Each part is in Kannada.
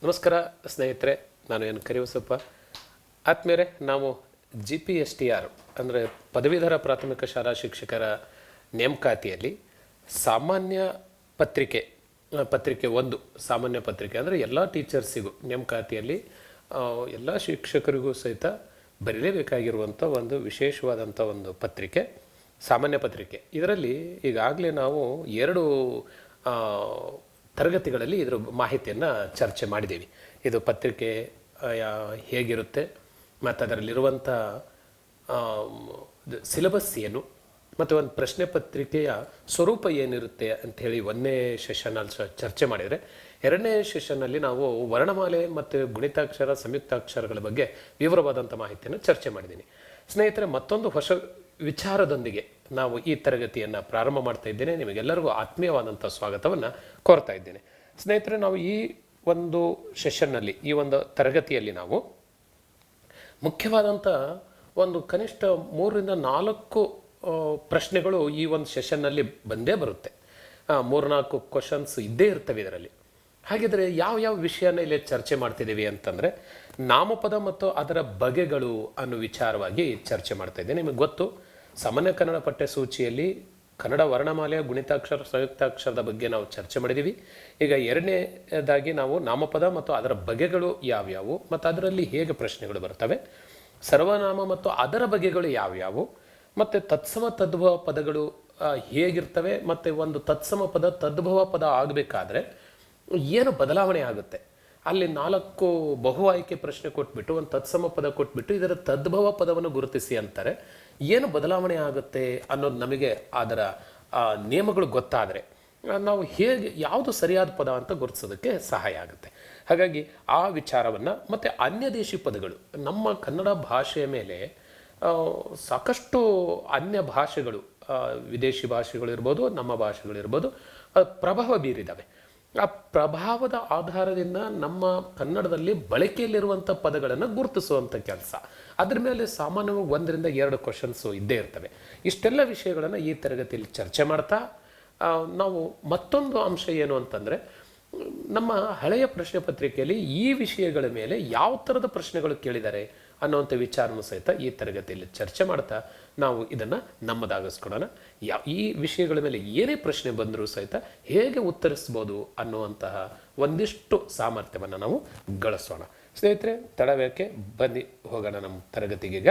ನಮಸ್ಕಾರ ಸ್ನೇಹಿತರೆ, ನಾನು ಏನು ಕರಿವಸಪ್ಪ. ಆತ್ಮೀಯರೇ, ನಾವು GPSTR ಅಂದರೆ ಪದವೀಧರ ಪ್ರಾಥಮಿಕ ಶಾಲಾ ಶಿಕ್ಷಕರ ನೇಮಕಾತಿಯಲ್ಲಿ ಸಾಮಾನ್ಯ ಪತ್ರಿಕೆ ಒಂದು ಸಾಮಾನ್ಯ ಪತ್ರಿಕೆ ಅಂದರೆ ಎಲ್ಲ ಟೀಚರ್ಸಿಗೂ ನೇಮಕಾತಿಯಲ್ಲಿ ಎಲ್ಲ ಶಿಕ್ಷಕರಿಗೂ ಸಹಿತ ಬರೀಲೇಬೇಕಾಗಿರುವಂಥ ಒಂದು ವಿಶೇಷವಾದಂಥ ಒಂದು ಪತ್ರಿಕೆ, ಸಾಮಾನ್ಯ ಪತ್ರಿಕೆ. ಇದರಲ್ಲಿ ಈಗಾಗಲೇ ನಾವು 2 ತರಗತಿಗಳಲ್ಲಿ ಇದರ ಮಾಹಿತಿಯನ್ನು ಚರ್ಚೆ ಮಾಡಿದ್ದೀವಿ. ಇದು ಪತ್ರಿಕೆ ಹೇಗಿರುತ್ತೆ ಮತ್ತು ಅದರಲ್ಲಿರುವಂಥ ಸಿಲೆಬಸ್ ಏನು ಮತ್ತು ಒಂದು ಪ್ರಶ್ನೆ ಪತ್ರಿಕೆಯ ಸ್ವರೂಪ ಏನಿರುತ್ತೆ ಅಂಥೇಳಿ 1ನೇ ಸೆಷನಲ್ಲಿ ಚರ್ಚೆ ಮಾಡಿದರೆ, 2ನೇ ಸೆಷನ್ನಲ್ಲಿ ನಾವು ವರ್ಣಮಾಲೆ ಮತ್ತು ಗುಣಿತಾಕ್ಷರ ಸಂಯುಕ್ತಾಕ್ಷರಗಳ ಬಗ್ಗೆ ವಿವರವಾದಂಥ ಮಾಹಿತಿಯನ್ನು ಚರ್ಚೆ ಮಾಡಿದ್ದೀನಿ. ಸ್ನೇಹಿತರೆ, ಮತ್ತೊಂದು ಹೊಸ ವಿಚಾರದೊಂದಿಗೆ ನಾವು ಈ ತರಗತಿಯನ್ನು ಪ್ರಾರಂಭ ಮಾಡ್ತಾ ಇದ್ದೇನೆ. ನಿಮಗೆಲ್ಲರಿಗೂ ಆತ್ಮೀಯವಾದಂಥ ಸ್ವಾಗತವನ್ನು ಕೋರ್ತಾ ಇದ್ದೇನೆ. ಸ್ನೇಹಿತರೆ, ನಾವು ಈ ಒಂದು ಸೆಷನ್ನಲ್ಲಿ, ಈ ಒಂದು ತರಗತಿಯಲ್ಲಿ ನಾವು ಮುಖ್ಯವಾದಂಥ ಒಂದು ಕನಿಷ್ಠ 3 ರಿಂದ 4 ಪ್ರಶ್ನೆಗಳು ಈ ಒಂದು ಸೆಷನ್ನಲ್ಲಿ ಬಂದೇ ಬರುತ್ತೆ. 3-4 ಕ್ವಶನ್ಸ್ ಇದ್ದೇ ಇರ್ತವೆ ಇದರಲ್ಲಿ. ಹಾಗಿದ್ರೆ ಯಾವ ವಿಷಯನ ಇಲ್ಲಿ ಚರ್ಚೆ ಮಾಡ್ತಿದ್ದೀವಿ ಅಂತಂದರೆ, ನಾಮಪದ ಮತ್ತು ಅದರ ಬಗೆಗಳು ಅನ್ನೋ ವಿಚಾರವಾಗಿ ಚರ್ಚೆ ಮಾಡ್ತಾ ಇದ್ದೇನೆ. ನಿಮಗೆ ಗೊತ್ತು, ಸಾಮಾನ್ಯ ಕನ್ನಡ ಪಠ್ಯ ಸೂಚಿಯಲ್ಲಿ ಕನ್ನಡ ವರ್ಣಮಾಲೆಯ ಗುಣಿತಾಕ್ಷರ ಸಂಯುಕ್ತಾಕ್ಷರದ ಬಗ್ಗೆ ನಾವು ಚರ್ಚೆ ಮಾಡಿದ್ದೀವಿ. ಈಗ 2ನೇದಾಗಿ ನಾವು ನಾಮಪದ ಮತ್ತು ಅದರ ಬಗೆಗಳು ಯಾವ್ಯಾವು ಮತ್ತು ಅದರಲ್ಲಿ ಹೇಗೆ ಪ್ರಶ್ನೆಗಳು ಬರ್ತವೆ, ಸರ್ವನಾಮ ಮತ್ತು ಅದರ ಬಗೆಗಳು ಯಾವ್ಯಾವು, ಮತ್ತು ತತ್ಸಮ ತದ್ಭವ ಪದಗಳು ಹೇಗಿರ್ತವೆ, ಮತ್ತು ಒಂದು ತತ್ಸಮ ಪದ ತದ್ಭವ ಪದ ಆಗಬೇಕಾದ್ರೆ ಏನು ಬದಲಾವಣೆ ಆಗುತ್ತೆ. ಅಲ್ಲಿ 4 ಬಹು ಆಯ್ಕೆ ಪ್ರಶ್ನೆ ಕೊಟ್ಬಿಟ್ಟು ಒಂದು ತತ್ಸಮ ಪದ ಕೊಟ್ಬಿಟ್ಟು ಇದರ ತದ್ಭವ ಪದವನ್ನು ಗುರುತಿಸಿ ಅಂತಾರೆ. ಏನು ಬದಲಾವಣೆ ಆಗುತ್ತೆ ಅನ್ನೋದು ನಮಗೆ ಅದರ ನಿಯಮಗಳು ಗೊತ್ತಾದರೆ ನಾವು ಹೇಗೆ ಯಾವುದು ಸರಿಯಾದ ಪದ ಅಂತ ಗುರುತಿಸೋದಕ್ಕೆ ಸಹಾಯ ಆಗುತ್ತೆ. ಹಾಗಾಗಿ ಆ ವಿಚಾರವನ್ನು, ಮತ್ತು ಅನ್ಯದೇಶಿ ಪದಗಳು, ನಮ್ಮ ಕನ್ನಡ ಭಾಷೆಯ ಮೇಲೆ ಸಾಕಷ್ಟು ಅನ್ಯ ಭಾಷೆಗಳು, ವಿದೇಶಿ ಭಾಷೆಗಳಿರ್ಬೋದು, ನಮ್ಮ ಭಾಷೆಗಳಿರ್ಬೋದು, ಪ್ರಭಾವ ಬೀರಿದ್ದಾವೆ. ಆ ಪ್ರಭಾವದ ಆಧಾರದಿಂದ ನಮ್ಮ ಕನ್ನಡದಲ್ಲಿ ಬಳಕೆಯಲ್ಲಿರುವಂಥ ಪದಗಳನ್ನು ಗುರುತಿಸುವಂಥ ಕೆಲಸ, ಅದ್ರ ಮೇಲೆ ಸಾಮಾನ್ಯವಾಗಿ 1 ರಿಂದ 2 ಕ್ವಶನ್ಸು ಇದ್ದೇ ಇರ್ತವೆ. ಇಷ್ಟೆಲ್ಲ ವಿಷಯಗಳನ್ನು ಈ ತರಗತಿಯಲ್ಲಿ ಚರ್ಚೆ ಮಾಡ್ತಾ ನಾವು ಮತ್ತೊಂದು ಅಂಶ ಏನು ಅಂತಂದರೆ, ನಮ್ಮ ಹಳೆಯ ಪ್ರಶ್ನೆ ಪತ್ರಿಕೆಯಲ್ಲಿ ಈ ವಿಷಯಗಳ ಮೇಲೆ ಯಾವ ಥರದ ಪ್ರಶ್ನೆಗಳು ಕೇಳಿದ್ದಾರೆ ಅನ್ನೋವಂಥ ವಿಚಾರನೂ ಸಹಿತ ಈ ತರಗತಿಯಲ್ಲಿ ಚರ್ಚೆ ಮಾಡ್ತಾ ನಾವು ಇದನ್ನು ನಮ್ಮದಾಗಿಸ್ಕೊಡೋಣ. ಈ ವಿಷಯಗಳ ಮೇಲೆ ಏನೇ ಪ್ರಶ್ನೆ ಬಂದರೂ ಸಹಿತ ಹೇಗೆ ಉತ್ತರಿಸ್ಬೋದು ಅನ್ನುವಂತಹ ಒಂದಿಷ್ಟು ಸಾಮರ್ಥ್ಯವನ್ನು ನಾವು ಗಳಿಸೋಣ. ಸ್ನೇಹಿತರೆ, ತಡವೇಕೆ ಬನ್ನಿ ಹೋಗೋಣ ನಮ್ಮ ತರಗತಿಗೀಗ.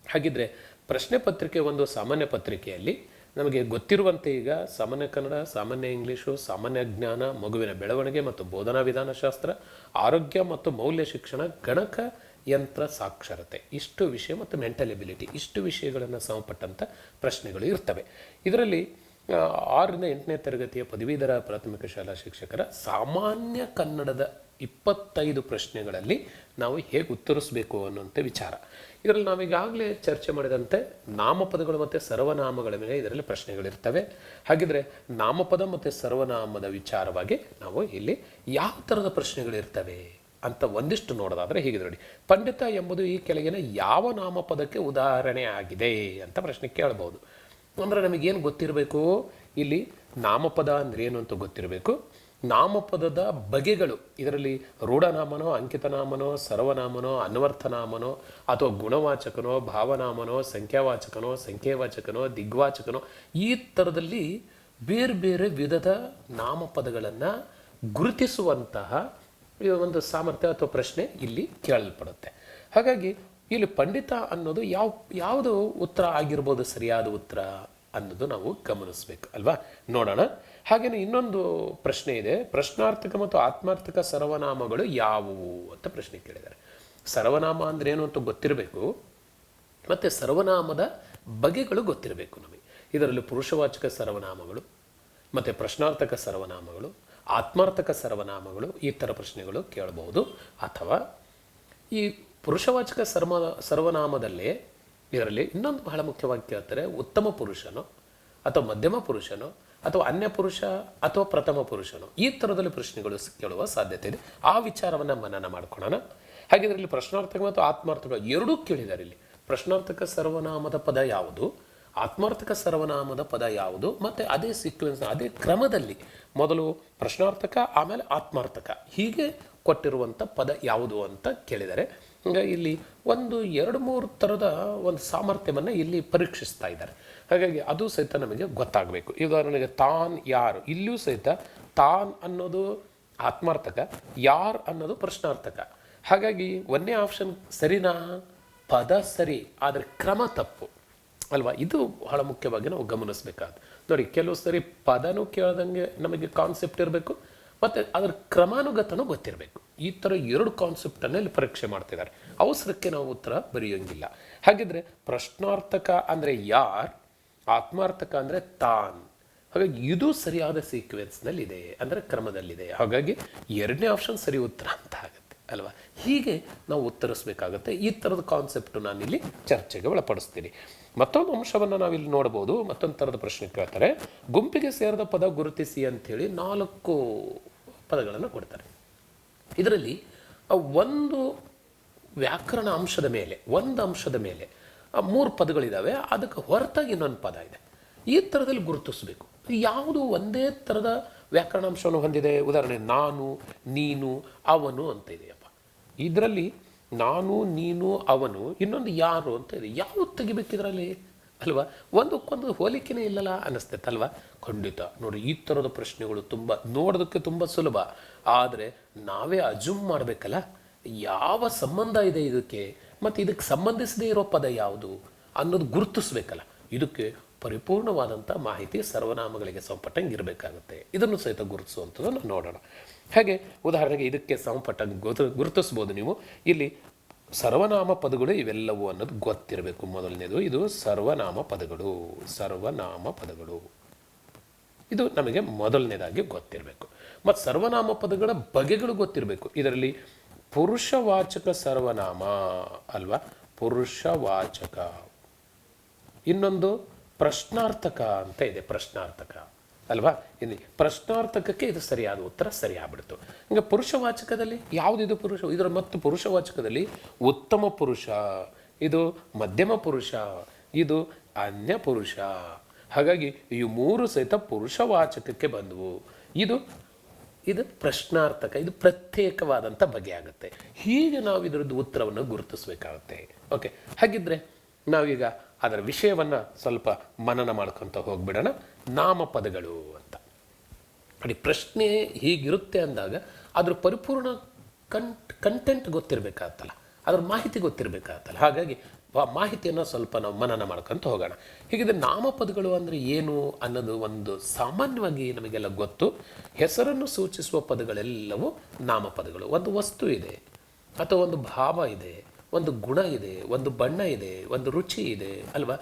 ಹಾಗಿದ್ರೆ ಪ್ರಶ್ನೆ ಪತ್ರಿಕೆ ಒಂದು ಸಾಮಾನ್ಯ ಪತ್ರಿಕೆಯಲ್ಲಿ ನಮಗೆ ಗೊತ್ತಿರುವಂತೆ ಈಗ ಸಾಮಾನ್ಯ ಕನ್ನಡ, ಸಾಮಾನ್ಯ ಇಂಗ್ಲೀಷು, ಸಾಮಾನ್ಯ ಜ್ಞಾನ, ಮಗುವಿನ ಬೆಳವಣಿಗೆ ಮತ್ತು ಬೋಧನಾ ವಿಧಾನಶಾಸ್ತ್ರ, ಆರೋಗ್ಯ ಮತ್ತು ಮೌಲ್ಯ ಶಿಕ್ಷಣ, ಗಣಕ ಯಂತ್ರ ಸಾಕ್ಷರತೆ, ಇಷ್ಟು ವಿಷಯ ಮತ್ತು ಮೆಂಟಲ್ ಎಬಿಲಿಟಿ, ಇಷ್ಟು ವಿಷಯಗಳನ್ನು ಸಂಬಂಧಪಟ್ಟಂಥ ಪ್ರಶ್ನೆಗಳು ಇರ್ತವೆ. ಇದರಲ್ಲಿ 6 ರಿಂದ 8ನೇ ತರಗತಿಯ ಪದವೀಧರ ಪ್ರಾಥಮಿಕ ಶಾಲಾ ಶಿಕ್ಷಕರ ಸಾಮಾನ್ಯ ಕನ್ನಡದ 25 ಪ್ರಶ್ನೆಗಳಲ್ಲಿ ನಾವು ಹೇಗೆ ಉತ್ತರಿಸಬೇಕು ಅನ್ನುವಂಥ ವಿಚಾರ. ಇದರಲ್ಲಿ ನಾವೀಗಾಗಲೇ ಚರ್ಚೆ ಮಾಡಿದಂತೆ ನಾಮಪದಗಳು ಮತ್ತು ಸರ್ವನಾಮಗಳ ಮೇಲೆ ಇದರಲ್ಲಿ ಪ್ರಶ್ನೆಗಳಿರ್ತವೆ. ಹಾಗಿದ್ರೆ ನಾಮಪದ ಮತ್ತು ಸರ್ವನಾಮದ ವಿಚಾರವಾಗಿ ನಾವು ಇಲ್ಲಿ ಯಾವ ಥರದ ಪ್ರಶ್ನೆಗಳಿರ್ತವೆ ಅಂತ ಒಂದಿಷ್ಟು ನೋಡೋದಾದರೆ ಹೀಗೆ ನೋಡಿ. ಪಂಡಿತ ಎಂಬುದು ಈ ಕೆಳಗಿನ ಯಾವ ನಾಮಪದಕ್ಕೆ ಉದಾಹರಣೆ ಆಗಿದೆ ಅಂತ ಪ್ರಶ್ನೆ ಕೇಳಬಹುದು. ಅಂದರೆ ನಮಗೇನು ಗೊತ್ತಿರಬೇಕು, ಇಲ್ಲಿ ನಾಮಪದ ಅಂದ್ರೆ ಏನು ಅಂತ ಗೊತ್ತಿರಬೇಕು. ನಾಮಪದದ ಬಗೆಗಳು, ಇದರಲ್ಲಿ ರೂಢನಾಮನೋ, ಅಂಕಿತನಾಮನೋ, ಸರ್ವನಾಮನೋ, ಅನ್ವರ್ಥನಾಮನೋ, ಅಥವಾ ಗುಣವಾಚಕನೋ, ಭಾವನಾಮನೋ, ಸಂಖ್ಯಾವಾಚಕನೋ, ಸಂಖ್ಯೆವಾಚಕನೋ, ದಿಗ್ವಾಚಕನೋ, ಈ ಥರದಲ್ಲಿ ಬೇರೆ ಬೇರೆ ವಿಧದ ನಾಮಪದಗಳನ್ನು ಗುರುತಿಸುವಂತಹ ಒಂದು ಸಾಮರ್ಥ್ಯ ಅಥವಾ ಪ್ರಶ್ನೆ ಇಲ್ಲಿ ಕೇಳಲ್ಪಡುತ್ತೆ. ಹಾಗಾಗಿ ಇಲ್ಲಿ ಪಂಡಿತ ಅನ್ನೋದು ಯಾವುದು ಉತ್ತರ ಆಗಿರ್ಬೋದು, ಸರಿಯಾದ ಉತ್ತರ ಅನ್ನೋದು ನಾವು ಗಮನಿಸಬೇಕು ಅಲ್ವಾ. ನೋಡೋಣ. ಹಾಗೆಯೇ ಇನ್ನೊಂದು ಪ್ರಶ್ನೆ ಇದೆ, ಪ್ರಶ್ನಾರ್ಥಕ ಮತ್ತು ಆತ್ಮಾರ್ಥಕ ಸರ್ವನಾಮಗಳು ಯಾವುವು ಅಂತ ಪ್ರಶ್ನೆ ಕೇಳಿದ್ದಾರೆ. ಸರ್ವನಾಮ ಅಂದ್ರೆ ಏನು ಅಂತ ಗೊತ್ತಿರಬೇಕು, ಮತ್ತು ಸರ್ವನಾಮದ ಬಗೆಗಳು ಗೊತ್ತಿರಬೇಕು ನಮಗೆ. ಇದರಲ್ಲಿ ಪುರುಷವಾಚಕ ಸರ್ವನಾಮಗಳು ಮತ್ತು ಪ್ರಶ್ನಾರ್ಥಕ ಸರ್ವನಾಮಗಳು, ಆತ್ಮಾರ್ಥಕ ಸರ್ವನಾಮಗಳು, ಈ ಥರ ಪ್ರಶ್ನೆಗಳು ಕೇಳಬಹುದು. ಅಥವಾ ಈ ಪುರುಷವಾಚಕ ಸರ್ವನಾಮದಲ್ಲೇ ಇದರಲ್ಲಿ ಇನ್ನೊಂದು ಬಹಳ ಮುಖ್ಯವಾಗಿ ಕೇಳ್ತಾರೆ, ಉತ್ತಮ ಪುರುಷನೋ ಅಥವಾ ಮಧ್ಯಮ ಪುರುಷನೋ ಅಥವಾ ಅನ್ಯ ಪುರುಷ ಅಥವಾ ಪ್ರಥಮ ಪುರುಷನೋ, ಈ ಥರದಲ್ಲಿ ಪ್ರಶ್ನೆಗಳು ಕೇಳುವ ಸಾಧ್ಯತೆ ಇದೆ. ಆ ವಿಚಾರವನ್ನು ಮನನ ಮಾಡ್ಕೊಳ್ಳೋಣ. ಹಾಗೆ ಇದರಲ್ಲಿ ಪ್ರಶ್ನಾರ್ಥಕ ಮತ್ತು ಆತ್ಮಾರ್ಥಕ ಎರಡೂ ಕೇಳಿದ್ದಾರೆ. ಇಲ್ಲಿ ಪ್ರಶ್ನಾರ್ಥಕ ಸರ್ವನಾಮದ ಪದ ಯಾವುದು, ಆತ್ಮಾರ್ಥಕ ಸರ್ವನಾಮದ ಪದ ಯಾವುದು, ಮತ್ತು ಅದೇ ಸೀಕ್ವೆನ್ಸ್, ಅದೇ ಕ್ರಮದಲ್ಲಿ ಮೊದಲು ಪ್ರಶ್ನಾರ್ಥಕ ಆಮೇಲೆ ಆತ್ಮಾರ್ಥಕ, ಹೀಗೆ ಕೊಟ್ಟಿರುವಂಥ ಪದ ಯಾವುದು ಅಂತ ಕೇಳಿದರೆ ಇಲ್ಲಿ ಒಂದು 2-3 ಥರದ ಒಂದು ಸಾಮರ್ಥ್ಯವನ್ನು ಇಲ್ಲಿ ಪರೀಕ್ಷಿಸ್ತಾ ಇದ್ದಾರೆ. ಹಾಗಾಗಿ ಅದು ಸಹಿತ ನಮಗೆ ಗೊತ್ತಾಗಬೇಕು. ಉದಾಹರಣೆಗೆ ತಾನ್ ಯಾರು, ಇಲ್ಲಿಯೂ ಸಹಿತ ತಾನ್ ಅನ್ನೋದು ಆತ್ಮಾರ್ಥಕ, ಯಾರ್ ಅನ್ನೋದು ಪ್ರಶ್ನಾರ್ಥಕ. ಹಾಗಾಗಿ ಒಂದೇ ಆಪ್ಷನ್ ಸರಿನಾ? ಪದ ಸರಿ, ಆದರೆ ಕ್ರಮ ತಪ್ಪು ಅಲ್ವಾ? ಇದು ಬಹಳ ಮುಖ್ಯವಾಗಿ ನಾವು ಗಮನಿಸಬೇಕಾದ. ನೋಡಿ, ಕೆಲವು ಸರಿ ಪದನೂ ಕೇಳ್ದಂಗೆ ನಮಗೆ ಕಾನ್ಸೆಪ್ಟ್ ಇರಬೇಕು, ಮತ್ತು ಅದರ ಕ್ರಮಾನುಗತನೂ ಗೊತ್ತಿರಬೇಕು. ಈ ಥರ 2 ಕಾನ್ಸೆಪ್ಟನ್ನು ಇಲ್ಲಿ ಪರೀಕ್ಷೆ ಮಾಡ್ತಿದ್ದಾರೆ. ಅವಸರಕ್ಕೆ ನಾವು ಉತ್ತರ ಬರೆಯೋಂಗಿಲ್ಲ. ಹಾಗಿದ್ರೆ ಪ್ರಶ್ನಾರ್ಥಕ ಅಂದರೆ ಯಾರ್, ಆತ್ಮಾರ್ಥಕ ಅಂದರೆ ತಾನ್. ಹಾಗಾಗಿ ಇದು ಸರಿಯಾದ ಸೀಕ್ವೆನ್ಸ್ನಲ್ಲಿ ಇದೆ, ಅಂದರೆ ಕ್ರಮದಲ್ಲಿದೆ. ಹಾಗಾಗಿ 2ನೇ ಆಪ್ಷನ್ ಸರಿ ಉತ್ತರ ಅಂತ ಆಗುತ್ತೆ ಅಲ್ವಾ? ಹೀಗೆ ನಾವು ಉತ್ತರಿಸಬೇಕಾಗತ್ತೆ. ಈ ಥರದ ಕಾನ್ಸೆಪ್ಟು ನಾನಿಲ್ಲಿ ಚರ್ಚೆಗೆ ಒಳಪಡಿಸ್ತೀನಿ. ಮತ್ತೊಂದು ಅಂಶವನ್ನು ನಾವಿಲ್ಲಿ ನೋಡ್ಬೋದು. ಮತ್ತೊಂದು ಥರದ ಪ್ರಶ್ನೆ ಕೇಳ್ತಾರೆ. ಗುಂಪಿಗೆ ಸೇರಿದ ಪದ ಗುರುತಿಸಿ ಅಂಥೇಳಿ 4 ಪದಗಳನ್ನು ಕೊಡ್ತಾರೆ. ಇದರಲ್ಲಿ ಒಂದು ವ್ಯಾಕರಣ ಅಂಶದ ಮೇಲೆ, ಒಂದು ಅಂಶದ ಮೇಲೆ 3 ಪದಗಳಿದ್ದಾವೆ. ಅದಕ್ಕೆ ಹೊರತಾಗಿ ಇನ್ನೊಂದು ಪದ ಇದೆ. ಈ ಥರದಲ್ಲಿ ಗುರುತಿಸಬೇಕು. ಯಾವುದು ಒಂದೇ ಥರದ ವ್ಯಾಕರಣಾಂಶವನ್ನು ಹೊಂದಿದೆ. ಉದಾಹರಣೆ ನಾನು, ನೀನು, ಅವನು ಅಂತ ಇದೆಯಪ್ಪ. ಇದರಲ್ಲಿ ನಾನು, ನೀನು, ಅವನು, ಇನ್ನೊಂದು ಯಾರು ಅಂತ ಇದೆ. ಯಾವುದು ತೆಗಿಬೇಕು ಇದರಲ್ಲಿ ಅಲ್ವಾ? ಒಂದಕ್ಕೊಂದು ಹೋಲಿಕೆನೇ ಇಲ್ಲಲ್ಲ ಅನ್ನಿಸ್ತೈತಲ್ವಾ? ಖಂಡಿತ. ನೋಡಿ, ಈ ಥರದ ಪ್ರಶ್ನೆಗಳು ನೋಡೋದಕ್ಕೆ ತುಂಬ ಸುಲಭ, ಆದರೆ ನಾವೇ ಅಜುಮ್ ಮಾಡಬೇಕಲ್ಲ, ಯಾವ ಸಂಬಂಧ ಇದೆ ಇದಕ್ಕೆ, ಮತ್ತು ಇದಕ್ಕೆ ಸಂಬಂಧಿಸದೇ ಇರೋ ಪದ ಯಾವುದು ಅನ್ನೋದು ಗುರುತಿಸ್ಬೇಕಲ್ಲ. ಇದಕ್ಕೆ ಪರಿಪೂರ್ಣವಾದಂಥ ಮಾಹಿತಿ ಸರ್ವನಾಮಗಳಿಗೆ ಸಂಪಟ್ಟಂಗೆ ಇರಬೇಕಾಗುತ್ತೆ. ಇದನ್ನು ಸಹಿತ ಗುರುತಿಸುವಂಥದ್ದನ್ನು ನೋಡೋಣ. ಹಾಗೆ ಉದಾಹರಣೆಗೆ ಇದಕ್ಕೆ ಸಂಪಟ್ಟಂಗೆ ಗುರುತಿಸ್ಬೋದು ನೀವು. ಇಲ್ಲಿ ಸರ್ವನಾಮ ಪದಗಳು ಇವೆಲ್ಲವೂ ಅನ್ನೋದು ಗೊತ್ತಿರಬೇಕು. ಮೊದಲನೇದು ಇದು ಸರ್ವನಾಮ ಪದಗಳು. ಸರ್ವನಾಮ ಪದಗಳು ಇದು ನಮಗೆ ಮೊದಲನೇದಾಗಿ ಗೊತ್ತಿರಬೇಕು. ಮತ್ತು ಸರ್ವನಾಮ ಪದಗಳ ಬಗೆಗಳು ಗೊತ್ತಿರಬೇಕು. ಇದರಲ್ಲಿ ಪುರುಷವಾಚಕ ಸರ್ವನಾಮ ಅಲ್ವಾ? ಪುರುಷವಾಚಕ. ಇನ್ನೊಂದು ಪ್ರಶ್ನಾರ್ಥಕ ಅಂತ ಇದೆ. ಪ್ರಶ್ನಾರ್ಥಕ ಅಲ್ವಾ? ಇಲ್ಲಿ ಪ್ರಶ್ನಾರ್ಥಕಕ್ಕೆ ಇದು ಸರಿಯಾದ ಉತ್ತರ ಸರಿಯಾಗ್ಬಿಡ್ತು. ಈಗ ಪುರುಷವಾಚಕದಲ್ಲಿ ಯಾವುದಿದು ಪುರುಷ? ಇದರ ಮತ್ತು ಪುರುಷವಾಚಕದಲ್ಲಿ ಉತ್ತಮ ಪುರುಷ, ಇದು ಮಧ್ಯಮ ಪುರುಷ, ಇದು ಅನ್ಯ ಪುರುಷ. ಹಾಗಾಗಿ ಈ 3 ಸಹಿತ ಪುರುಷವಾಚಕಕ್ಕೆ ಬಂದವು. ಇದು ಪ್ರಶ್ನಾರ್ಥಕ, ಇದು ಪ್ರತ್ಯೇಕವಾದಂಥ ಬಗೆ ಆಗುತ್ತೆ. ಹೀಗೆ ನಾವು ಇದರದ್ದು ಉತ್ತರವನ್ನು ಗುರುತಿಸಬೇಕಾಗುತ್ತೆ. ಓಕೆ, ಹಾಗಿದ್ರೆ ನಾವೀಗ ಅದರ ವಿಷಯವನ್ನು ಸ್ವಲ್ಪ ಮನನ ಮಾಡ್ಕೊತ ಹೋಗ್ಬಿಡೋಣ. ನಾಮಪದಗಳು ಅಂತ ನೋಡಿ, ಪ್ರಶ್ನೆ ಹೀಗಿರುತ್ತೆ ಅಂದಾಗ ಅದ್ರ ಪರಿಪೂರ್ಣ ಕಂಟೆಂಟ್ ಗೊತ್ತಿರಬೇಕಾಗತ್ತಲ್ಲ, ಅದ್ರ ಮಾಹಿತಿ ಗೊತ್ತಿರಬೇಕಾಗತ್ತಲ್ಲ. ಹಾಗಾಗಿ ಮಾಹಿತಿಯನ್ನು ಸ್ವಲ್ಪ ನಾವು ಮನನ ಮಾಡ್ಕೊತ ಹೋಗೋಣ. ಹೀಗಿದ್ರೆ ನಾಮಪದಗಳು ಅಂದರೆ ಏನು ಅನ್ನೋದು ಒಂದು ಸಾಮಾನ್ಯವಾಗಿ ನಮಗೆಲ್ಲ ಗೊತ್ತು. ಹೆಸರನ್ನು ಸೂಚಿಸುವ ಪದಗಳೆಲ್ಲವೂ ನಾಮಪದಗಳು. ಒಂದು ವಸ್ತು ಇದೆ, ಅಥವಾ ಒಂದು ಭಾವ ಇದೆ, ಒಂದು ಗುಣ ಇದೆ, ಒಂದು ಬಣ್ಣ ಇದೆ, ಒಂದು ರುಚಿ ಇದೆ ಅಲ್ವಾ?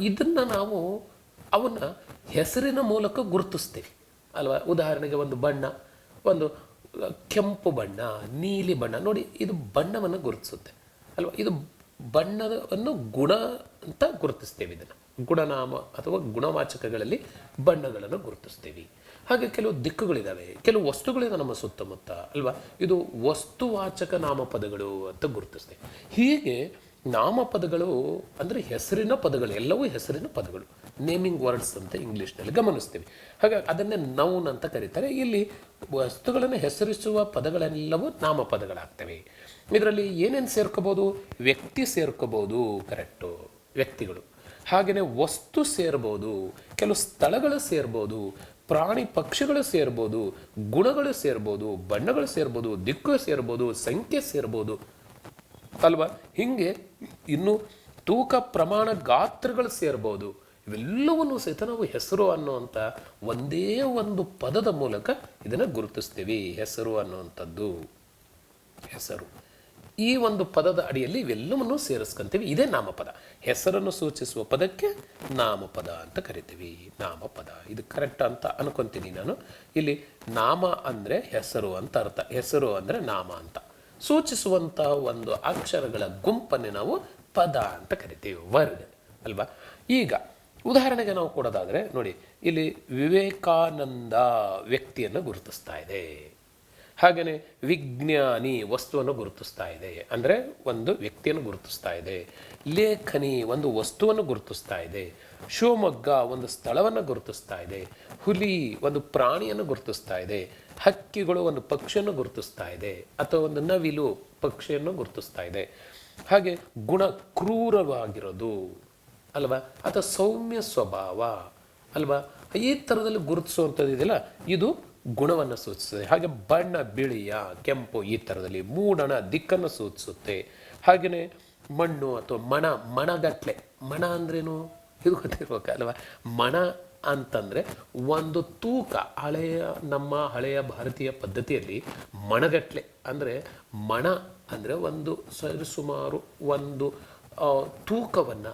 ಇದನ್ನು ನಾವು ಅವನ್ನ ಹೆಸರಿನ ಮೂಲಕ ಗುರುತಿಸ್ತೀವಿ ಅಲ್ವಾ? ಉದಾಹರಣೆಗೆ ಒಂದು ಬಣ್ಣ, ಒಂದು ಕೆಂಪು ಬಣ್ಣ, ನೀಲಿ ಬಣ್ಣ. ನೋಡಿ, ಇದು ಬಣ್ಣವನ್ನು ಗುರುತಿಸುತ್ತೆ ಅಲ್ವಾ? ಇದು ಬಣ್ಣವನ್ನು ಗುಣ ಅಂತ ಗುರುತಿಸ್ತೇವೆ. ಇದನ್ನು ಗುಣನಾಮ ಅಥವಾ ಗುಣವಾಚಕಗಳಲ್ಲಿ ಬಣ್ಣಗಳನ್ನು ಗುರುತಿಸ್ತೀವಿ. ಹಾಗೆ ಕೆಲವು ದಿಕ್ಕುಗಳಿದ್ದಾವೆ, ಕೆಲವು ವಸ್ತುಗಳಿದೆ ನಮ್ಮ ಸುತ್ತಮುತ್ತ ಅಲ್ವಾ? ಇದು ವಸ್ತುವಾಚಕ ನಾಮಪದಗಳು ಅಂತ ಗುರುತಿಸ್ತೇವೆ. ಹೀಗೆ ನಾಮಪದಗಳು ಅಂದರೆ ಹೆಸರಿನ ಪದಗಳು, ಎಲ್ಲವೂ ಹೆಸರಿನ ಪದಗಳು, ನೇಮಿಂಗ್ ವರ್ಡ್ಸ್ ಅಂತ ಇಂಗ್ಲೀಷ್ನಲ್ಲಿ ಗಮನಿಸ್ತೀವಿ. ಹಾಗಾಗಿ ಅದನ್ನೇ ನೌನ್ ಅಂತ ಕರೀತಾರೆ. ಇಲ್ಲಿ ವಸ್ತುಗಳನ್ನು ಹೆಸರಿಸುವ ಪದಗಳೆಲ್ಲವೂ ನಾಮಪದಗಳಾಗ್ತವೆ. ಇದರಲ್ಲಿ ಏನೇನು ಸೇರ್ಕೋಬೋದು? ವ್ಯಕ್ತಿ ಸೇರ್ಕೋಬೋದು, ಕರೆಕ್ಟು, ವ್ಯಕ್ತಿಗಳು. ಹಾಗೆಯೇ ವಸ್ತು ಸೇರ್ಬೋದು, ಕೆಲವು ಸ್ಥಳಗಳು ಸೇರ್ಬೋದು, ಪ್ರಾಣಿ ಪಕ್ಷಿಗಳು ಸೇರ್ಬೋದು, ಗುಣಗಳು ಸೇರ್ಬೋದು, ಬಣ್ಣಗಳು ಸೇರ್ಬೋದು, ದಿಕ್ಕು ಸೇರ್ಬೋದು, ಸಂಖ್ಯೆ ಸೇರ್ಬೋದು ಅಲ್ವಾ? ಹೀಗೆ ಇನ್ನು ತೂಕ, ಪ್ರಮಾಣ, ಗಾತ್ರಗಳು ಸೇರ್ಬೋದು. ಇವೆಲ್ಲವನ್ನೂ ಸಹಿತ ನಾವು ಹೆಸರು ಅನ್ನುವಂಥ ಒಂದೇ ಒಂದು ಪದದ ಮೂಲಕ ಇದನ್ನು ಗುರುತಿಸ್ತೀವಿ. ಹೆಸರು ಅನ್ನುವಂಥದ್ದು, ಹೆಸರು, ಈ ಒಂದು ಪದದ ಅಡಿಯಲ್ಲಿ ಇವೆಲ್ಲವನ್ನೂ ಸೇರಿಸ್ಕೊಂತೀವಿ. ಇದೇ ನಾಮಪದ. ಹೆಸರನ್ನು ಸೂಚಿಸುವ ಪದಕ್ಕೆ ನಾಮಪದ ಅಂತ ಕರಿತೀವಿ. ನಾಮಪದ ಇದು ಕರೆಕ್ಟ್ ಅಂತ ಅನ್ಕೊಂತೀನಿ ನಾನು. ಇಲ್ಲಿ ನಾಮ ಅಂದರೆ ಹೆಸರು ಅಂತ ಅರ್ಥ. ಹೆಸರು ಅಂದರೆ ನಾಮ ಅಂತ ಸೂಚಿಸುವಂಥ ಒಂದು ಅಕ್ಷರಗಳ ಗುಂಪನ್ನೇ ನಾವು ಪದ ಅಂತ ಕರಿತೀವಿ, ವರ್ಡ್ ಅಲ್ವಾ? ಈಗ ಉದಾಹರಣೆಗೆ ನಾವು ಕೊಡೋದಾದರೆ ನೋಡಿ, ಇಲ್ಲಿ ವಿವೇಕಾನಂದ ವ್ಯಕ್ತಿಯನ್ನು ಗುರುತಿಸ್ತಾ ಇದೆ. ಹಾಗೆಯೇ ವಿಜ್ಞಾನಿ ವಸ್ತುವನ್ನು ಗುರುತಿಸ್ತಾ ಇದೆ, ಅಂದರೆ ಒಂದು ವ್ಯಕ್ತಿಯನ್ನು ಗುರುತಿಸ್ತಾ ಇದೆ. ಲೇಖನಿ ಒಂದು ವಸ್ತುವನ್ನು ಗುರುತಿಸ್ತಾ ಇದೆ. ಶಿವಮೊಗ್ಗ ಒಂದು ಸ್ಥಳವನ್ನು ಗುರುತಿಸ್ತಾ ಇದೆ. ಹುಲಿ ಒಂದು ಪ್ರಾಣಿಯನ್ನು ಗುರುತಿಸ್ತಾ ಇದೆ. ಹಕ್ಕಿಗಳು ಒಂದು ಪಕ್ಷಿಯನ್ನು ಗುರುತಿಸ್ತಾ ಇದೆ, ಅಥವಾ ಒಂದು ನವಿಲು ಪಕ್ಷಿಯನ್ನು ಗುರುತಿಸ್ತಾ ಇದೆ. ಹಾಗೆ ಗುಣ ಕ್ರೂರವಾಗಿರೋದು ಅಲ್ವಾ, ಅಥವಾ ಸೌಮ್ಯ ಸ್ವಭಾವ ಅಲ್ವಾ, ಈ ಥರದಲ್ಲಿ ಗುರುತಿಸುವಂಥದ್ದು ಇದೆಯಲ್ಲ, ಇದು ಗುಣವನ್ನು ಸೂಚಿಸುತ್ತೆ. ಹಾಗೆ ಬಣ್ಣ ಬಿಳಿಯ ಕೆಂಪು ಈ ಥರದಲ್ಲಿ. ಮೂಡಣ ದಿಕ್ಕನ್ನು ಸೂಚಿಸುತ್ತೆ. ಹಾಗೆಯೇ ಮಣ್ಣು ಅಥವಾ ಮಣಗಟ್ಲೆ. ಮಣ ಅಂದ್ರೇನು ಇದು ಗೊತ್ತಿರ್ಬೇಕಲ್ವ. ಮಣ ಅಂತಂದರೆ ಒಂದು ತೂಕ. ನಮ್ಮ ಹಳೆಯ ಭಾರತೀಯ ಪದ್ಧತಿಯಲ್ಲಿ ಮಣಗಟ್ಲೆ ಅಂದರೆ, ಮಣ ಅಂದರೆ ಒಂದು ಸರಿಸುಮಾರು ಒಂದು ತೂಕವನ್ನು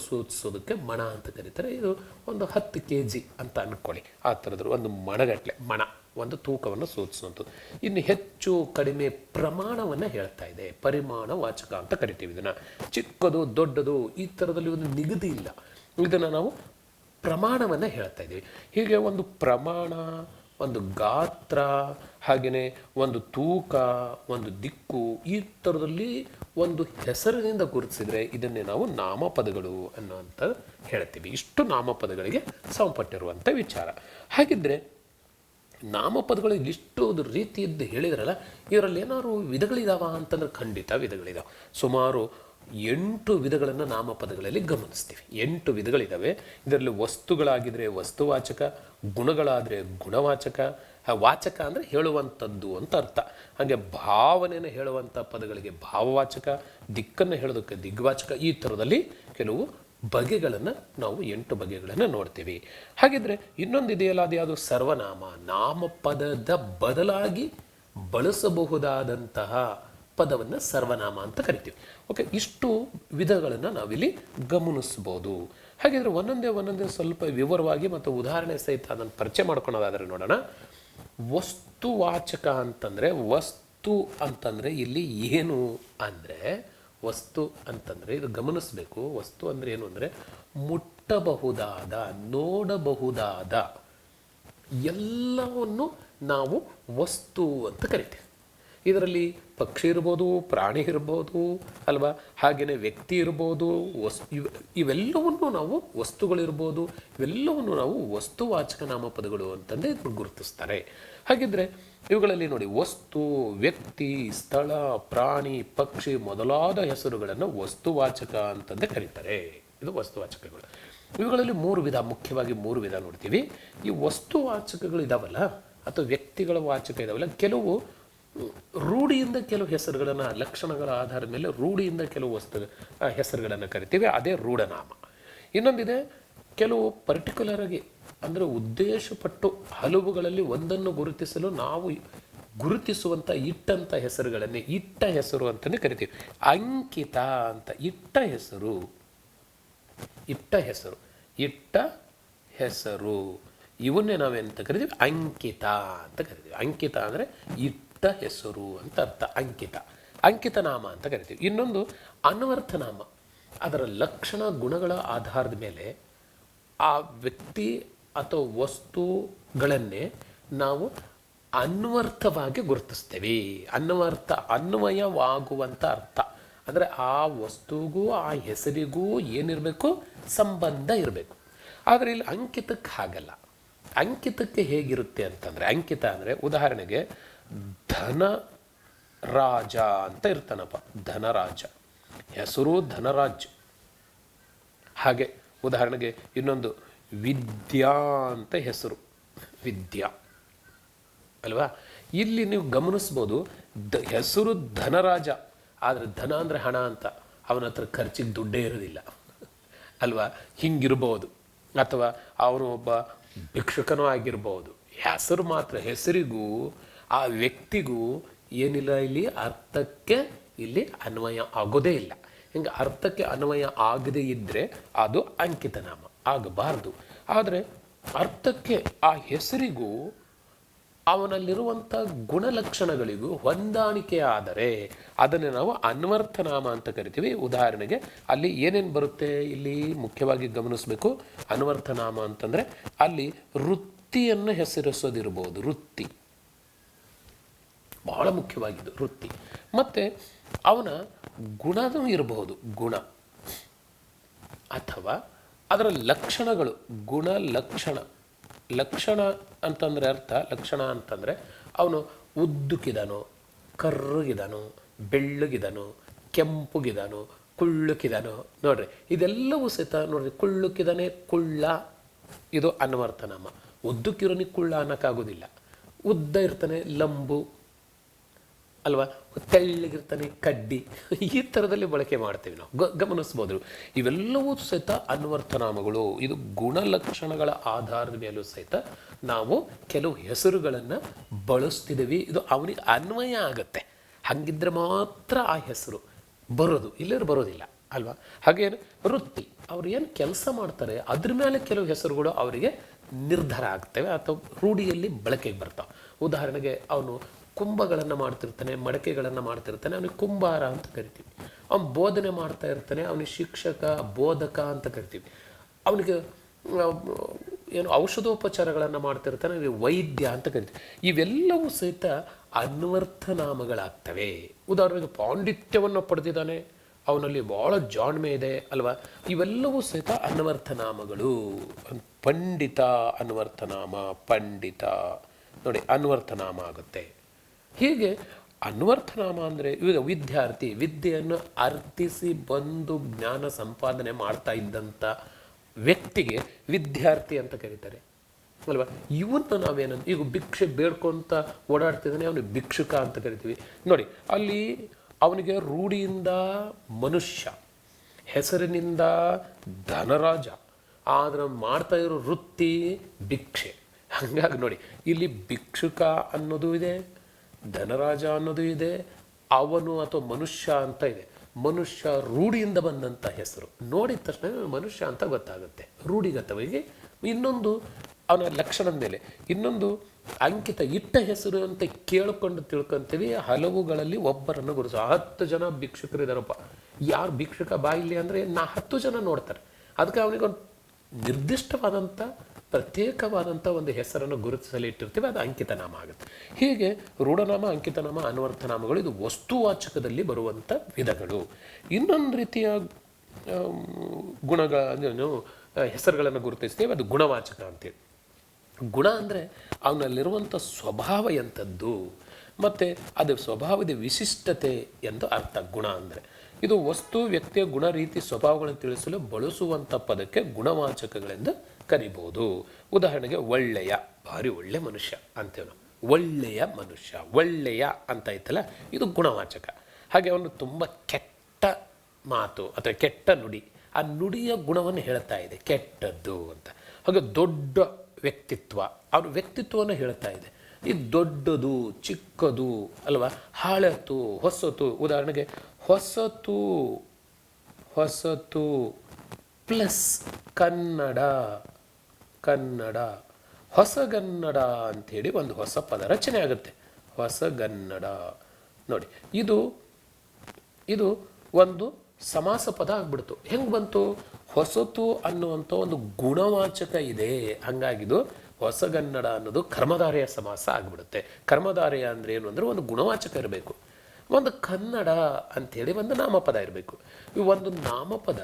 ಸೂಚಿಸೋದಕ್ಕೆ ಮಣ ಅಂತ ಕರೀತಾರೆ. ಇದು ಒಂದು 10 kg ಅಂತ ಅಂದ್ಕೊಳ್ಳಿ. ಆ ಥರದ್ರು ಒಂದು ಮಣಗಟ್ಲೆ. ಮಣ ಒಂದು ತೂಕವನ್ನು ಸೂಚಿಸುವಂಥದ್ದು. ಇನ್ನು ಹೆಚ್ಚು ಕಡಿಮೆ ಪ್ರಮಾಣವನ್ನು ಹೇಳ್ತಾ ಇದೆ. ಪರಿಮಾಣ ವಾಚಕ ಅಂತ ಕರಿತೀವಿ ಇದನ್ನು. ಚಿಕ್ಕದು ದೊಡ್ಡದು ಈ ಥರದಲ್ಲಿ ಒಂದು ನಿಗದಿ ಇಲ್ಲ. ಇದನ್ನು ನಾವು ಪ್ರಮಾಣವನ್ನು ಹೇಳ್ತಾ ಇದ್ದೀವಿ. ಹೀಗೆ ಒಂದು ಪ್ರಮಾಣ, ಒಂದು ಗಾತ್ರ, ಹಾಗೆಯೇ ಒಂದು ತೂಕ, ಒಂದು ದಿಕ್ಕು, ಈ ಥರದಲ್ಲಿ ಒಂದು ಹೆಸರಿನಿಂದ ಗುರುತಿಸಿದರೆ ಇದನ್ನೇ ನಾವು ನಾಮಪದಗಳು ಅನ್ನೋಂಥ ಹೇಳ್ತೀವಿ. ಇಷ್ಟು ನಾಮಪದಗಳಿಗೆ ಸಂಪಟ್ಟಿರುವಂಥ ವಿಚಾರ. ಹಾಗಿದ್ದರೆ ನಾಮಪದಗಳು ಇಷ್ಟು ರೀತಿಯದ್ದು ಹೇಳಿದ್ರಲ್ಲ, ಇವರಲ್ಲಿ ಏನಾದ್ರು ವಿಧಗಳಿದಾವ ಅಂತಂದ್ರೆ ಖಂಡಿತ ವಿಧಗಳಿದಾವೆ. ಸುಮಾರು 8 ವಿಧಗಳನ್ನು ನಾಮಪದಗಳಲ್ಲಿ ಗಮನಿಸ್ತೀವಿ. 8 ವಿಧಗಳಿದ್ದಾವೆ. ಇದರಲ್ಲಿ ವಸ್ತುಗಳಾಗಿದ್ದರೆ ವಸ್ತುವಾಚಕ, ಗುಣಗಳಾದರೆ ಗುಣವಾಚಕ, ವಾಚಕ ಅಂದರೆ ಹೇಳುವಂಥದ್ದು ಅಂತ ಅರ್ಥ. ಹಾಗೆ ಭಾವನೆಯನ್ನು ಹೇಳುವಂಥ ಪದಗಳಿಗೆ ಭಾವವಾಚಕ, ದಿಕ್ಕನ್ನು ಹೇಳೋದಕ್ಕೆ ದಿಗ್ವಾಚಕ. ಈ ಥರದಲ್ಲಿ ಕೆಲವು ಬಗೆಗಳನ್ನು ನಾವು 8 ಬಗೆಗಳನ್ನು ನೋಡ್ತೀವಿ. ಹಾಗಿದ್ರೆ ಇನ್ನೊಂದು ಇದೆಯಲ್ಲ, ಅದು ಯಾವುದು? ಸರ್ವನಾಮ. ನಾಮಪದದ ಬದಲಾಗಿ ಬಳಸಬಹುದಾದಂತಹ ಪದವನ್ನು ಸರ್ವನಾಮ ಅಂತ ಕರಿತೀವಿ. ಓಕೆ, ಇಷ್ಟು ವಿಧಗಳನ್ನು ನಾವಿಲ್ಲಿ ಗಮನಿಸ್ಬೋದು. ಹಾಗಿದ್ರೆ ಒಂದೊಂದೇ ಸ್ವಲ್ಪ ವಿವರವಾಗಿ ಮತ್ತು ಉದಾಹರಣೆ ಸಹಿತ ಅದನ್ನು ಪರಿಚಯ ಮಾಡ್ಕೊಳ್ಳೋದಾದರೆ ನೋಡೋಣ. ವಸ್ತುವಾಚಕ ಅಂತಂದರೆ, ವಸ್ತು ಅಂತಂದರೆ ಇಲ್ಲಿ ಏನು ಅಂದರೆ, ವಸ್ತು ಅಂತಂದರೆ ಇದು ಗಮನಿಸಬೇಕು. ವಸ್ತು ಅಂದರೆ ಏನು ಅಂದರೆ ಮುಟ್ಟಬಹುದಾದ, ನೋಡಬಹುದಾದ ಎಲ್ಲವನ್ನು ನಾವು ವಸ್ತು ಅಂತ ಕರಿತೀವಿ. ಇದರಲ್ಲಿ ಪಕ್ಷಿ ಇರ್ಬೋದು, ಪ್ರಾಣಿ ಇರ್ಬೋದು ಅಲ್ವಾ, ಹಾಗೆಯೇ ವ್ಯಕ್ತಿ ಇರ್ಬೋದು, ಇವೆಲ್ಲವನ್ನು ನಾವು ವಸ್ತುಗಳಿರ್ಬೋದು, ಇವೆಲ್ಲವನ್ನು ನಾವು ವಸ್ತುವಾಚಕ ನಾಮಪದಗಳು ಅಂತಂದೇ ಗುರುತಿಸ್ತಾರೆ. ಹಾಗಿದ್ರೆ ಇವುಗಳಲ್ಲಿ ನೋಡಿ, ವಸ್ತು, ವ್ಯಕ್ತಿ, ಸ್ಥಳ, ಪ್ರಾಣಿ, ಪಕ್ಷಿ ಮೊದಲಾದ ಹೆಸರುಗಳನ್ನು ವಸ್ತುವಾಚಕ ಅಂತಂದೇ ಕರೀತಾರೆ. ಇದು ವಸ್ತುವಾಚಕಗಳು. ಇವುಗಳಲ್ಲಿ 3 ವಿಧ, ಮುಖ್ಯವಾಗಿ 3 ವಿಧ ನೋಡ್ತೀವಿ. ಈ ವಸ್ತುವಾಚಕಗಳು ಇದಾವಲ್ಲ, ಅಥವಾ ವ್ಯಕ್ತಿಗಳ ವಾಚಕ ಇದಾವಲ್ಲ, ಕೆಲವು ರೂಢಿಯಿಂದ ಕೆಲವು ಹೆಸರುಗಳನ್ನು, ಲಕ್ಷಣಗಳ ಆಧಾರದ ಮೇಲೆ ರೂಢಿಯಿಂದ ಕೆಲವು ಹೆಸರುಗಳನ್ನು ಕರಿತೀವಿ. ಅದೇ ರೂಢನಾಮ. ಇನ್ನೊಂದಿದೆ, ಕೆಲವು ಪರ್ಟಿಕ್ಯುಲರ್ ಆಗಿ ಅಂದರೆ ಉದ್ದೇಶಪಟ್ಟು ಹಲವುಗಳಲ್ಲಿ ಒಂದನ್ನು ಗುರುತಿಸಲು ನಾವು ಗುರುತಿಸುವಂಥ ಇಟ್ಟಂಥ ಹೆಸರುಗಳನ್ನೇ ಇಟ್ಟ ಹೆಸರು ಅಂತಲೇ ಕರಿತೀವಿ. ಅಂಕಿತ ಅಂತ ಇಟ್ಟ ಹೆಸರು. ಇವನ್ನೇ ನಾವೆಂತ ಕರಿತೀವಿ? ಅಂಕಿತ ಅಂತ ಕರಿತೀವಿ. ಅಂಕಿತ ಅಂದರೆ ಇಟ್ಟ ಹೆಸರು ಅಂತ ಅರ್ಥ. ಅಂಕಿತ ನಾಮ ಅಂತ ಕರಿತೀವಿ. ಇನ್ನೊಂದು ಅನ್ವರ್ಥ ನಾಮ. ಅದರ ಲಕ್ಷಣ ಗುಣಗಳ ಆಧಾರದ ಮೇಲೆ ಆ ವ್ಯಕ್ತಿ ಅಥವಾ ವಸ್ತುಗಳನ್ನೇ ನಾವು ಅನ್ವರ್ಥವಾಗಿ ಗುರುತಿಸ್ತೇವೆ. ಅನ್ವಯವಾಗುವಂಥ ಅರ್ಥ ಅಂದರೆ ಆ ವಸ್ತುಗೂ ಆ ಹೆಸರಿಗೂ ಏನಿರಬೇಕು? ಸಂಬಂಧ ಇರಬೇಕು. ಆದರೆ ಇಲ್ಲಿ ಅಂಕಿತಕ್ಕೆ ಹಾಗಲ್ಲ. ಅಂಕಿತಕ್ಕೆ ಹೇಗಿರುತ್ತೆ ಅಂತಂದರೆ, ಅಂಕಿತ ಅಂದರೆ ಉದಾಹರಣೆಗೆ ಧನರಾಜ ಅಂತ ಇರ್ತಾನಪ್ಪ. ಧನರಾಜ ಹೆಸರು ಧನರಾಜ್. ಹಾಗೆ ಉದಾಹರಣೆಗೆ ಇನ್ನೊಂದು ವಿದ್ಯಾ ಅಂತ ಹೆಸರು, ವಿದ್ಯಾ ಅಲ್ವಾ. ಇಲ್ಲಿ ನೀವು ಗಮನಿಸ್ಬೋದು, ಹೆಸರು ಧನರಾಜ, ಆದರೆ ಧನ ಅಂದರೆ ಹಣ ಅಂತ. ಅವನ ಹತ್ರ ಖರ್ಚಿಗೆ ದುಡ್ಡೇ ಇರೋದಿಲ್ಲ ಅಲ್ವಾ. ಹಿಂಗಿರ್ಬೋದು. ಅಥವಾ ಅವನು ಒಬ್ಬ ಭಿಕ್ಷುಕನೂ ಆಗಿರ್ಬೋದು. ಹೆಸರು ಮಾತ್ರ, ಹೆಸರಿಗೂ ಆ ವ್ಯಕ್ತಿಗೂ ಏನಿಲ್ಲ, ಇಲ್ಲಿ ಅರ್ಥಕ್ಕೆ ಇಲ್ಲಿ ಅನ್ವಯ ಆಗೋದೇ ಇಲ್ಲ. ಹಿಂಗೆ ಅರ್ಥಕ್ಕೆ ಅನ್ವಯ ಆಗದೇ ಇದ್ದರೆ ಅದು ಅಂಕಿತ ನಾಮ ಆಗಬಾರ್ದು. ಆದರೆ ಅರ್ಥಕ್ಕೆ ಆ ಹೆಸರಿಗೂ ಅವನಲ್ಲಿರುವಂಥ ಗುಣಲಕ್ಷಣಗಳಿಗೂ ಹೊಂದಾಣಿಕೆ ಆದರೆ ಅದನ್ನು ನಾವು ಅನ್ವರ್ಥನಾಮ ಅಂತ ಕರಿತೀವಿ. ಉದಾಹರಣೆಗೆ ಅಲ್ಲಿ ಏನೇನು ಬರುತ್ತೆ ಇಲ್ಲಿ ಮುಖ್ಯವಾಗಿ ಗಮನಿಸಬೇಕು. ಅನ್ವರ್ಥನಾಮ ಅಂತಂದರೆ ಅಲ್ಲಿ ವೃತ್ತಿಯನ್ನು ಹೆಸರಿಸೋದಿರ್ಬೋದು. ವೃತ್ತಿ ಬಹಳ ಮುಖ್ಯವಾಗಿದ್ದು, ವೃತ್ತಿ. ಮತ್ತು ಅವನ ಗುಣನೂ ಇರಬಹುದು, ಗುಣ. ಅಥವಾ ಅದರ ಲಕ್ಷಣಗಳು, ಗುಣ ಲಕ್ಷಣ. ಲಕ್ಷಣ ಅಂತಂದರೆ ಅರ್ಥ, ಲಕ್ಷಣ ಅಂತಂದರೆ ಅವನು ಉದ್ದುಕಿದನು, ಕರ್ರಗಿದನು, ಬೆಳ್ಳಗಿದನು, ಕೆಂಪುಗಿದನು, ಕುಳ್ಳುಕಿದನು. ನೋಡ್ರಿ ಇದೆಲ್ಲವೂ ಸಹಿತ ನೋಡ್ರಿ, ಕುಳ್ಳುಕಿದನೆ ಕುಳ್ಳ, ಇದು ಅನ್ವರ್ಥನಾಮ. ಉದ್ದಕ್ಕಿರೋನಿಗೆ ಕುಳ್ಳ ಅನ್ನೋಕ್ಕಾಗೋದಿಲ್ಲ. ಉದ್ದ ಇರ್ತಾನೆ ಲಂಬು ಅಲ್ವಾ, ತೆಳ್ಳಗಿರ್ತಾನೆ ಕಡ್ಡಿ, ಈ ಥರದಲ್ಲಿ ಬಳಕೆ ಮಾಡ್ತೀವಿ ನಾವು. ಗಮನಿಸ್ಬೋದು. ಇವೆಲ್ಲವೂ ಸಹಿತ ಅನ್ವರ್ಥನಾಮಗಳು. ಇದು ಗುಣಲಕ್ಷಣಗಳ ಆಧಾರದ ಮೇಲೂ ಸಹಿತ ನಾವು ಕೆಲವು ಹೆಸರುಗಳನ್ನು ಬಳಸ್ತಿದ್ದೀವಿ. ಇದು ಅವನಿಗೆ ಅನ್ವಯ ಆಗುತ್ತೆ. ಹಾಗಿದ್ರೆ ಮಾತ್ರ ಆ ಹೆಸರು ಬರೋದು, ಇಲ್ಲರೂ ಬರೋದಿಲ್ಲ ಅಲ್ವಾ. ಹಾಗೇನು ವೃತ್ತಿ, ಅವ್ರು ಏನು ಕೆಲಸ ಮಾಡ್ತಾರೆ ಅದ್ರ ಮೇಲೆ ಕೆಲವು ಹೆಸರುಗಳು ಅವರಿಗೆ ನಿರ್ಧಾರ ಆಗ್ತವೆ ಅಥವಾ ರೂಢಿಯಲ್ಲಿ ಬಳಕೆಗೆ ಬರ್ತಾವೆ. ಉದಾಹರಣೆಗೆ ಅವನು ಕುಂಭಗಳನ್ನು ಮಾಡ್ತಿರ್ತಾನೆ, ಮಡಕೆಗಳನ್ನು ಮಾಡ್ತಿರ್ತಾನೆ, ಅವನಿಗೆ ಕುಂಬಾರ ಅಂತ ಕರಿತೀವಿ. ಅವನು ಬೋಧನೆ ಮಾಡ್ತಾ ಇರ್ತಾನೆ, ಅವನಿಗೆ ಶಿಕ್ಷಕ, ಬೋಧಕ ಅಂತ ಕರಿತೀವಿ. ಅವನಿಗೆ ಏನು ಔಷಧೋಪಚಾರಗಳನ್ನು ಮಾಡ್ತಿರ್ತಾನೆ, ಅವನಿಗೆ ವೈದ್ಯ ಅಂತ ಕರಿತೀವಿ. ಇವೆಲ್ಲವೂ ಸಹಿತ ಅನ್ವರ್ಥನಾಮಗಳಾಗ್ತವೆ. ಉದಾಹರಣೆಗೆ ಪಾಂಡಿತ್ಯವನ್ನು ಪಡೆದಿದ್ದಾನೆ, ಅವನಲ್ಲಿ ಭಾಳ ಜಾಣ್ಮೆ ಇದೆ ಅಲ್ವಾ, ಇವೆಲ್ಲವೂ ಸಹಿತ ಅನ್ವರ್ಥನಾಮಗಳು. ಪಂಡಿತ ಅನ್ವರ್ಥನಾಮ, ಪಂಡಿತ ನೋಡಿ ಅನ್ವರ್ಥನಾಮ ಆಗುತ್ತೆ. ಹೀಗೆ ಅನ್ವರ್ಥನಾಮ ಅಂದರೆ ಈಗ ವಿದ್ಯಾರ್ಥಿ ವಿದ್ಯೆಯನ್ನು ಅರ್ಥಿಸಿ ಬಂದು ಜ್ಞಾನ ಸಂಪಾದನೆ ಮಾಡ್ತಾ ಇದ್ದಂಥ ವ್ಯಕ್ತಿಗೆ ವಿದ್ಯಾರ್ಥಿ ಅಂತ ಕರೀತಾರೆ ಅಲ್ವಾ. ಇವನ್ನ ನಾವೇನಂತ ಈಗ ಭಿಕ್ಷೆ ಬೇಡ್ಕೊಂತ ಓಡಾಡ್ತಿದ್ದಾನೆ, ಅವನಿಗೆ ಭಿಕ್ಷುಕ ಅಂತ ಕರಿತೀವಿ. ನೋಡಿ ಅಲ್ಲಿ ಅವನಿಗೆ ರೂಢಿಯಿಂದ ಮನುಷ್ಯ, ಹೆಸರಿನಿಂದ ಧನರಾಜ, ಆದ್ರೆ ಮಾಡ್ತಾ ಇರೋ ವೃತ್ತಿ ಭಿಕ್ಷೆ. ಹಾಗಾಗಿ ನೋಡಿ ಇಲ್ಲಿ ಭಿಕ್ಷುಕ ಅನ್ನೋದು ಇದೆ, ಧನರಾಜ ಅನ್ನೋದು ಇದೆ, ಅವನು ಅಥವಾ ಮನುಷ್ಯ ಅಂತ ಇದೆ. ಮನುಷ್ಯ ರೂಢಿಯಿಂದ ಬಂದಂಥ ಹೆಸರು, ನೋಡಿದ ತಕ್ಷಣ ಮನುಷ್ಯ ಅಂತ ಗೊತ್ತಾಗುತ್ತೆ ರೂಢಿಗತವಾಗಿ. ಇನ್ನೊಂದು ಅವನ ಲಕ್ಷಣದ ಮೇಲೆ, ಇನ್ನೊಂದು ಅಂಕಿತ ಇಟ್ಟ ಹೆಸರು ಅಂತ ಕೇಳ್ಕೊಂಡು ತಿಳ್ಕೊಂತೀವಿ. ಹಲವುಗಳಲ್ಲಿ ಒಬ್ಬರನ್ನು ಗುರುಸು 10 ಜನ ಭಿಕ್ಷುಕರಿದ್ದಾರಪ್ಪ, ಯಾರು ಭಿಕ್ಷುಕ ಬಾಯಿಲಿ ಅಂದರೆ 10 ಜನ ನೋಡ್ತಾರೆ. ಅದಕ್ಕೆ ಅವನಿಗೊಂದು ನಿರ್ದಿಷ್ಟವಾದಂಥ ಪ್ರತ್ಯೇಕವಾದಂಥ ಒಂದು ಹೆಸರನ್ನು ಗುರುತಿಸಲು ಇಟ್ಟಿರ್ತೀವಿ, ಅದು ಅಂಕಿತನಾಮ ಆಗುತ್ತೆ. ಹೀಗೆ ರೂಢನಾಮ, ಅಂಕಿತನಾಮ, ಅನ್ವರ್ಥನಾಮಗಳು ಇದು ವಸ್ತುವಾಚಕದಲ್ಲಿ ಬರುವಂಥ ವಿಧಗಳು. ಇನ್ನೊಂದು ರೀತಿಯ ಗುಣಗಳನ್ನು ಹೆಸರುಗಳನ್ನು ಗುರುತಿಸ್ತೀವಿ, ಅದು ಗುಣವಾಚಕ ಅಂತೇಳಿ. ಗುಣ ಅಂದರೆ ಅವನಲ್ಲಿರುವಂಥ ಸ್ವಭಾವ ಎಂಥದ್ದು ಮತ್ತು ಅದು ಸ್ವಭಾವದ ವಿಶಿಷ್ಟತೆ ಎಂದು ಅರ್ಥ. ಗುಣ ಅಂದರೆ ಇದು ವಸ್ತು, ವ್ಯಕ್ತಿಯ ಗುಣ, ರೀತಿ, ಸ್ವಭಾವಗಳನ್ನು ತಿಳಿಸಲು ಬಳಸುವಂಥ ಪದಕ್ಕೆ ಗುಣವಾಚಕಗಳೆಂದು ಕರಿಬೋದು. ಉದಾಹರಣೆಗೆ ಒಳ್ಳೆಯ, ಭಾರಿ ಒಳ್ಳೆ ಮನುಷ್ಯ ಅಂತೇವೆ ನಾವು. ಒಳ್ಳೆಯ ಮನುಷ್ಯ, ಒಳ್ಳೆಯ ಅಂತ ಐತಲ್ಲ, ಇದು ಗುಣವಾಚಕ. ಹಾಗೆ ಅವನು ತುಂಬ ಕೆಟ್ಟ ಮಾತು ಅಥವಾ ಕೆಟ್ಟ ನುಡಿ, ಆ ನುಡಿಯ ಗುಣವನ್ನು ಹೇಳ್ತಾ ಇದೆ, ಕೆಟ್ಟದ್ದು ಅಂತ. ಹಾಗೆ ದೊಡ್ಡ ವ್ಯಕ್ತಿತ್ವ, ಅವನ ವ್ಯಕ್ತಿತ್ವವನ್ನು ಹೇಳ್ತಾ ಇದೆ. ಈ ದೊಡ್ಡದು, ಚಿಕ್ಕದು ಅಲ್ವಾ, ಹಳೆತು, ಹೊಸತು. ಉದಾಹರಣೆಗೆ ಹೊಸತು, ಹೊಸತು ಪ್ಲಸ್ ಕನ್ನಡ, ಕನ್ನಡ, ಹೊಸಗನ್ನಡ ಅಂಥೇಳಿ ಒಂದು ಹೊಸ ಪದ ರಚನೆ ಆಗುತ್ತೆ, ಹೊಸಗನ್ನಡ. ನೋಡಿ ಇದು ಇದು ಒಂದು ಸಮಾಸ ಪದ ಆಗ್ಬಿಡ್ತು. ಹೆಂಗೆ ಬಂತು? ಹೊಸತು ಅನ್ನುವಂಥ ಒಂದು ಗುಣವಾಚಕ ಇದೆ, ಹಂಗಾಗಿದು ಹೊಸಗನ್ನಡ ಅನ್ನೋದು ಕರ್ಮಧಾರೆಯ ಸಮಾಸ ಆಗಿಬಿಡುತ್ತೆ. ಕರ್ಮಧಾರೆಯ ಅಂದರೆ ಏನು ಅಂದರೆ ಒಂದು ಗುಣವಾಚಕ ಇರಬೇಕು, ಒಂದು ಕನ್ನಡ ಅಂಥೇಳಿ ಒಂದು ನಾಮಪದ ಇರಬೇಕು. ಒಂದು ನಾಮಪದ,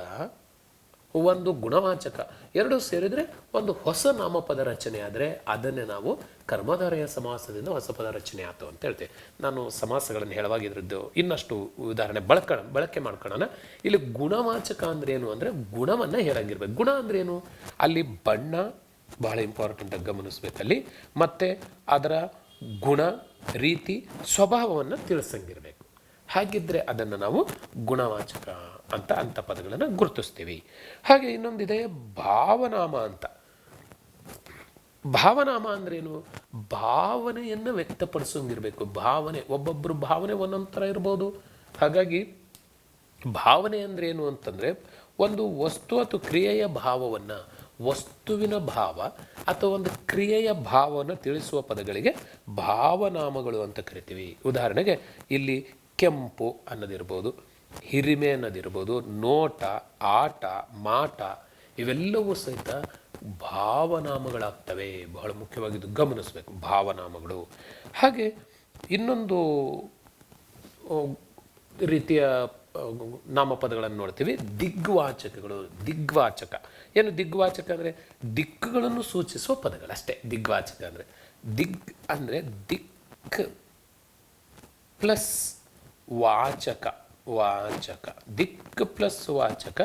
ಒಂದು ಗುಣವಾಚಕ ಎರಡೂ ಸೇರಿದರೆ ಒಂದು ಹೊಸ ನಾಮಪದ ರಚನೆ ಆದರೆ ಅದನ್ನೇ ನಾವು ಕರ್ಮಧಾರೆಯ ಸಮಾಸದಿಂದ ಹೊಸ ಪದ ರಚನೆ ಆಯಿತು ಅಂತ ಹೇಳ್ತೇವೆ. ನಾನು ಸಮಾಸಗಳನ್ನು ಹೇಳುವಾಗ ಇದ್ರದ್ದು ಇನ್ನಷ್ಟು ಉದಾಹರಣೆ ಬಳಕೆ ಮಾಡ್ಕೊಳ್ಳೋಣ. ಇಲ್ಲಿ ಗುಣವಾಚಕ ಅಂದ್ರೆ ಏನು ಅಂದರೆ ಗುಣವನ್ನು ಹೇಳಂಗಿರ್ಬೇಕು. ಗುಣ ಅಂದ್ರೆ ಏನು? ಅಲ್ಲಿ ಬಣ್ಣ ಭಾಳ ಇಂಪಾರ್ಟೆಂಟಾಗಿ ಗಮನಿಸ್ಬೇಕಲ್ಲಿ, ಮತ್ತು ಅದರ ಗುಣ, ರೀತಿ, ಸ್ವಭಾವವನ್ನು ತಿಳಿಸಂಗಿರ್ಬೇಕು. ಹಾಗಿದ್ದರೆ ಅದನ್ನು ನಾವು ಗುಣವಾಚಕ ಅಂತ ಪದಗಳನ್ನು ಗುರುತಿಸ್ತೀವಿ. ಹಾಗೆ ಇನ್ನೊಂದಿದೆ ಭಾವನಾಮ ಅಂತ. ಭಾವನಾಮ ಅಂದ್ರೇನು? ಭಾವನೆಯನ್ನು ವ್ಯಕ್ತಪಡಿಸೋಂಗಿರಬೇಕು. ಭಾವನೆ, ಒಬ್ಬೊಬ್ಬರು ಭಾವನೆ ಒಂದೊಂದು ಥರ ಇರ್ಬೋದು. ಹಾಗಾಗಿ ಭಾವನೆ ಅಂದ್ರೆ ಏನು ಅಂತಂದರೆ ಒಂದು ವಸ್ತು ಅಥವಾ ಕ್ರಿಯೆಯ ಭಾವವನ್ನು, ವಸ್ತುವಿನ ಭಾವ ಅಥವಾ ಒಂದು ಕ್ರಿಯೆಯ ಭಾವವನ್ನು ತಿಳಿಸುವ ಪದಗಳಿಗೆ ಭಾವನಾಮಗಳು ಅಂತ ಕರಿತೀವಿ. ಉದಾಹರಣೆಗೆ ಇಲ್ಲಿ ಕೆಂಪು ಅನ್ನೋದಿರ್ಬೋದು, ಹಿರಿಮೆ ಅನ್ನೋದಿರ್ಬೋದು, ನೋಟ, ಆಟ, ಮಾಟ, ಇವೆಲ್ಲವೂ ಸಹಿತ ಭಾವನಾಮಗಳಾಗ್ತವೆ. ಬಹಳ ಮುಖ್ಯವಾಗಿದ್ದು ಗಮನಿಸಬೇಕು, ಭಾವನಾಮಗಳು. ಹಾಗೆ ಇನ್ನೊಂದು ರೀತಿಯ ನಾಮಪದಗಳನ್ನು ನೋಡ್ತೀವಿ, ದಿಗ್ವಾಚಕಗಳು. ದಿಗ್ವಾಚಕ ಏನು? ದಿಗ್ವಾಚಕ ಅಂದರೆ ದಿಕ್ಕುಗಳನ್ನು ಸೂಚಿಸುವ ಪದಗಳು ಅಷ್ಟೇ. ದಿಗ್ವಾಚಕ ಅಂದರೆ ದಿಗ್ ಅಂದರೆ ಪ್ಲಸ್ ವಾಚಕ, ವಾಚಕ ದಿಕ್ ಪ್ಲಸ್ ವಾಚಕ,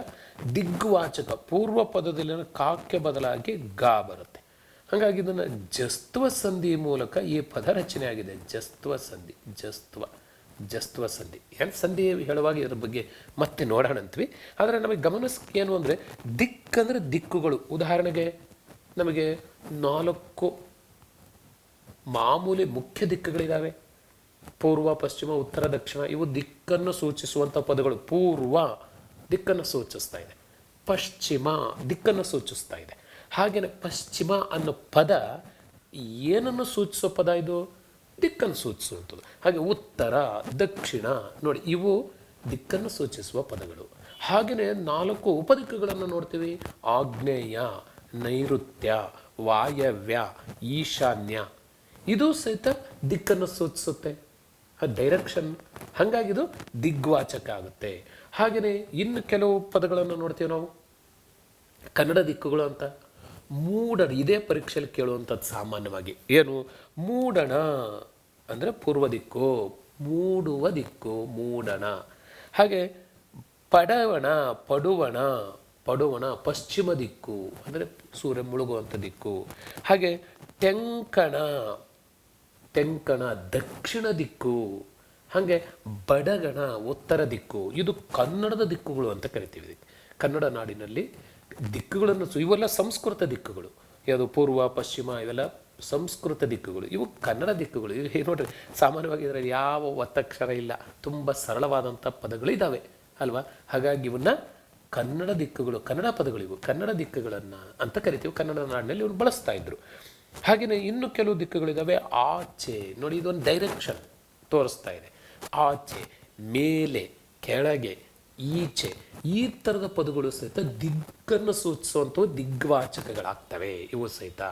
ದಿಗ್ವಾಚಕ. ಪೂರ್ವ ಪದದಲ್ಲಿನ ಕಾಕ್ಕೆ ಬದಲಾಗಿ ಗಾ ಬರುತ್ತೆ. ಹಾಗಾಗಿ ಇದನ್ನು ಜಸ್ತ್ವ ಸಂಧಿ ಮೂಲಕ ಈ ಪದ ರಚನೆ ಆಗಿದೆ. ಜಸ್ತ್ವ ಸಂಧಿ, ಜಸ್ತ್ವ ಸಂಧಿ. ಏನು ಸಂಧಿ ಹೇಳುವಾಗ ಇದ್ರ ಬಗ್ಗೆ ಮತ್ತೆ ನೋಡೋಣ ಅಂತೀವಿ. ಆದರೆ ನಮಗೆ ಗಮನಿಸ್ ಏನು ಅಂದರೆ ದಿಕ್ಕಂದರೆ ದಿಕ್ಕುಗಳು. ಉದಾಹರಣೆಗೆ ನಮಗೆ 4 ಮಾಮೂಲಿ ಮುಖ್ಯ ದಿಕ್ಕುಗಳಿದ್ದಾವೆ. ಪೂರ್ವ, ಪಶ್ಚಿಮ, ಉತ್ತರ, ದಕ್ಷಿಣ. ಇವು ದಿಕ್ಕನ್ನು ಸೂಚಿಸುವಂಥ ಪದಗಳು. ಪೂರ್ವ ದಿಕ್ಕನ್ನು ಸೂಚಿಸ್ತಾ ಇದೆ, ಪಶ್ಚಿಮ ದಿಕ್ಕನ್ನು ಸೂಚಿಸ್ತಾ ಇದೆ. ಹಾಗೆಯೇ ಪಶ್ಚಿಮ ಅನ್ನೋ ಪದ ಏನನ್ನು ಸೂಚಿಸೋ ಪದ? ಇದು ದಿಕ್ಕನ್ನು ಸೂಚಿಸುವಂಥದ್ದು. ಹಾಗೆ ಉತ್ತರ, ದಕ್ಷಿಣ ನೋಡಿ, ಇವು ದಿಕ್ಕನ್ನು ಸೂಚಿಸುವ ಪದಗಳು. ಹಾಗೆಯೇ 4 ಉಪದಿಕ್ಕುಗಳನ್ನು ನೋಡ್ತೀವಿ. ಆಗ್ನೇಯ, ನೈಋತ್ಯ, ವಾಯವ್ಯ, ಈಶಾನ್ಯ. ಇದು ಸಹಿತ ದಿಕ್ಕನ್ನು ಸೂಚಿಸುತ್ತೆ, ಡೈರೆಕ್ಷನ್. ಹಾಗಾಗಿ ಇದು ದಿಗ್ವಾಚಕ ಆಗುತ್ತೆ. ಹಾಗೆಯೇ ಇನ್ನು ಕೆಲವು ಪದಗಳನ್ನು ನೋಡ್ತೀವಿ ನಾವು, ಕನ್ನಡ ದಿಕ್ಕುಗಳು ಅಂತ. ಮೂಡಣ, ಇದೇ ಪರೀಕ್ಷೆಯಲ್ಲಿ ಕೇಳುವಂಥದ್ದು ಸಾಮಾನ್ಯವಾಗಿ. ಏನು? ಮೂಡಣ ಅಂದರೆ ಪೂರ್ವ ದಿಕ್ಕು, ಮೂಡುವ ದಿಕ್ಕು, ಮೂಡಣ. ಹಾಗೆ ಪಡವಣ, ಪಡುವಣ ಪಶ್ಚಿಮ ದಿಕ್ಕು ಅಂದರೆ ಸೂರ್ಯ ಮುಳುಗುವಂಥ ದಿಕ್ಕು. ಹಾಗೆ ತೆಂಕಣ ದಕ್ಷಿಣ ದಿಕ್ಕು. ಹಾಗೆ ಬಡಗಣ ಉತ್ತರ ದಿಕ್ಕು. ಇದು ಕನ್ನಡದ ದಿಕ್ಕುಗಳು ಅಂತ ಕರಿತೀವಿ. ಕನ್ನಡ ನಾಡಿನಲ್ಲಿ ದಿಕ್ಕುಗಳನ್ನು ಇವೆಲ್ಲ ಸಂಸ್ಕೃತ ದಿಕ್ಕುಗಳು. ಯಾವುದು? ಪೂರ್ವ, ಪಶ್ಚಿಮ, ಇವೆಲ್ಲ ಸಂಸ್ಕೃತ ದಿಕ್ಕುಗಳು. ಇವು ಕನ್ನಡ ದಿಕ್ಕುಗಳು. ಇವು ನೋಡ್ರಿ, ಸಾಮಾನ್ಯವಾಗಿ ಇದರಲ್ಲಿ ಯಾವ ಒತ್ತಕ್ಷರ ಇಲ್ಲ, ತುಂಬ ಸರಳವಾದಂಥ ಪದಗಳು ಇದ್ದಾವೆ ಅಲ್ವಾ? ಹಾಗಾಗಿ ಇವನ್ನ ಕನ್ನಡ ದಿಕ್ಕುಗಳು, ಕನ್ನಡ ಪದಗಳು, ಇವು ಕನ್ನಡ ದಿಕ್ಕುಗಳನ್ನು ಅಂತ ಕರಿತೀವಿ. ಕನ್ನಡ ನಾಡಿನಲ್ಲಿ ಇವ್ರು ಬಳಸ್ತಾ ಇದ್ರು. ಹಾಗೆಯೇ ಇನ್ನು ಕೆಲವು ದಿಕ್ಕುಗಳಿದ್ದಾವೆ. ಆಚೆ ನೋಡಿ, ಇದೊಂದು ಡೈರೆಕ್ಷನ್ ತೋರಿಸ್ತಾ ಇದೆ. ಆಚೆ, ಮೇಲೆ, ಕೆಳಗೆ, ಈಚೆ, ಈ ಥರದ ಪದಗಳು ಸಹಿತ ದಿಕ್ಕನ್ನು ಸೂಚಿಸುವಂಥ ದಿಗ್ವಾಚಕಗಳಾಗ್ತವೆ ಇವು ಸಹಿತ.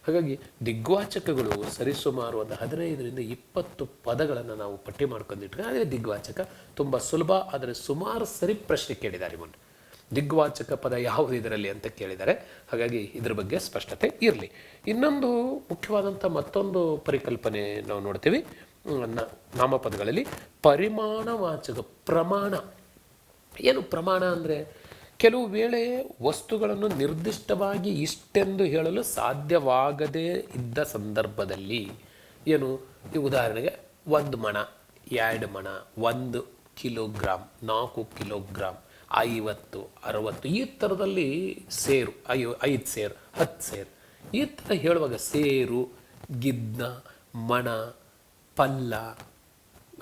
ಹಾಗಾಗಿ ದಿಗ್ವಾಚಕಗಳು ಸರಿಸುಮಾರು ಒಂದು 15ರಿಂದ 20 ಪದಗಳನ್ನು ನಾವು ಪಟ್ಟಿ ಮಾಡ್ಕೊಂಡಿಟ್ರೆ ಅದೇ ದಿಗ್ವಾಚಕ. ತುಂಬ ಸುಲಭ, ಆದರೆ ಸುಮಾರು ಸರಿ ಪ್ರಶ್ನೆ ಕೇಳಿದ್ದಾರೆ ಇವನು. ದಿಗ್ವಾಚಕ ಪದ ಯಾವುದು ಇದರಲ್ಲಿ ಅಂತ ಕೇಳಿದ್ದಾರೆ. ಹಾಗಾಗಿ ಇದ್ರ ಬಗ್ಗೆ ಸ್ಪಷ್ಟತೆ ಇರಲಿ. ಇನ್ನೊಂದು ಮುಖ್ಯವಾದಂಥ ಮತ್ತೊಂದು ಪರಿಕಲ್ಪನೆ ನಾವು ನೋಡ್ತೀವಿ ನಾಮಪದಗಳಲ್ಲಿ. ಪರಿಮಾಣವಾಚಕ, ಪ್ರಮಾಣ. ಏನು ಪ್ರಮಾಣ ಅಂದರೆ? ಕೆಲವು ವೇಳೆ ವಸ್ತುಗಳನ್ನು ನಿರ್ದಿಷ್ಟವಾಗಿ ಇಷ್ಟೆಂದು ಹೇಳಲು ಸಾಧ್ಯವಾಗದೇ ಇದ್ದ ಸಂದರ್ಭದಲ್ಲಿ ಏನು? ಈ ಉದಾಹರಣೆಗೆ 1 ಮಣ, 2 ಮಣ, 1 ಕಿಲೋಗ್ರಾಮ್, 4 ಕಿಲೋಗ್ರಾಮ್, 50, 60 ಈ ಥರದಲ್ಲಿ ಸೇರು, 5 ಸೇರು, 10 ಸೇರು ಈ ಥರ ಹೇಳುವಾಗ ಸೇರು, ಗಿದ್ನ, ಮಣ, ಪಲ್ಲ,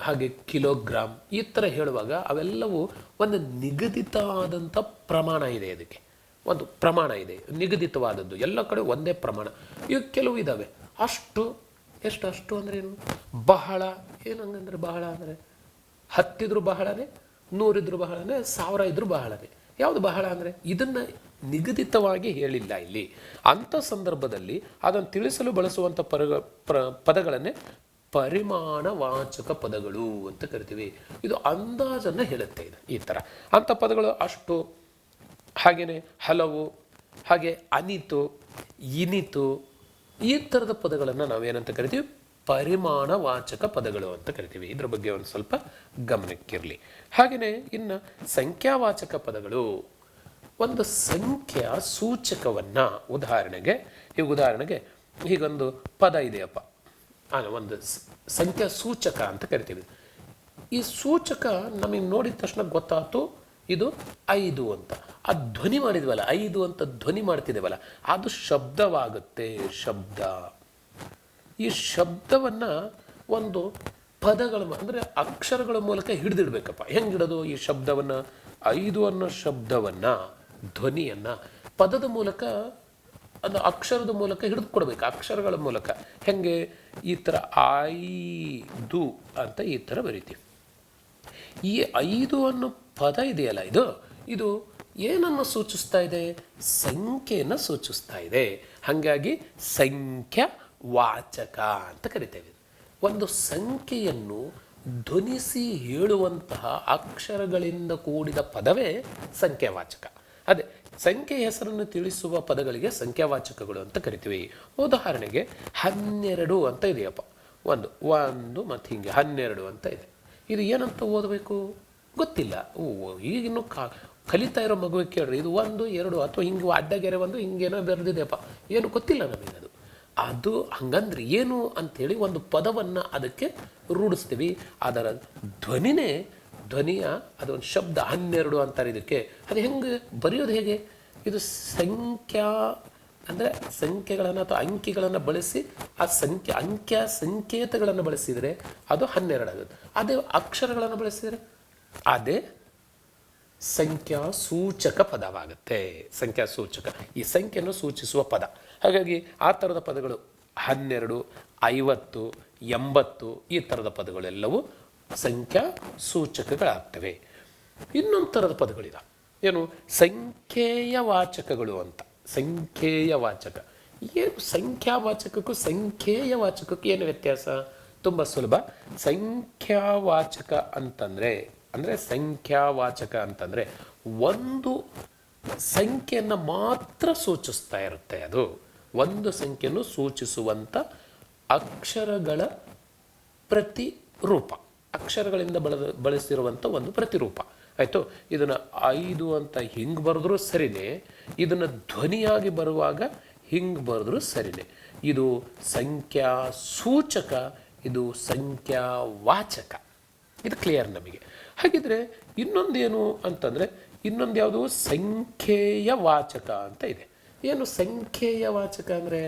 ಹಾಗೆ ಕಿಲೋಗ್ರಾಮ್ ಈ ಥರ ಹೇಳುವಾಗ ಅವೆಲ್ಲವೂ ಒಂದು ನಿಗದಿತ ಆದಂಥ ಪ್ರಮಾಣ ಇದೆ. ಅದಕ್ಕೆ ಒಂದು ಪ್ರಮಾಣ ಇದೆ, ನಿಗದಿತವಾದದ್ದು. ಎಲ್ಲ ಕಡೆ ಒಂದೇ ಪ್ರಮಾಣ. ಈಗ ಕೆಲವು ಇದ್ದಾವೆ ಅಷ್ಟು. ಎಷ್ಟು ಅಷ್ಟು ಅಂದರೆ ಏನು? ಬಹಳ. ಏನಂಗಂದ್ರೆ ಬಹಳ ಅಂದರೆ 10 ಇದ್ರೂ ಬಹಳನೇ, 100 ಇದ್ರೂ ಬಹಳನೇ, 1000 ಇದ್ರೂ ಬಹಳನೇ. ಯಾವುದು ಬಹಳ ಅಂದರೆ? ಇದನ್ನು ನಿಗದಿತವಾಗಿ ಹೇಳಿಲ್ಲ ಇಲ್ಲಿ. ಅಂಥ ಸಂದರ್ಭದಲ್ಲಿ ಅದನ್ನು ತಿಳಿಸಲು ಬಳಸುವಂಥ ಪದಗಳನ್ನೇ ಪರಿಮಾಣವಾಚಕ ಪದಗಳು ಅಂತ ಕರಿತೀವಿ. ಇದು ಅಂದಾಜನ್ನು ಹೇಳುತ್ತೆ. ಇದು ಈ ಥರ ಅಂಥ ಪದಗಳು ಅಷ್ಟು, ಹಾಗೆಯೇ ಹಲವು, ಹಾಗೆ ಅನಿತು, ಇನಿತು ಈ ಥರದ ಪದಗಳನ್ನು ನಾವೇನಂತ ಕರಿತೀವಿ? ಪರಿಮಾಣವಾಚಕ ಪದಗಳು ಅಂತ ಕರಿತೀವಿ. ಇದ್ರ ಬಗ್ಗೆ ಒಂದು ಸ್ವಲ್ಪ ಗಮನಕ್ಕಿರಲಿ. ಹಾಗೆಯೇ ಇನ್ನು ಸಂಖ್ಯಾವಾಚಕ ಪದಗಳು. ಒಂದು ಸಂಖ್ಯಾ ಸೂಚಕವನ್ನು ಉದಾಹರಣೆಗೆ ಹೀಗೊಂದು ಪದ ಇದೆಯಪ್ಪ, ಒಂದು ಸಂಖ್ಯಾ ಸೂಚಕ ಅಂತ ಕರಿತೀವಿ. ಈ ಸೂಚಕ ನಮಗೆ ನೋಡಿದ ತಕ್ಷಣ ಗೊತ್ತಾಯ್ತು ಇದು 5 ಅಂತ. ಆ ಧ್ವನಿ ಮಾಡಿದ್ವಲ್ಲ, 5 ಅಂತ ಧ್ವನಿ ಮಾಡ್ತಿದ್ದೇವಲ್ಲ, ಅದು ಶಬ್ದವಾಗುತ್ತೆ. ಶಬ್ದ. ಈ ಶಬ್ದವನ್ನು ಒಂದು ಪದಗಳ ಅಂದರೆ ಅಕ್ಷರಗಳ ಮೂಲಕ ಹಿಡಿದಿಡ್ಬೇಕಪ್ಪ. ಹೆಂಗೆ ಹಿಡೋದು ಈ ಶಬ್ದವನ್ನು? 5 ಅನ್ನೋ ಶಬ್ದವನ್ನು, ಧ್ವನಿಯನ್ನು ಪದದ ಮೂಲಕ, ಅದು ಅಕ್ಷರದ ಮೂಲಕ ಹಿಡಿದುಕೊಡ್ಬೇಕು. ಅಕ್ಷರಗಳ ಮೂಲಕ ಹೆಂಗೆ? ಈ ಥರ 5 ಅಂತ ಈ ಥರ ಬರೀತೀವಿ. ಈ 5 ಅನ್ನೋ ಪದ ಇದೆಯಲ್ಲ, ಇದು ಏನನ್ನು ಸೂಚಿಸ್ತಾ ಇದೆ? ಸಂಖ್ಯೆಯನ್ನು ಸೂಚಿಸ್ತಾ ಇದೆ. ಹಾಗಾಗಿ ಸಂಖ್ಯಾ ವಾಚಕ ಅಂತ ಕರಿತೇವೆ. ಒಂದು ಸಂಖ್ಯೆಯನ್ನು ಧ್ವನಿಸಿ ಹೇಳುವಂತಹ ಅಕ್ಷರಗಳಿಂದ ಕೂಡಿದ ಪದವೇ ಸಂಖ್ಯಾವಾಚಕ. ಅದೇ ಸಂಖ್ಯೆ ಹೆಸರನ್ನು ತಿಳಿಸುವ ಪದಗಳಿಗೆ ಸಂಖ್ಯಾವಾಚಕಗಳು ಅಂತ ಕರಿತೀವಿ. ಉದಾಹರಣೆಗೆ 12 ಅಂತ ಇದೆಯಪ್ಪ. ಒಂದು ಒಂದು ಮತ್ತು ಹೀಗೆ 12 ಅಂತ ಇದೆ. ಇದು ಏನಂತ ಓದಬೇಕು ಗೊತ್ತಿಲ್ಲ. ಈಗಿನ್ನು ಕಲಿತಾ ಇರೋ ಮಗುವಿಗೆ ಕೇಳ್ರಿ ಇದು 1 2 ಅಥವಾ ಹಿಂಗೆ ಅಡ್ಡಗೆರೆ ಒಂದು ಹಿಂಗೇನೋ ಬರೆದಿದೆಯಪ್ಪ, ಏನು ಗೊತ್ತಿಲ್ಲ ನಮಗೆ ಅದು ಹಂಗಂದ್ರೆ ಏನು ಅಂಥೇಳಿ ಒಂದು ಪದವನ್ನು ಅದಕ್ಕೆ ರೂಢಿಸ್ತೀವಿ. ಅದರ ಧ್ವನಿಯ ಅದೊಂದು ಶಬ್ದ 12 ಅಂತಾರೆ ಇದಕ್ಕೆ. ಅದು ಹೆಂಗೆ ಬರೆಯೋದು ಹೇಗೆ? ಇದು ಸಂಖ್ಯಾ ಅಂದರೆ ಸಂಖ್ಯೆಗಳನ್ನು ಅಥವಾ ಅಂಕಿಗಳನ್ನು ಬಳಸಿ ಆ ಸಂಕೇತಗಳನ್ನು ಬಳಸಿದರೆ ಅದು 12 ಆಗುತ್ತೆ. ಅದೇ ಅಕ್ಷರಗಳನ್ನು ಬಳಸಿದರೆ ಅದೇ ಸಂಖ್ಯಾ ಸೂಚಕ ಪದವಾಗುತ್ತೆ. ಸಂಖ್ಯಾ ಸೂಚಕ ಈ ಸಂಖ್ಯೆಯನ್ನು ಸೂಚಿಸುವ ಪದ. ಹಾಗಾಗಿ ಆ ಥರದ ಪದಗಳು 12, 50, 80 ಈ ಥರದ ಪದಗಳೆಲ್ಲವೂ ಸಂಖ್ಯಾ ಸೂಚಕಗಳಾಗ್ತವೆ. ಇನ್ನೊಂದು ಥರದ ಪದಗಳಿದೆ, ಏನು ಸಂಖ್ಯೆಯ ವಾಚಕಗಳು ಅಂತ. ಸಂಖ್ಯೆಯ ವಾಚಕ ಏನು? ಸಂಖ್ಯಾವಾಚಕಕ್ಕೂ ಸಂಖ್ಯೆಯ ವಾಚಕಕ್ಕೂ ಏನು ವ್ಯತ್ಯಾಸ? ತುಂಬ ಸುಲಭ. ಸಂಖ್ಯಾವಾಚಕ ಅಂದರೆ ಸಂಖ್ಯಾವಾಚಕ ಅಂತಂದರೆ ಒಂದು ಸಂಖ್ಯೆಯನ್ನು ಮಾತ್ರ ಸೂಚಿಸ್ತಾ ಇರುತ್ತೆ. ಅದು ಒಂದು ಸಂಖ್ಯೆಯನ್ನು ಸೂಚಿಸುವಂಥ ಅಕ್ಷರಗಳ ಪ್ರತಿರೂಪ, ಅಕ್ಷರಗಳಿಂದ ಬಳಸಿರುವಂಥ ಒಂದು ಪ್ರತಿರೂಪ. ಆಯಿತು. ಇದನ್ನು 5 ಅಂತ ಹಿಂಗೆ ಬರೆದ್ರೂ ಸರಿನೇ, ಇದನ್ನು ಧ್ವನಿಯಾಗಿ ಬರುವಾಗ ಹಿಂಗೆ ಬರೆದ್ರೂ ಸರಿನೇ. ಇದು ಸಂಖ್ಯಾ ಸೂಚಕ, ಇದು ಸಂಖ್ಯಾವಾಚಕ. ಇದು ಕ್ಲಿಯರ್ ನಮಗೆ. ಹಾಗಿದ್ರೆ ಇನ್ನೊಂದೇನು ಅಂತಂದರೆ ಇನ್ನೊಂದು ಯಾವುದು? ಸಂಖ್ಯೆಯ ವಾಚಕ ಅಂತ ಇದೆ. ಏನು ಸಂಖ್ಯೆಯ ವಾಚಕ ಅಂದರೆ?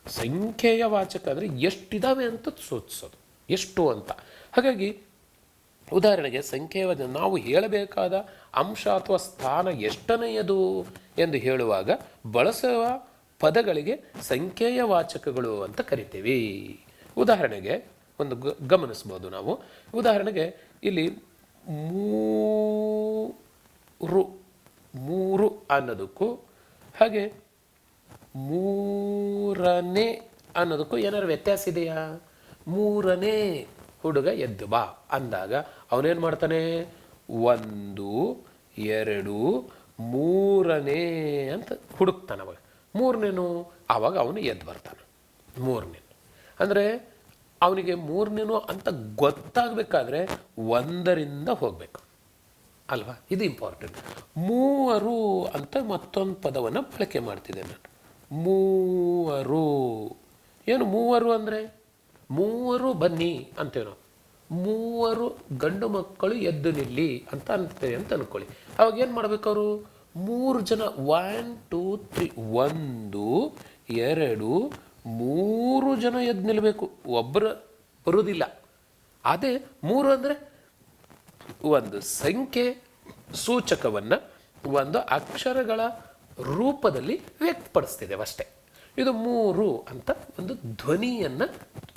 ಸಂಖ್ಯೆಯ ವಾಚಕ ಅಂದರೆ ಎಷ್ಟಿದ್ದಾವೆ ಅಂತ ಸೂಚಿಸೋದು, ಎಷ್ಟು ಅಂತ. ಹಾಗಾಗಿ ಉದಾಹರಣೆಗೆ ಸಂಖ್ಯೆಯ ನಾವು ಹೇಳಬೇಕಾದ ಅಂಶ ಅಥವಾ ಸ್ಥಾನ ಎಷ್ಟನೆಯದು ಎಂದು ಹೇಳುವಾಗ ಬಳಸುವ ಪದಗಳಿಗೆ ಸಂಖ್ಯೆಯ ವಾಚಕಗಳು ಅಂತ ಕರಿತೀವಿ. ಉದಾಹರಣೆಗೆ ಒಂದು ಗಮನಿಸ್ಬೋದು ನಾವು. ಉದಾಹರಣೆಗೆ ಇಲ್ಲಿ 3 ಅನ್ನೋದಕ್ಕೂ ಹಾಗೆ 3ನೇ ಅನ್ನೋದಕ್ಕೂ ಏನಾದ್ರು ವ್ಯತ್ಯಾಸ ಇದೆಯಾ? 3ನೇ ಹುಡುಗ ಎದ್ದು ಬಾ ಅಂದಾಗ ಅವನೇನು ಮಾಡ್ತಾನೆ? 1 2 3ನೇ ಅಂತ ಹುಡುಕ್ತಾನೆ. ಅವಾಗ 3ನೇನು ಆವಾಗ ಅವನು ಎದ್ದು ಬರ್ತಾನೆ. 3ನೇ ಅಂದರೆ ಅವನಿಗೆ 3ನೇನು ಅಂತ ಗೊತ್ತಾಗಬೇಕಾದ್ರೆ 1ರಿಂದ ಹೋಗಬೇಕು ಅಲ್ವಾ? ಇದು ಇಂಪಾರ್ಟೆಂಟ್. 3 ಅಂತ ಮತ್ತೊಂದು ಪದವನ್ನು ಬಳಕೆ ಮಾಡ್ತಿದ್ದೆ ನಾನು. 3 ಏನು? 3 ಅಂದರೆ 3 ಬನ್ನಿ ಅಂತೇವೆ ನಾವು. 3 ಗಂಡು ಮಕ್ಕಳು ಎದ್ದು ನಿಲ್ಲಿ ಅಂತ ಅಂತೇವೆ ಅಂತ ಅಂದ್ಕೊಳ್ಳಿ. ಅವಾಗ ಏನು ಮಾಡ್ಬೇಕು? ಅವರು 3 ಜನ 1 2 3 1 2 3 ಜನ ಎದ್ದು ನಿಲ್ಲಬೇಕು, ಒಬ್ಬರು ಬರುವುದಿಲ್ಲ. ಅದೇ 3 ಅಂದರೆ ಒಂದು ಸಂಖ್ಯೆ ಸೂಚಕವನ್ನು ಒಂದು ಅಕ್ಷರಗಳ ರೂಪದಲ್ಲಿ ವ್ಯಕ್ತಪಡಿಸ್ತಿದ್ದೇವೆ ಅಷ್ಟೇ. ಇದು 3 ಅಂತ ಒಂದು ಧ್ವನಿಯನ್ನು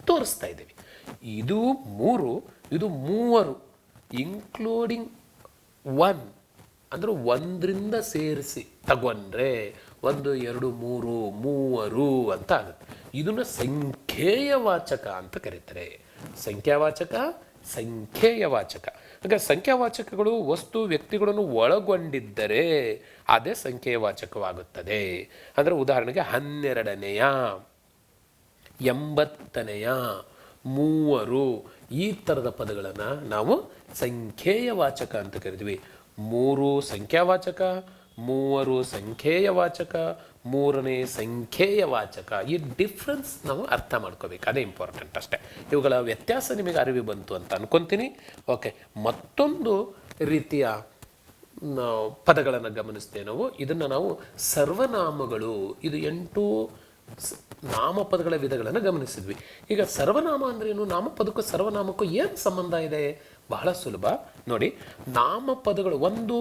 ತೋರಿಸ್ತಾ ಇದ್ದೀವಿ. ಇದು 3, ಇದು 3 ಇನ್ಕ್ಲೂಡಿಂಗ್ 1 ಅಂದರೆ 1ರಿಂದ ಸೇರಿಸಿ ತಗೊಂಡ್ರೆ 1 2 3 3 ಅಂತ ಆಗುತ್ತೆ. ಇದನ್ನು ಸಂಖ್ಯೆಯ ವಾಚಕ ಅಂತ ಕರೀತಾರೆ. ಸಂಖ್ಯಾವಾಚಕ, ಸಂಖ್ಯೆಯ ವಾಚಕ. ಈಗ ಸಂಖ್ಯಾವಾಚಕಗಳು ವಸ್ತು ವ್ಯಕ್ತಿಗಳನ್ನು ಒಳಗೊಂಡಿದ್ದರೆ ಅದೇ ಸಂಖ್ಯೆಯ ವಾಚಕವಾಗುತ್ತದೆ. ಅಂದರೆ ಉದಾಹರಣೆಗೆ 12ನೇಯ, 80ನೇಯ, 3 ಈ ಥರದ ಪದಗಳನ್ನು ನಾವು ಸಂಖ್ಯೆಯ ವಾಚಕ ಅಂತ ಕರಿತೀವಿ. 3 ಸಂಖ್ಯಾವಾಚಕ, 3 ಸಂಖ್ಯೆಯ ವಾಚಕ, 3ನೇ ಸಂಖ್ಯೆಯ ವಾಚಕ. ಈ ಡಿಫ್ರೆನ್ಸ್ ನಾವು ಅರ್ಥ ಮಾಡ್ಕೋಬೇಕು, ಅದೇ ಇಂಪಾರ್ಟೆಂಟ್ ಅಷ್ಟೇ. ಇವುಗಳ ವ್ಯತ್ಯಾಸ ನಿಮಗೆ ಅರಿವು ಬಂತು ಅಂತ ಅನ್ಕೊತೀನಿ. ಓಕೆ, ಮತ್ತೊಂದು ರೀತಿಯ ಪದಗಳನ್ನು ಗಮನಿಸ್ತೇವೆ ನಾವು. ಇದನ್ನು ನಾವು ಸರ್ವನಾಮಗಳು, ಇದು 8 ನಾಮಪದಗಳ ವಿಧಗಳನ್ನು ಗಮನಿಸಿದ್ವಿ. ಈಗ ಸರ್ವನಾಮ ಅಂದ್ರೆ ಏನು? ನಾಮಪದಕ್ಕೂ ಸರ್ವನಾಮಕ್ಕೂ ಏನು ಸಂಬಂಧ ಇದೆ? ಬಹಳ ಸುಲಭ ನೋಡಿ. ನಾಮಪದಗಳು ಒಂದು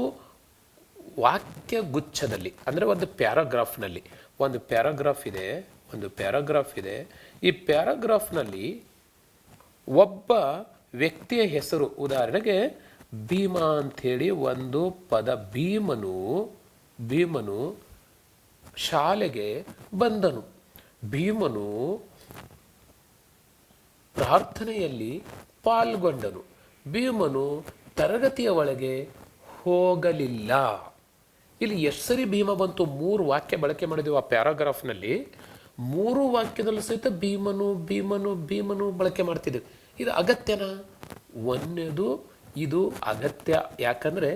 ವಾಕ್ಯ ಗುಚ್ಛದಲ್ಲಿ ಅಂದರೆ ಒಂದು ಪ್ಯಾರಾಗ್ರಾಫ್ನಲ್ಲಿ ಒಂದು ಪ್ಯಾರಾಗ್ರಾಫ್ ಇದೆ. ಈ ಪ್ಯಾರಾಗ್ರಾಫ್ನಲ್ಲಿ ಒಬ್ಬ ವ್ಯಕ್ತಿಯ ಹೆಸರು, ಉದಾಹರಣೆಗೆ ಭೀಮ ಅಂಥೇಳಿ ಒಂದು ಪದ. ಭೀಮನು ಶಾಲೆಗೆ ಬಂದನು. ಭೀಮನು ಪ್ರಾರ್ಥನೆಯಲ್ಲಿ ಪಾಲ್ಗೊಂಡನು. ಭೀಮನು ತರಗತಿಯ ಒಳಗೆ ಹೋಗಲಿಲ್ಲ. ಇಲ್ಲಿ ಎಷ್ಟು ಸರಿ ಭೀಮ ಬಂತು? 3 ವಾಕ್ಯ ಬಳಕೆ ಮಾಡಿದೆವು ಆ ಪ್ಯಾರಾಗ್ರಾಫ್ನಲ್ಲಿ. ಮೂರು ವಾಕ್ಯದಲ್ಲೂ ಸಹಿತ ಭೀಮನು ಭೀಮನು ಭೀಮನು ಬಳಕೆ ಮಾಡ್ತಿದ್ದೀವಿ. ಇದು ಅಗತ್ಯನಾ? ಒಂದೇದು ಇದು ಅಗತ್ಯ. ಯಾಕಂದರೆ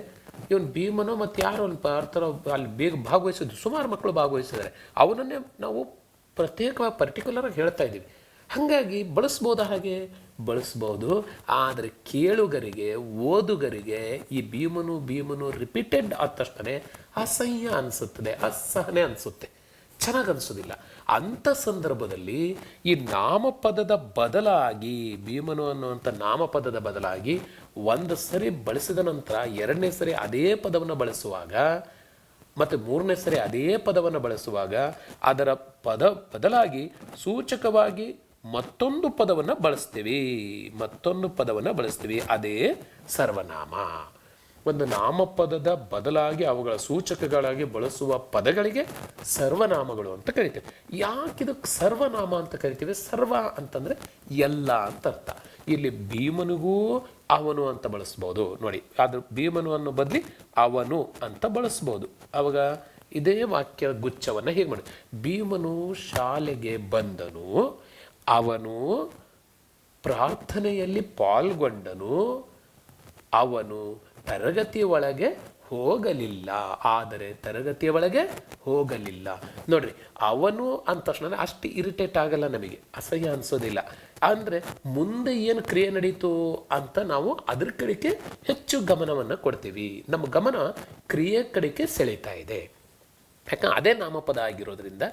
ಇವನು ಭೀಮನು ಮತ್ತು ಯಾರು ಒಂದು ಪಾತ್ರ ಅಲ್ಲಿ ಬೇಗ ಭಾಗವಹಿಸಿದ್ದು, ಸುಮಾರು ಮಕ್ಕಳು ಭಾಗವಹಿಸಿದ್ದಾರೆ, ಅವನನ್ನೇ ನಾವು ಪ್ರತ್ಯೇಕವಾಗಿ ಪರ್ಟಿಕ್ಯುಲರಾಗಿ ಹೇಳ್ತಾ ಇದ್ದೀವಿ. ಹಾಗಾಗಿ ಬಳಸ್ಬೋದಾ? ಹಾಗೆ ಬಳಸ್ಬೋದು. ಆದರೆ ಕೇಳುಗರಿಗೆ, ಓದುಗರಿಗೆ ಈ ಭೀಮನು ಭೀಮನು ರಿಪೀಟೆಡ್ ಆದ ತಕ್ಷಣ ಅಸಹ್ಯ ಅನಿಸುತ್ತದೆ, ಅಸಹನೆ ಅನಿಸುತ್ತೆ, ಚೆನ್ನಾಗಿ ಅನಿಸೋದಿಲ್ಲ. ಅಂಥ ಸಂದರ್ಭದಲ್ಲಿ ಈ ನಾಮಪದದ ಬದಲಾಗಿ, ಭೀಮನು ಅನ್ನುವಂಥ ನಾಮಪದದ ಬದಲಾಗಿ ಒಂದು ಸರಿ ಬಳಸಿದ ನಂತರ ಎರಡನೇ ಸರಿ ಅದೇ ಪದವನ್ನು ಬಳಸುವಾಗ ಮತ್ತು ಮೂರನೇ ಸರಿ ಅದೇ ಪದವನ್ನು ಬಳಸುವಾಗ ಅದರ ಬದಲಾಗಿ ಸೂಚಕವಾಗಿ ಮತ್ತೊಂದು ಪದವನ್ನು ಬಳಸ್ತೀವಿ. ಅದೇ ಸರ್ವನಾಮ. ಒಂದು ನಾಮಪದದ ಬದಲಾಗಿ ಅವುಗಳ ಸೂಚಕಗಳಾಗಿ ಬಳಸುವ ಪದಗಳಿಗೆ ಸರ್ವನಾಮಗಳು ಅಂತ ಕರಿತೇವೆ. ಯಾಕಿದಕ್ಕೆ ಸರ್ವನಾಮ ಅಂತ ಕರಿತೀವಿ? ಸರ್ವ ಅಂತಂದರೆ ಎಲ್ಲ ಅಂತ ಅರ್ಥ. ಇಲ್ಲಿ ಭೀಮನಿಗೂ ಅವನು ಅಂತ ಬಳಸ್ಬೋದು ನೋಡಿ. ಆದ್ರೆ ಭೀಮನು ಅನ್ನೋ ಬದಲಿ ಅವನು ಅಂತ ಬಳಸ್ಬೋದು. ಅವಾಗ ಇದೇ ವಾಕ್ಯ ಗುಚ್ಛವನ್ನು ಹೀಗೆ ಮಾಡಿ: ಭೀಮನು ಶಾಲೆಗೆ ಬಂದನು, ಅವನು ಪ್ರಾರ್ಥನೆಯಲ್ಲಿ ಪಾಲ್ಗೊಂಡನು, ಅವನು ತರಗತಿಯ ಒಳಗೆ ಹೋಗಲಿಲ್ಲ, ಆದರೆ ತರಗತಿಯ ಒಳಗೆ ಹೋಗಲಿಲ್ಲ. ನೋಡ್ರಿ, ಅವನು ಅಂದ ತಕ್ಷಣ ಅಷ್ಟು ಇರಿಟೇಟ್ ಆಗಲ್ಲ, ನಮಗೆ ಅಸಹ್ಯ ಅನಿಸೋದಿಲ್ಲ. ಅಂದರೆ ಮುಂದೆ ಏನು ಕ್ರಿಯೆ ನಡೀತು ಅಂತ ನಾವು ಅದ್ರ ಕಡೆಗೆ ಹೆಚ್ಚು ಗಮನವನ್ನು ಕೊಡ್ತೀವಿ. ನಮ್ಮ ಗಮನ ಕ್ರಿಯೆ ಕಡೆಗೆ ಸೆಳೀತಾ ಇದೆ. ಯಾಕಂದ್ರೆ ಅದೇ ನಾಮಪದ ಆಗಿರೋದ್ರಿಂದ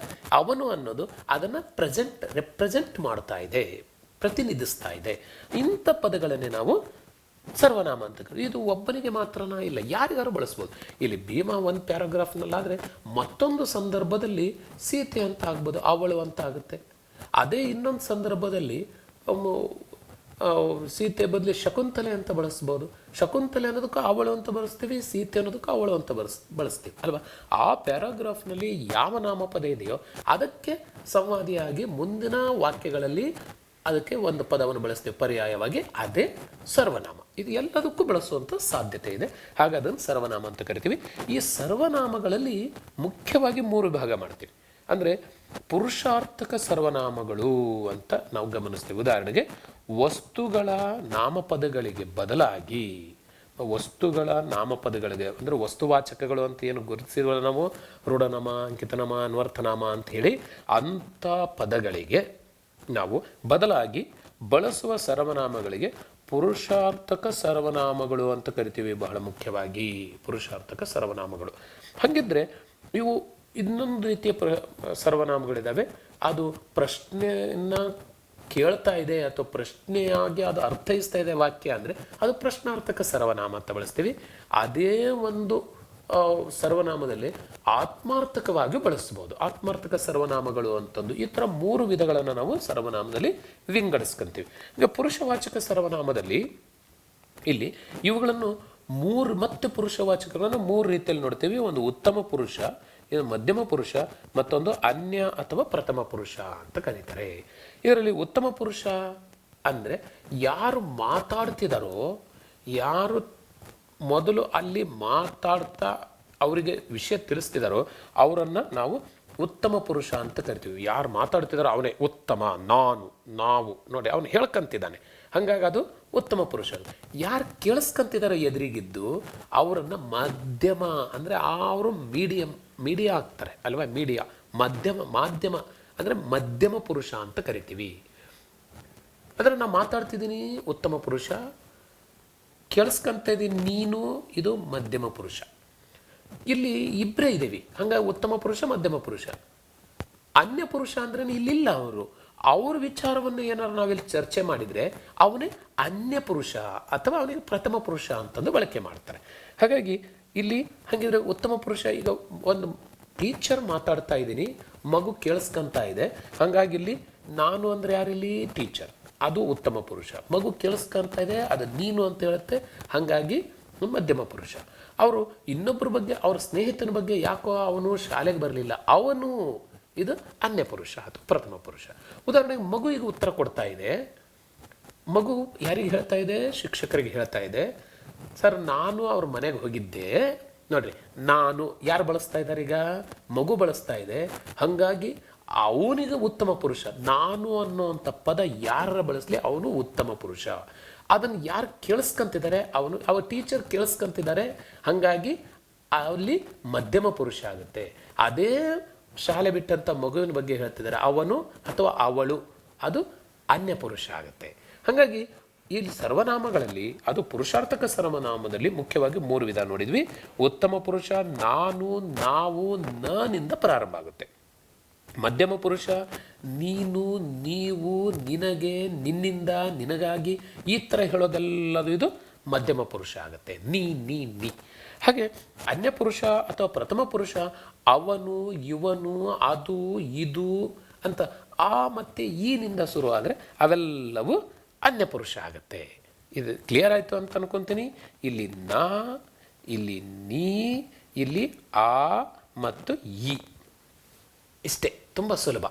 ಅವನು ಅನ್ನೋದು ಅದನ್ನು ರೆಪ್ರೆಸೆಂಟ್ ಮಾಡ್ತಾ ಇದೆ, ಪ್ರತಿನಿಧಿಸ್ತಾ ಇದೆ. ಇಂಥ ಪದಗಳನ್ನೇ ನಾವು ಸರ್ವನಾಮ ಅಂತ ಕರೀತೀವಿ. ಇದು ಒಬ್ಬನಿಗೆ ಮಾತ್ರನಾ? ಇಲ್ಲ, ಯಾರಿಗಾರು ಬಳಸ್ಬೋದು. ಇಲ್ಲಿ ಭೀಮ ಒಂದು ಪ್ಯಾರಾಗ್ರಾಫ್ನಲ್ಲಾದರೆ ಮತ್ತೊಂದು ಸಂದರ್ಭದಲ್ಲಿ ಸೀತೆ ಅಂತ ಆಗ್ಬೋದು, ಅವಳು ಅಂತ ಆಗುತ್ತೆ. ಅದೇ ಇನ್ನೊಂದು ಸಂದರ್ಭದಲ್ಲಿ ಸೀತೆ ಬದಲಿ ಶಕುಂತಲೆ ಅಂತ ಬಳಸ್ಬೋದು. ಶಕುಂತಲೆ ಅನ್ನೋದಕ್ಕೆ ಅವಳು ಅಂತ ಬಳಸ್ತೀವಿ, ಸೀತೆ ಅನ್ನೋದಕ್ಕೆ ಅವಳು ಅಂತ ಬಳಸ್ತೀವಿ ಅಲ್ವಾ? ಆ ಪ್ಯಾರಾಗ್ರಾಫ್ನಲ್ಲಿ ಯಾವ ನಾಮಪದ ಇದೆಯೋ ಅದಕ್ಕೆ ಸಂವಾದಿಯಾಗಿ ಮುಂದಿನ ವಾಕ್ಯಗಳಲ್ಲಿ ಅದಕ್ಕೆ ಒಂದು ಪದವನ್ನು ಬಳಸ್ತೀವಿ ಪರ್ಯಾಯವಾಗಿ, ಅದೇ ಸರ್ವನಾಮ. ಇದು ಎಲ್ಲದಕ್ಕೂ ಬಳಸುವಂಥ ಸಾಧ್ಯತೆ ಇದೆ. ಹಾಗೆ ಅದನ್ನು ಸರ್ವನಾಮ ಅಂತ ಕರಿತೀವಿ. ಈ ಸರ್ವನಾಮಗಳಲ್ಲಿ ಮುಖ್ಯವಾಗಿ 3 ಭಾಗ ಮಾಡ್ತೀವಿ. ಅಂದರೆ ಪುರುಷಾರ್ಥಕ ಸರ್ವನಾಮಗಳು ಅಂತ ನಾವು ಗಮನಿಸ್ತೀವಿ. ಉದಾಹರಣೆಗೆ ವಸ್ತುಗಳ ನಾಮಪದಗಳಿಗೆ ಬದಲಾಗಿ, ವಸ್ತುಗಳ ನಾಮಪದಗಳಿಗೆ ಅಂದರೆ ವಸ್ತುವಾಚಕಗಳು ಅಂತ ಏನು ಗುರುತಿಸಿರೋ ನಾವು ರೂಢನಾಮ, ಅಂಕಿತನಾಮ, ಅನ್ವರ್ಥನಾಮ ಅಂತ ಹೇಳಿ ಅಂಥ ಪದಗಳಿಗೆ ನಾವು ಬದಲಾಗಿ ಬಳಸುವ ಸರ್ವನಾಮಗಳಿಗೆ ಪುರುಷಾರ್ಥಕ ಸರ್ವನಾಮಗಳು ಅಂತ ಕರಿತೀವಿ. ಬಹಳ ಮುಖ್ಯವಾಗಿ ಪುರುಷಾರ್ಥಕ ಸರ್ವನಾಮಗಳು. ಹಾಗಿದ್ರೆ ಇವು ಇನ್ನೊಂದು ರೀತಿಯ ಸರ್ವನಾಮಗಳಿದ್ದಾವೆ. ಅದು ಪ್ರಶ್ನೆಯನ್ನು ಕೇಳ್ತಾ ಇದೆ ಅಥವಾ ಪ್ರಶ್ನೆಯಾಗಿ ಅದು ಅರ್ಥೈಸ್ತಾ ಇದೆ ವಾಕ್ಯ ಅಂದರೆ ಅದು ಪ್ರಶ್ನಾರ್ಥಕ ಸರ್ವನಾಮ ಅಂತ ಬಳಸ್ತೀವಿ. ಅದೇ ಒಂದು ಸರ್ವನಾಮದಲ್ಲಿ ಆತ್ಮಾರ್ಥಕವಾಗಿ ಬಳಸ್ಬೋದು. ಆತ್ಮಾರ್ಥಕ ಸರ್ವನಾಮಗಳು ಅಂತಂದು ಈ ಥರ 3 ವಿಧಗಳನ್ನು ನಾವು ಸರ್ವನಾಮದಲ್ಲಿ ವಿಂಗಡಿಸ್ಕೊಂತೀವಿ. ಈಗ ಪುರುಷವಾಚಕ ಸರ್ವನಾಮದಲ್ಲಿ ಇಲ್ಲಿ ಇವುಗಳನ್ನು ಮತ್ತೆ ಪುರುಷವಾಚಕಗಳನ್ನು 3 ರೀತಿಯಲ್ಲಿ ನೋಡ್ತೀವಿ. ಒಂದು ಉತ್ತಮ ಪುರುಷ, ಇದು ಮಧ್ಯಮ ಪುರುಷ, ಮತ್ತೊಂದು ಅನ್ಯ ಅಥವಾ ಪ್ರಥಮ ಪುರುಷ ಅಂತ ಕರೀತಾರೆ. ಇದರಲ್ಲಿ ಉತ್ತಮ ಪುರುಷ ಅಂದರೆ ಯಾರು ಮಾತಾಡ್ತಿದ್ದಾರೋ, ಯಾರು ಮೊದಲು ಅಲ್ಲಿ ಮಾತಾಡ್ತಾ ಅವರಿಗೆ ವಿಷಯ ತಿಳಿಸ್ತಿದ್ದಾರೋ ಅವರನ್ನು ನಾವು ಉತ್ತಮ ಪುರುಷ ಅಂತ ಕರಿತೀವಿ. ಯಾರು ಮಾತಾಡ್ತಿದ್ದಾರೋ ಅವನೇ ಉತ್ತಮ, ನಾವು ನೋಡಿ ಅವನು ಹೇಳ್ಕಂತಿದ್ದಾನೆ, ಹಾಗಾಗಿ ಅದು ಉತ್ತಮ ಪುರುಷ. ಯಾರು ಕೇಳಿಸ್ಕೊಂತಿದ್ದಾರೋ ಎದುರಿಗಿದ್ದು ಅವರನ್ನು ಮಧ್ಯಮ ಅಂದರೆ ಅವರು ಮೀಡಿಯಾ ಆಗ್ತಾರೆ ಅಲ್ವಾ? ಮೀಡಿಯಾ ಮಾಧ್ಯಮ ಅಂದರೆ ಮಧ್ಯಮ ಪುರುಷ ಅಂತ ಕರಿತೀವಿ. ಅಂದರೆ ನಾನು ಮಾತಾಡ್ತಿದ್ದೀನಿ ಉತ್ತಮ ಪುರುಷ, ಕೇಳಿಸ್ಕೊಂತ ಇದ್ದೀನಿ ನೀನು, ಇದು ಮಧ್ಯಮ ಪುರುಷ. ಇಲ್ಲಿ ಇಬ್ಬರೇ ಇದ್ದೀವಿ, ಹಾಗಾಗಿ ಉತ್ತಮ ಪುರುಷ, ಮಧ್ಯಮ ಪುರುಷ. ಅನ್ಯ ಪುರುಷ ಅಂದ್ರೆ ಇಲ್ಲಿಲ್ಲ, ಅವ್ರ ವಿಚಾರವನ್ನು ಏನಾರು ನಾವಿಲ್ಲಿ ಚರ್ಚೆ ಮಾಡಿದರೆ ಅವನೇ ಅನ್ಯ ಪುರುಷ ಅಥವಾ ಅವನಿಗೆ ಪ್ರಥಮ ಪುರುಷ ಅಂತಂದು ಬಳಕೆ ಮಾಡ್ತಾರೆ. ಹಾಗಾಗಿ ಇಲ್ಲಿ ಹಾಗಿದ್ರೆ ಉತ್ತಮ ಪುರುಷ, ಈಗ ಒಂದು ಟೀಚರ್ ಮಾತಾಡ್ತಾ ಇದ್ದೀನಿ, ಮಗು ಕೇಳಿಸ್ಕೊಂತ ಇದೆ, ಹಾಗಾಗಿ ಇಲ್ಲಿ ನಾನು ಅಂದರೆ ಯಾರಿಲ್ಲಿ ಟೀಚರ್, ಅದು ಉತ್ತಮ ಪುರುಷ. ಮಗು ಕೇಳಿಸ್ಕೊಂತ ಇದೆ, ಅದು ನೀನು ಅಂತ ಹೇಳುತ್ತೆ, ಹಾಗಾಗಿ ಮಧ್ಯಮ ಪುರುಷ. ಅವರು ಇನ್ನೊಬ್ಬರ ಬಗ್ಗೆ, ಅವ್ರ ಸ್ನೇಹಿತನ ಬಗ್ಗೆ ಯಾಕೋ ಅವನು ಶಾಲೆಗೆ ಬರಲಿಲ್ಲ, ಅವನು, ಇದು ಅನ್ಯ ಪುರುಷ, ಅದು ಪ್ರಥಮ ಪುರುಷ. ಉದಾಹರಣೆಗೆ ಮಗು ಈಗ ಉತ್ತರ ಕೊಡ್ತಾ ಇದೆ, ಮಗು ಯಾರಿಗೆ ಹೇಳ್ತಾ ಇದೆ? ಶಿಕ್ಷಕರಿಗೆ ಹೇಳ್ತಾ ಇದೆ, ಸರ್ ನಾನು ಅವ್ರ ಮನೆಗೆ ಹೋಗಿದ್ದೆ. ನೋಡ್ರಿ, ನಾನು ಯಾರು ಬಳಸ್ತಾ ಇದ್ದಾರೆ? ಈಗ ಮಗು ಬಳಸ್ತಾ ಇದೆ. ಹಾಗಾಗಿ ಅವನಿಗೆ ಉತ್ತಮ ಪುರುಷ. ನಾನು ಅನ್ನೋವಂಥ ಪದ ಯಾರ ಬಳಸಲಿ ಅವನು ಉತ್ತಮ ಪುರುಷ. ಅದನ್ನು ಯಾರು ಕೇಳಿಸ್ಕೊಂತಿದ್ದಾರೆ ಅವ್ರ ಟೀಚರ್ ಕೇಳಿಸ್ಕೊಂತಿದ್ದಾರೆ, ಹಾಗಾಗಿ ಅಲ್ಲಿ ಮಧ್ಯಮ ಪುರುಷ ಆಗುತ್ತೆ. ಅದೇ ಶಾಲೆ ಬಿಟ್ಟಂಥ ಮಗುವಿನ ಬಗ್ಗೆ ಹೇಳ್ತಿದ್ದಾರೆ, ಅವನು ಅಥವಾ ಅವಳು, ಅದು ಅನ್ಯ ಪುರುಷ ಆಗುತ್ತೆ. ಹಾಗಾಗಿ ಇಲ್ಲಿ ಸರ್ವನಾಮಗಳಲ್ಲಿ ಅದು ಪುರುಷಾರ್ಥಕ ಸರ್ವನಾಮದಲ್ಲಿ ಮುಖ್ಯವಾಗಿ 3 ವಿಧ ನೋಡಿದ್ವಿ. ಉತ್ತಮ ಪುರುಷ ನಾನು, ನಾವು, ನಿಂದ ಪ್ರಾರಂಭ ಆಗುತ್ತೆ. ಮಧ್ಯಮ ಪುರುಷ ನೀನು, ನೀವು, ನಿನಗೆ, ನಿನ್ನಿಂದ, ನಿನಗಾಗಿ, ಈ ಥರ ಹೇಳೋದೆಲ್ಲದು ಇದು ಮಧ್ಯಮ ಪುರುಷ ಆಗುತ್ತೆ. ನೀ. ಹಾಗೆ ಅನ್ಯ ಪುರುಷ ಅಥವಾ ಪ್ರಥಮ ಪುರುಷ ಅವನು, ಇವನು, ಅದು, ಇದು ಅಂತ ಆ ಮತ್ತು ಈನಿಂದ ಶುರು ಆದರೆ ಅವೆಲ್ಲವೂ ಅನ್ಯ ಪುರುಷ ಆಗುತ್ತೆ. ಇದು ಕ್ಲಿಯರ್ ಆಯಿತು ಅಂತ ಅನ್ಕೊತೀನಿ. ಇಲ್ಲಿ ನಾ, ಇಲ್ಲಿ ನೀ, ಇಲ್ಲಿ ಆ ಮತ್ತು ಈ, ಇಷ್ಟೇ. ತುಂಬ ಸುಲಭ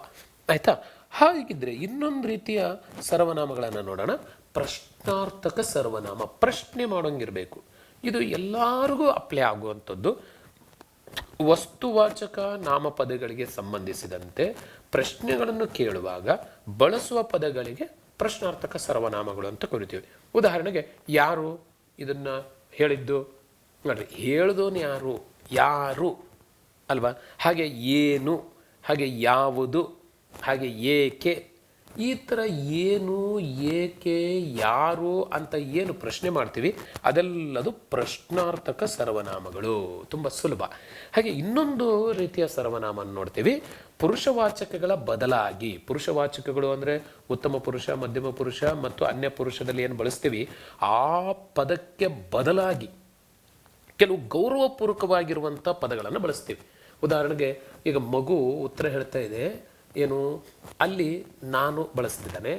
ಆಯಿತಾ. ಹಾಗಿದ್ದರೆ ಇನ್ನೊಂದು ರೀತಿಯ ಸರ್ವನಾಮಗಳನ್ನು ನೋಡೋಣ. ಪ್ರಶ್ನಾರ್ಥಕ ಸರ್ವನಾಮ, ಪ್ರಶ್ನೆ ಮಾಡೋಂಗಿರಬೇಕು. ಇದು ಎಲ್ಲರಿಗೂ ಅಪ್ಲೈ ಆಗುವಂಥದ್ದು. ವಸ್ತುವಾಚಕ ನಾಮಪದಗಳಿಗೆ ಸಂಬಂಧಿಸಿದಂತೆ ಪ್ರಶ್ನೆಗಳನ್ನು ಕೇಳುವಾಗ ಬಳಸುವ ಪದಗಳಿಗೆ ಪ್ರಶ್ನಾರ್ಥಕ ಸರ್ವನಾಮಗಳು ಅಂತ ಕರಿತೀವಿ. ಉದಾಹರಣೆಗೆ ಯಾರು, ಇದನ್ನು ಹೇಳಿದ್ದು ನೋಡ್ರಿ, ಹೇಳಿದವನು ಯಾರು, ಯಾರು ಅಲ್ವಾ. ಹಾಗೆ ಏನು, ಹಾಗೆ ಯಾವುದು, ಹಾಗೆ ಏಕೆ, ಈ ಥರ ಏನು, ಏಕೆ, ಯಾರು ಅಂತ ಏನು ಪ್ರಶ್ನೆ ಮಾಡ್ತೀವಿ ಅದೆಲ್ಲದು ಪ್ರಶ್ನಾರ್ಥಕ ಸರ್ವನಾಮಗಳು. ತುಂಬ ಸುಲಭ. ಹಾಗೆ ಇನ್ನೊಂದು ರೀತಿಯ ಸರ್ವನಾಮ ನೋಡ್ತೀವಿ, ಪುರುಷವಾಚಕಗಳ ಬದಲಾಗಿ. ಪುರುಷವಾಚಕಗಳು ಅಂದರೆ ಉತ್ತಮ ಪುರುಷ, ಮಧ್ಯಮ ಪುರುಷ ಮತ್ತು ಅನ್ಯ ಪುರುಷದಲ್ಲಿ ಏನು ಬಳಸ್ತೀವಿ ಆ ಪದಕ್ಕೆ ಬದಲಾಗಿ ಕೆಲವು ಗೌರವಪೂರ್ವಕವಾಗಿರುವಂಥ ಪದಗಳನ್ನು ಬಳಸ್ತೀವಿ. ಉದಾಹರಣೆಗೆ ಈಗ ಮಗು ಉತ್ತರ ಹೇಳ್ತಾ ಇದೆ, ಏನು ಅಲ್ಲಿ ನಾನು ಬಳಸ್ತಿದ್ದಾನೆ,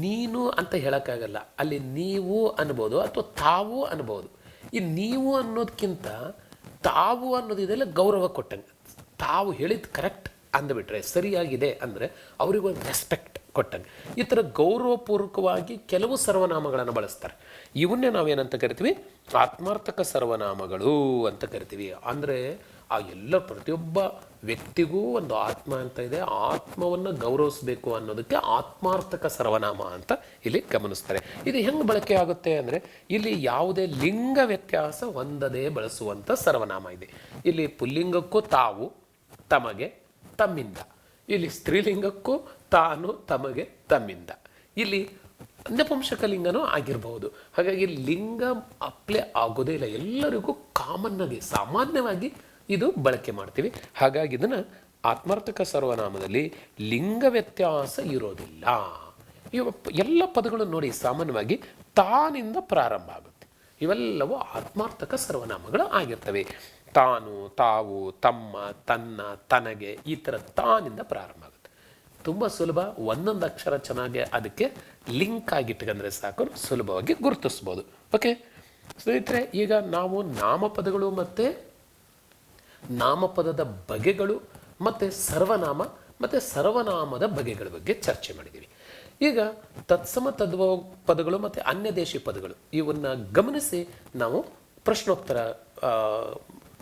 ನೀನು ಅಂತ ಹೇಳೋಕ್ಕಾಗಲ್ಲ. ಅಲ್ಲಿ ನೀವು ಅನ್ಬೋದು ಅಥವಾ ತಾವು ಅನ್ಬೋದು. ಈ ನೀವು ಅನ್ನೋದಕ್ಕಿಂತ ತಾವು ಅನ್ನೋದಿದೆಲ್ಲ ಗೌರವ ಕೊಟ್ಟಂಗೆ. ತಾವು ಹೇಳಿದ್ದು ಕರೆಕ್ಟ್ ಅಂದ್ಬಿಟ್ರೆ, ಸರಿಯಾಗಿದೆ ಅಂದರೆ ಅವರಿಗೊಂದು ರೆಸ್ಪೆಕ್ಟ್ ಕೊಟ್ಟಂಗೆ. ಈ ಥರ ಗೌರವಪೂರ್ವಕವಾಗಿ ಕೆಲವು ಸರ್ವನಾಮಗಳನ್ನು ಬಳಸ್ತಾರೆ. ಇವನ್ನೇ ನಾವೇನಂತ ಕರಿತೀವಿ, ಆತ್ಮಾರ್ಥಕ ಸರ್ವನಾಮಗಳು ಅಂತ ಕರಿತೀವಿ. ಅಂದರೆ ಆ ಎಲ್ಲ ಪ್ರತಿಯೊಬ್ಬ ವ್ಯಕ್ತಿಗೂ ಒಂದು ಆತ್ಮ ಅಂತ ಇದೆ, ಆತ್ಮವನ್ನು ಗೌರವಿಸಬೇಕು ಅನ್ನೋದಕ್ಕೆ ಆತ್ಮಾರ್ಥಕ ಸರ್ವನಾಮ ಅಂತ ಇಲ್ಲಿ ಗಮನಿಸ್ತಾರೆ. ಇದು ಹೆಂಗೆ ಬಳಕೆ ಆಗುತ್ತೆ ಅಂದರೆ, ಇಲ್ಲಿ ಯಾವುದೇ ಲಿಂಗ ವ್ಯತ್ಯಾಸ ಹೊಂದದೇ ಬಳಸುವಂಥ ಸರ್ವನಾಮ ಇದೆ. ಇಲ್ಲಿ ಪುಲ್ಲಿಂಗಕ್ಕೂ ತಾವು, ತಮಗೆ, ತಮ್ಮಿಂದ. ಇಲ್ಲಿ ಸ್ತ್ರೀಲಿಂಗಕ್ಕೂ ತಾನು, ತಮಗೆ, ತಮ್ಮಿಂದ. ಇಲ್ಲಿ ನಪುಂಸಕ ಲಿಂಗನೂ ಆಗಿರಬಹುದು. ಹಾಗಾಗಿ ಲಿಂಗ ಅಪ್ಲೈ ಆಗೋದೇ ಇಲ್ಲ, ಎಲ್ಲರಿಗೂ ಕಾಮನ್ ಆಗಿ ಸಾಮಾನ್ಯವಾಗಿ ಇದು ಬಳಕೆ ಮಾಡ್ತೀವಿ. ಹಾಗಾಗಿ ಇದನ್ನು ಆತ್ಮಾರ್ಥಕ ಸರ್ವನಾಮದಲ್ಲಿ ಲಿಂಗ ವ್ಯತ್ಯಾಸ ಇರೋದಿಲ್ಲ. ಎಲ್ಲ ಪದಗಳು ನೋಡಿ ಸಾಮಾನ್ಯವಾಗಿ ತಾನಿಂದ ಪ್ರಾರಂಭ ಆಗುತ್ತೆ. ಇವೆಲ್ಲವೂ ಆತ್ಮಾರ್ಥಕ ಸರ್ವನಾಮಗಳು ಆಗಿರ್ತವೆ. ತಾನು, ತಾವು, ತಮ್ಮ, ತನ್ನ, ತನಗೆ, ಈ ಥರ ತಾನಿಂದ ಪ್ರಾರಂಭ ಆಗುತ್ತೆ. ತುಂಬ ಸುಲಭ. ಒಂದೊಂದು ಅಕ್ಷರ ಚೆನ್ನಾಗಿ ಅದಕ್ಕೆ ಲಿಂಕ್ ಆಗಿಟ್ಕೊಂಡ್ರೆ ಸಾಕು, ಸುಲಭವಾಗಿ ಗುರುತಿಸ್ಬೋದು. ಓಕೆ ಸ್ನೇಹಿತರೆ, ಈಗ ನಾವು ನಾಮಪದಗಳು ಮತ್ತು ನಾಮಪದದ ಬಗೆಗಳು ಮತ್ತು ಸರ್ವನಾಮ ಮತ್ತು ಸರ್ವನಾಮದ ಬಗೆಗಳ ಬಗ್ಗೆ ಚರ್ಚೆ ಮಾಡಿದ್ದೀವಿ. ಈಗ ತತ್ಸಮ ತದ್ಭವ ಪದಗಳು ಮತ್ತು ಅನ್ಯದೇಶಿ ಪದಗಳು ಇವನ್ನು ಗಮನಿಸಿ ನಾವು ಪ್ರಶ್ನೋತ್ತರ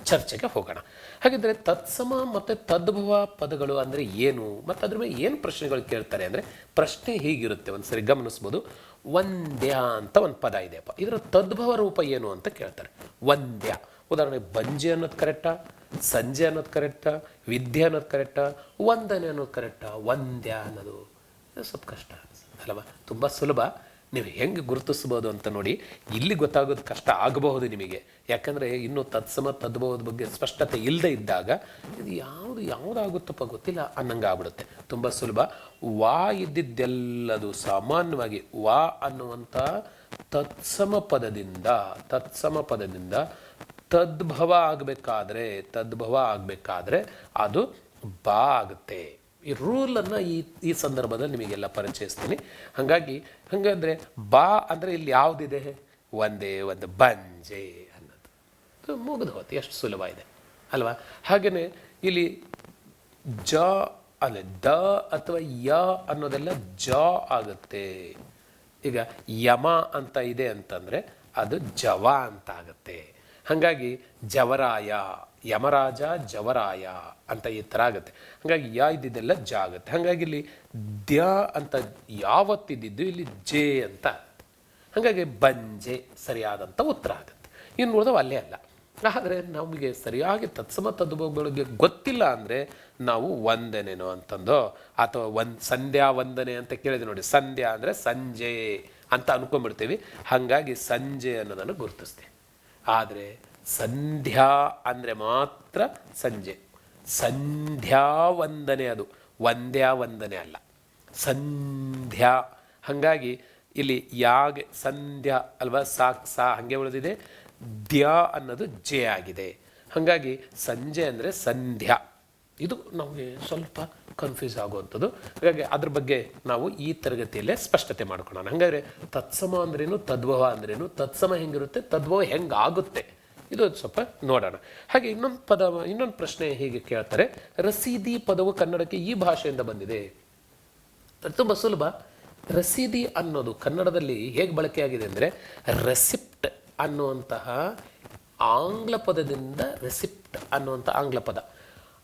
ಚರ್ಚೆಗೆ ಹೋಗೋಣ. ಹಾಗಿದ್ರೆ ತತ್ಸಮ ಮತ್ತು ತದ್ಭವ ಪದಗಳು ಅಂದರೆ ಏನು ಮತ್ತು ಅದ್ರ ಮೇಲೆ ಏನು ಪ್ರಶ್ನೆಗಳು ಕೇಳ್ತಾರೆ ಅಂದರೆ, ಪ್ರಶ್ನೆ ಹೀಗಿರುತ್ತೆ, ಒಂದು ಸರಿ ಗಮನಿಸ್ಬೋದು. ವಂದ್ಯ ಅಂತ ಒಂದು ಪದ ಇದೆಯಪ್ಪ, ಇದರ ತದ್ಭವ ರೂಪ ಏನು ಅಂತ ಕೇಳ್ತಾರೆ. ವಂದ್ಯ. ಉದಾಹರಣೆಗೆ ಬಂಜೆ ಅನ್ನೋದು ಕರೆಕ್ಟಾ, ಸಂಜೆ ಅನ್ನೋದು ಕರೆಕ್ಟಾ, ವಿದ್ಯೆ ಅನ್ನೋದು ಕರೆಕ್ಟಾ, ವಂದನೆ ಅನ್ನೋದು ಕರೆಕ್ಟಾ, ವಂದ್ಯ ಅನ್ನೋದು ಸ್ವಲ್ಪ ಕಷ್ಟ ಅಲ್ವಾ. ತುಂಬ ಸುಲಭ. ನೀವು ಹೆಂಗೆ ಗುರುತಿಸ್ಬೋದು ಅಂತ ನೋಡಿ. ಇಲ್ಲಿ ಗೊತ್ತಾಗೋದು ಕಷ್ಟ ಆಗಬಹುದು ನಿಮಗೆ, ಯಾಕಂದರೆ ಇನ್ನೂ ತತ್ಸಮ ತದ್ಭವದ ಬಗ್ಗೆ ಸ್ಪಷ್ಟತೆ ಇಲ್ಲದೆ ಇದ್ದಾಗ ಇದು ಯಾವುದಾಗುತ್ತಪ್ಪ ಗೊತ್ತಿಲ್ಲ ಅನ್ನಂಗೆ ಆಗ್ಬಿಡುತ್ತೆ. ತುಂಬ ಸುಲಭ. ವಾ ಇದ್ದಿದ್ದೆಲ್ಲದು ಸಾಮಾನ್ಯವಾಗಿ ವಾ ಅನ್ನುವಂಥ ತತ್ಸಮ ಪದದಿಂದ ತದ್ಭವ ಆಗಬೇಕಾದ್ರೆ ಅದು ಬಾ ಆಗುತ್ತೆ. ಈ ರೂಲನ್ನು ಈ ಸಂದರ್ಭದಲ್ಲಿ ನಿಮಗೆಲ್ಲ ಪರಿಚಯಿಸ್ತೀನಿ. ಹಾಗಾದರೆ ಬಾ ಅಂದರೆ ಇಲ್ಲಿ ಯಾವುದಿದೆ, ಒಂದೇ ಒಂದು ಬಂಜೆ ಅನ್ನೋದು ಮುಗಿದು ಹೋಯ್ತು. ಎಷ್ಟು ಸುಲಭ ಇದೆ ಅಲ್ವಾ. ಹಾಗೆಯೇ ಇಲ್ಲಿ ಜ ಅಲ್ಲ ದ ಅಥವಾ ಯ ಅನ್ನೋದೆಲ್ಲ ಜ ಆಗುತ್ತೆ. ಈಗ ಯಮ ಅಂತ ಇದೆ ಅಂತಂದರೆ ಅದು ಜವ ಅಂತ ಆಗುತ್ತೆ. ಹಾಗಾಗಿ ಜವರಾಯ ಯಮರಾಜ ಜವರಾಯ ಅಂತ ಈ ಥರ ಆಗುತ್ತೆ. ಹಾಗಾಗಿ ಯಾ ಇದ್ದಿದ್ದೆಲ್ಲ ಜ ಆಗುತ್ತೆ. ಹಾಗಾಗಿ ಇಲ್ಲಿ ದ್ಯ ಅಂತ ಯಾವತ್ತಿದ್ದು ಇಲ್ಲಿ ಜೆ ಅಂತ ಆಗುತ್ತೆ. ಹಾಗಾಗಿ ಬಂಜೆ ಸರಿಯಾದಂಥ ಉತ್ತರ ಆಗುತ್ತೆ. ಇನ್ನು ಉಳಿದವು ಅಲ್ಲೇ ಅಲ್ಲ. ಆದರೆ ನಮಗೆ ಸರಿಯಾಗಿ ತತ್ಸಮ ತದ್ಭವಗಳಿಗೆ ಗೊತ್ತಿಲ್ಲ ಅಂದರೆ ನಾವು ವಂದನೆನೋ ಅಂತಂದೋ ಅಥವಾ ಸಂಧ್ಯಾ ವಂದನೆ ಅಂತ ಕೇಳಿದೆ ನೋಡಿ. ಸಂಧ್ಯಾ ಅಂದರೆ ಸಂಜೆ ಅಂತ ಅನ್ಕೊಂಡ್ಬಿಡ್ತೀವಿ. ಹಾಗಾಗಿ ಸಂಜೆ ಅನ್ನೋದನ್ನು ಗುರುತಿಸ್ತೀವಿ. ಆದರೆ ಸಂಧ್ಯಾ ಅಂದರೆ ಮಾತ್ರ ಸಂಜೆ. ಸಂಧ್ಯಾ ವಂದನೆ, ಅದು ವಂದ್ಯಾ ವಂದನೆ ಅಲ್ಲ, ಸಂಧ್ಯಾ. ಹಾಗಾಗಿ ಇಲ್ಲಿ ಯಾಗೆ ಸಂಧ್ಯಾ ಅಲ್ವಾ, ಸಾಕ್ ಸಾ ಹಾಗೆ ಉಳಿದಿದೆ. ದ್ಯಾ ಅನ್ನೋದು ಜೆ ಆಗಿದೆ. ಹಾಗಾಗಿ ಸಂಜೆ ಅಂದರೆ ಸಂಧ್ಯಾ. ಇದು ನಮಗೆ ಸ್ವಲ್ಪ ಕನ್ಫ್ಯೂಸ್ ಆಗುವಂಥದ್ದು. ಹಾಗಾಗಿ ಅದ್ರ ಬಗ್ಗೆ ನಾವು ಈ ತರಗತಿಯಲ್ಲೇ ಸ್ಪಷ್ಟತೆ ಮಾಡ್ಕೊಳ್ಳೋಣ. ಹಾಗಾದರೆ ತತ್ಸಮ ಅಂದ್ರೇನು, ತದ್ಭವ ಅಂದ್ರೇನು, ತತ್ಸಮ ಹೆಂಗಿರುತ್ತೆ, ತದ್ಭವ ಹೆಂಗಾಗುತ್ತೆ, ಇದು ಸ್ವಲ್ಪ ನೋಡೋಣ. ಹಾಗೆ ಇನ್ನೊಂದು ಪ್ರಶ್ನೆ ಹೀಗೆ ಕೇಳ್ತಾರೆ, ರಸೀದಿ ಪದವು ಕನ್ನಡಕ್ಕೆ ಈ ಭಾಷೆಯಿಂದ ಬಂದಿದೆ. ತುಂಬ ಸುಲಭ. ರಸೀದಿ ಅನ್ನೋದು ಕನ್ನಡದಲ್ಲಿ ಹೇಗೆ ಬಳಕೆಯಾಗಿದೆ ಅಂದರೆ ರೆಸಿಪ್ಟ್ ಅನ್ನುವಂತಹ ಆಂಗ್ಲ ಪದದಿಂದ ರೆಸಿಪ್ಟ್ ಅನ್ನುವಂಥ ಆಂಗ್ಲ ಪದ.